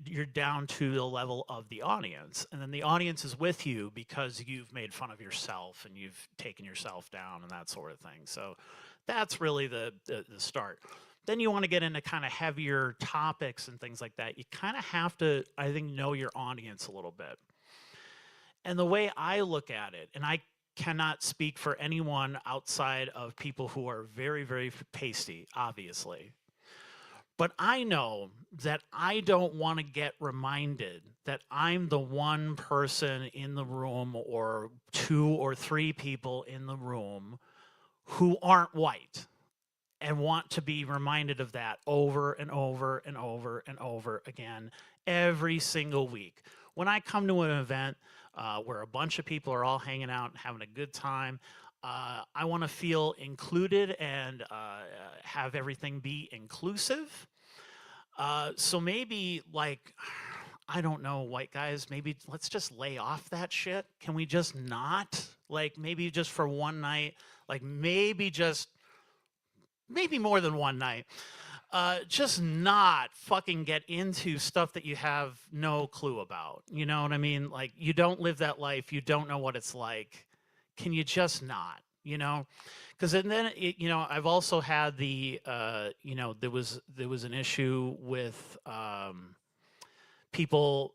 Speaker 2: you're down to the level of the audience, and then the audience is with you because you've made fun of yourself and you've taken yourself down and that sort of thing. So that's really the start. Then you want to get into kind of heavier topics and things like that. You kind of have to, I think, know your audience a little bit. And the way I look at it, and I cannot speak for anyone outside of people who are very, very pasty, obviously. But I know that I don't want to get reminded that I'm the one person in the room or 2 or 3 people in the room who aren't white and want to be reminded of that over and over and over and over again every single week. When I come to an event where a bunch of people are all hanging out and having a good time, I want to feel included and have everything be inclusive. So maybe, like, I don't know, white guys, maybe let's just lay off that shit. Can we just not? Like, maybe just for one night, like maybe more than one night, just not fucking get into stuff that you have no clue about. You know what I mean? Like, you don't live that life. You don't know what it's like. Can you just not, you know? Because then, you know, I've also had the, you know, there was an issue with people,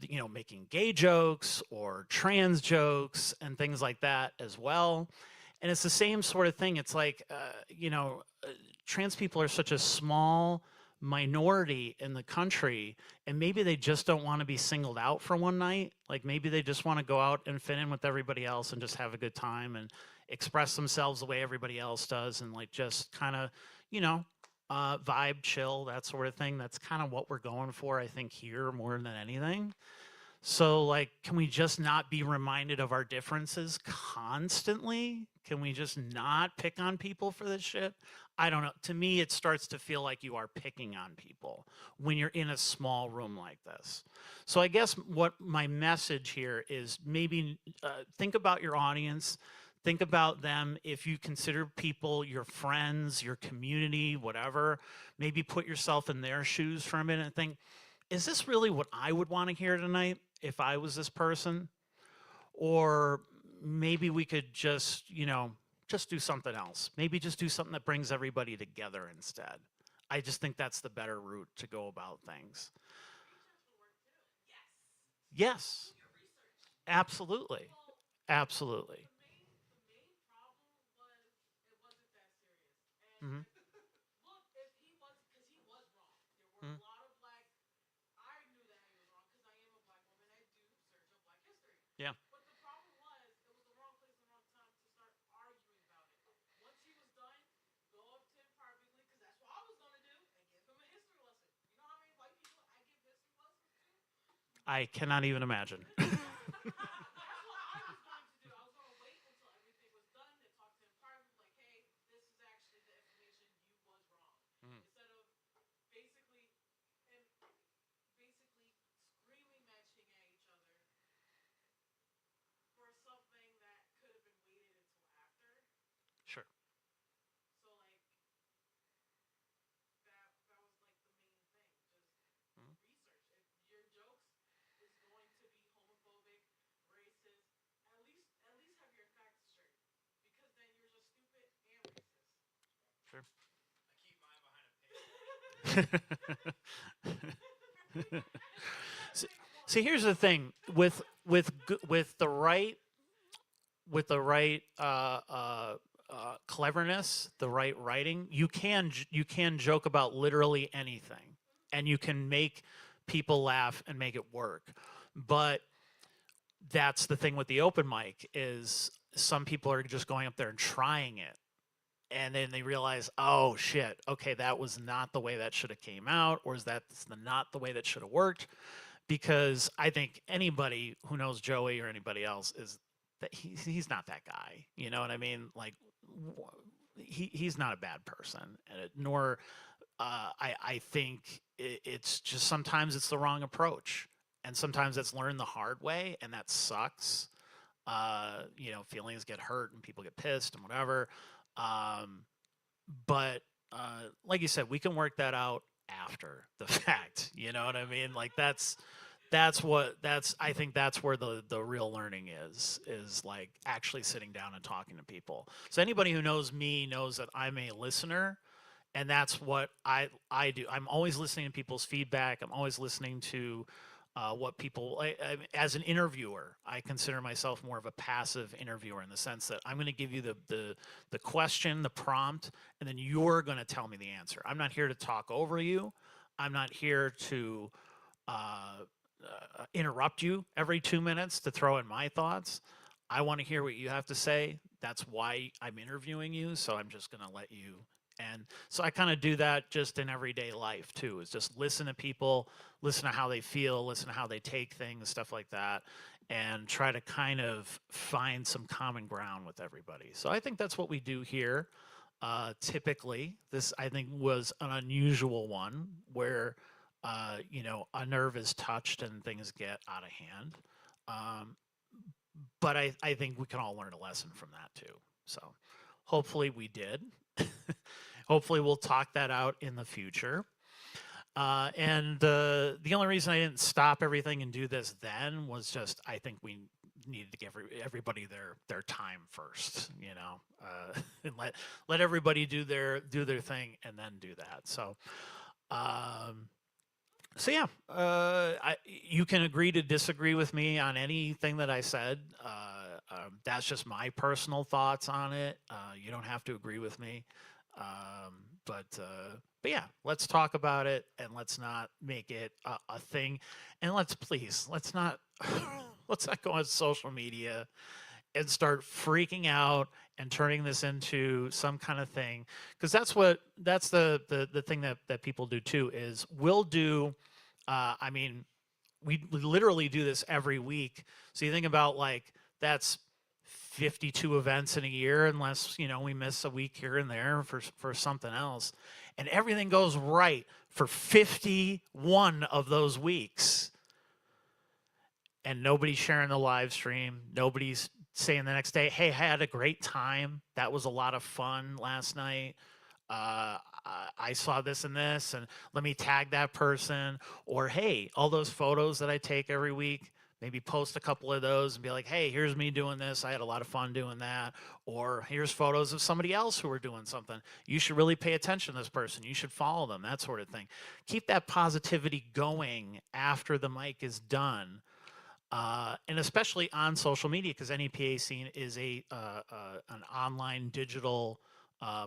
Speaker 2: you know, making gay jokes or trans jokes and things like that as well. And it's the same sort of thing. It's like, you know, trans people are such a small minority in the country, and maybe they just don't want to be singled out for one night. Like, maybe they just want to go out and fit in with everybody else and just have a good time and express themselves the way everybody else does, and like just kind of, you know, vibe, chill, that sort of thing. That's kind of what we're going for, I think, here more than anything. So, like, can we just not be reminded of our differences constantly? Can we just not pick on people for this shit? I don't know. To me, it starts to feel like you are picking on people when you're in a small room like this. So I guess what my message here is maybe think about your audience. Think about them. If you consider people your friends, your community, whatever, maybe put yourself in their shoes for a minute and think, is this really what I would want to hear tonight if I was this person? Or maybe we could just, just do something else. Maybe just do something that brings everybody together instead. I just think that's the better route to go about things. Yes. Absolutely. Absolutely. Mm-hmm. Yeah. I cannot even imagine. Sure. Sure. See, here's the thing with the right cleverness, the right writing, you can joke about literally anything, and you can make people laugh and make it work. But that's the thing with the open mic is some people are just going up there and trying it. And then they realize, oh shit, okay, that was not the way that should have came out, or is that not the way that should have worked? Because I think anybody who knows Joey or anybody else is that he's not that guy. You know what I mean? Like he's not a bad person, nor I think it's just sometimes it's the wrong approach, and sometimes it's learned the hard way, and that sucks. Feelings get hurt and people get pissed and whatever. But like you said, we can work that out after the fact. You know what I mean? Like I think that's where the real learning is like actually sitting down and talking to people. So anybody who knows me knows that I'm a listener, and that's what I do. I'm always listening to people's feedback. I'm always listening to what people, as an interviewer, I consider myself more of a passive interviewer in the sense that I'm going to give you the question, the prompt, and then you're going to tell me the answer. I'm not here to talk over you. I'm not here to interrupt you every 2 minutes to throw in my thoughts. I want to hear what you have to say. That's why I'm interviewing you, so I'm just going to let you. And so I kind of do that just in everyday life too, is just listen to people, listen to how they feel, listen to how they take things, stuff like that, and try to kind of find some common ground with everybody. So I think that's what we do here. Typically, this I think was an unusual one where, a nerve is touched and things get out of hand. But I think we can all learn a lesson from that too. So hopefully we did. Hopefully we'll talk that out in the future. And the only reason I didn't stop everything and do this then was just I think we needed to give everybody their time first, and let everybody do their thing and then do that. So. You can agree to disagree with me on anything that I said. That's just my personal thoughts on it. You don't have to agree with me. But yeah, let's talk about it and let's not make it a thing. And let's not go on social media and start freaking out and turning this into some kind of thing. Because that's the thing that people do too is we'll do, we literally do this every week. So you think about like, that's 52 events in a year, unless, we miss a week here and there for something else. And everything goes right for 51 of those weeks. And nobody's sharing the live stream. Nobody's saying the next day, hey, I had a great time. That was a lot of fun last night. I saw this and this, and let me tag that person. Or, hey, all those photos that I take every week, maybe post a couple of those and be like, hey, here's me doing this. I had a lot of fun doing that. Or here's photos of somebody else who are doing something. You should really pay attention to this person. You should follow them, that sort of thing. Keep that positivity going after the mic is done. And especially on social media, because NEPA Scene is an online digital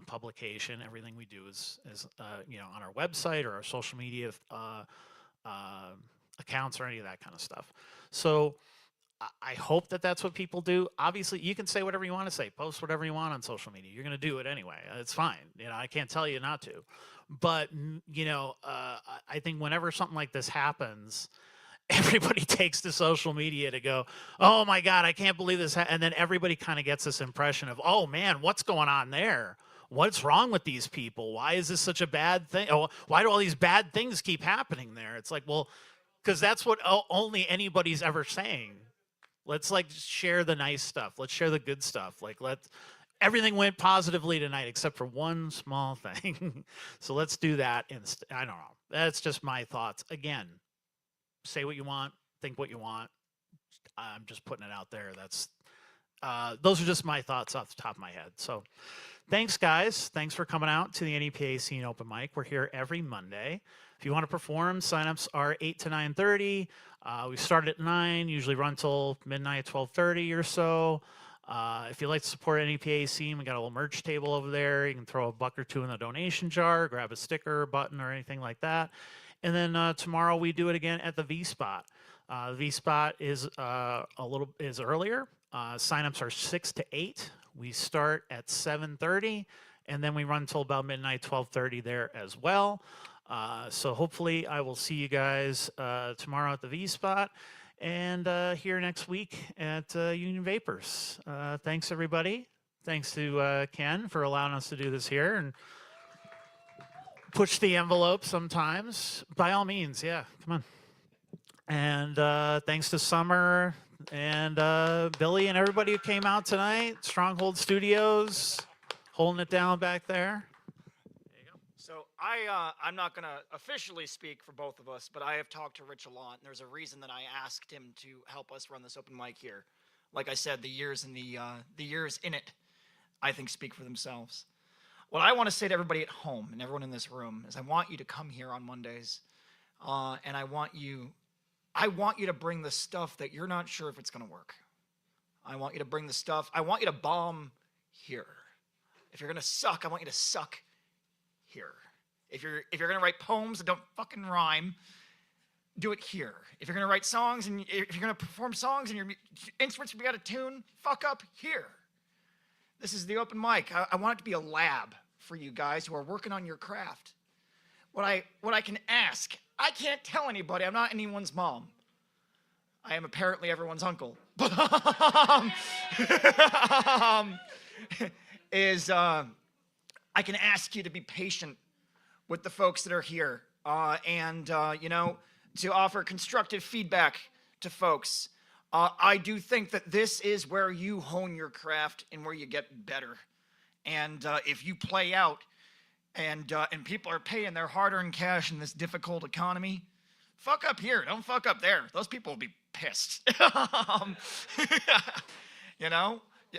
Speaker 2: publication. Everything we do is on our website or our social media accounts or any of that kind of stuff. So I hope that that's what people do. Obviously, you can say whatever you want to say, post whatever you want on social media. You're going to do it anyway. It's fine. I can't tell you not to. But I think whenever something like this happens, everybody takes to social media to go, oh my God, I can't believe this. And then everybody kind of gets this impression of, oh man, what's going on there? What's wrong with these people? Why is this such a bad thing? Oh, why do all these bad things keep happening there? It's like, well, because that's what only anybody's ever saying. Let's share the nice stuff. Let's share the good stuff. Everything went positively tonight except for one small thing. So let's do that. I don't know. That's just my thoughts. Again, say what you want, think what you want. I'm just putting it out there. Those are just my thoughts off the top of my head. So thanks, guys. Thanks for coming out to the NEPA Scene Open Mic. We're here every Monday. If you want to perform, signups are 8 to 9:30. We start at 9, usually run till midnight, 12:30 or so. If you'd like to support NEPA Scene, we got a little merch table over there. You can throw a buck or two in the donation jar, grab a sticker, button, or anything like that. And then tomorrow we do it again at the V Spot. The V Spot is earlier. Signups are 6 to 8. We start at 7:30, and then we run till about midnight, 12:30 there as well. So hopefully I will see you guys tomorrow at the V Spot and here next week at Union Vapors. Thanks, everybody. Thanks to Ken for allowing us to do this here and push the envelope sometimes. By all means, yeah, come on. And thanks to Summer and Billy and everybody who came out tonight. Stronghold Studios, holding it down back there.
Speaker 13: So I'm not going to officially speak for both of us, but I have talked to Rich a lot, and there's a reason that I asked him to help us run this open mic here. Like I said, the years in it, I think, speak for themselves. What I want to say to everybody at home and everyone in this room is I want you to come here on Mondays, and I want you to bring the stuff that you're not sure if it's going to work. I want you to bring the stuff. I want you to bomb here. If you're going to suck, I want you to suck here. If you're going to write poems that don't fucking rhyme, do it here. If you're going to write songs and if you're going to perform songs and your instruments will be out of tune, fuck up here. This is the open mic. I want it to be a lab for you guys who are working on your craft. What I can ask, I can't tell anybody. I'm not anyone's mom. I am apparently everyone's uncle. But I can ask you to be patient with the folks that are here, and to offer constructive feedback to folks. I do think that this is where you hone your craft and where you get better. And if you play out and people are paying their hard-earned cash in this difficult economy, fuck up here. Don't fuck up there. Those people will be pissed.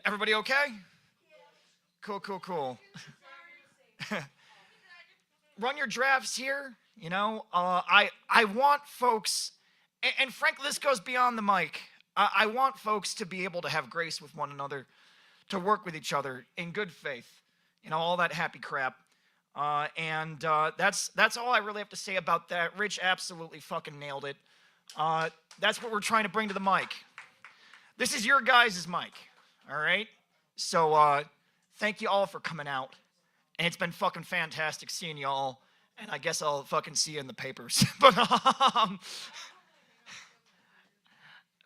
Speaker 13: Everybody okay? Cool. Run your drafts here. I want folks, and frankly, this goes beyond the mic. I want folks to be able to have grace with one another, to work with each other in good faith, all that happy crap. And that's all I really have to say about that. Rich absolutely fucking nailed it. That's what we're trying to bring to the mic. This is your guys' mic, all right? So thank you all for coming out. And it's been fucking fantastic seeing y'all. And I guess I'll fucking see you in the papers. But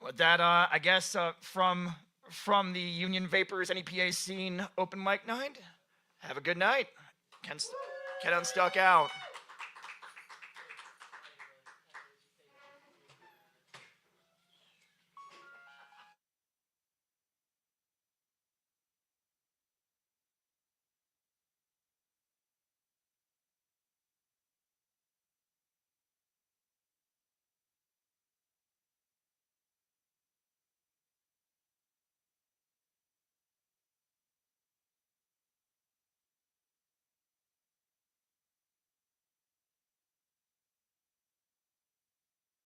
Speaker 13: with that, I guess from from the Union Vapors NEPA Scene Open Mic night. Have a good night. Ken Unstuck out.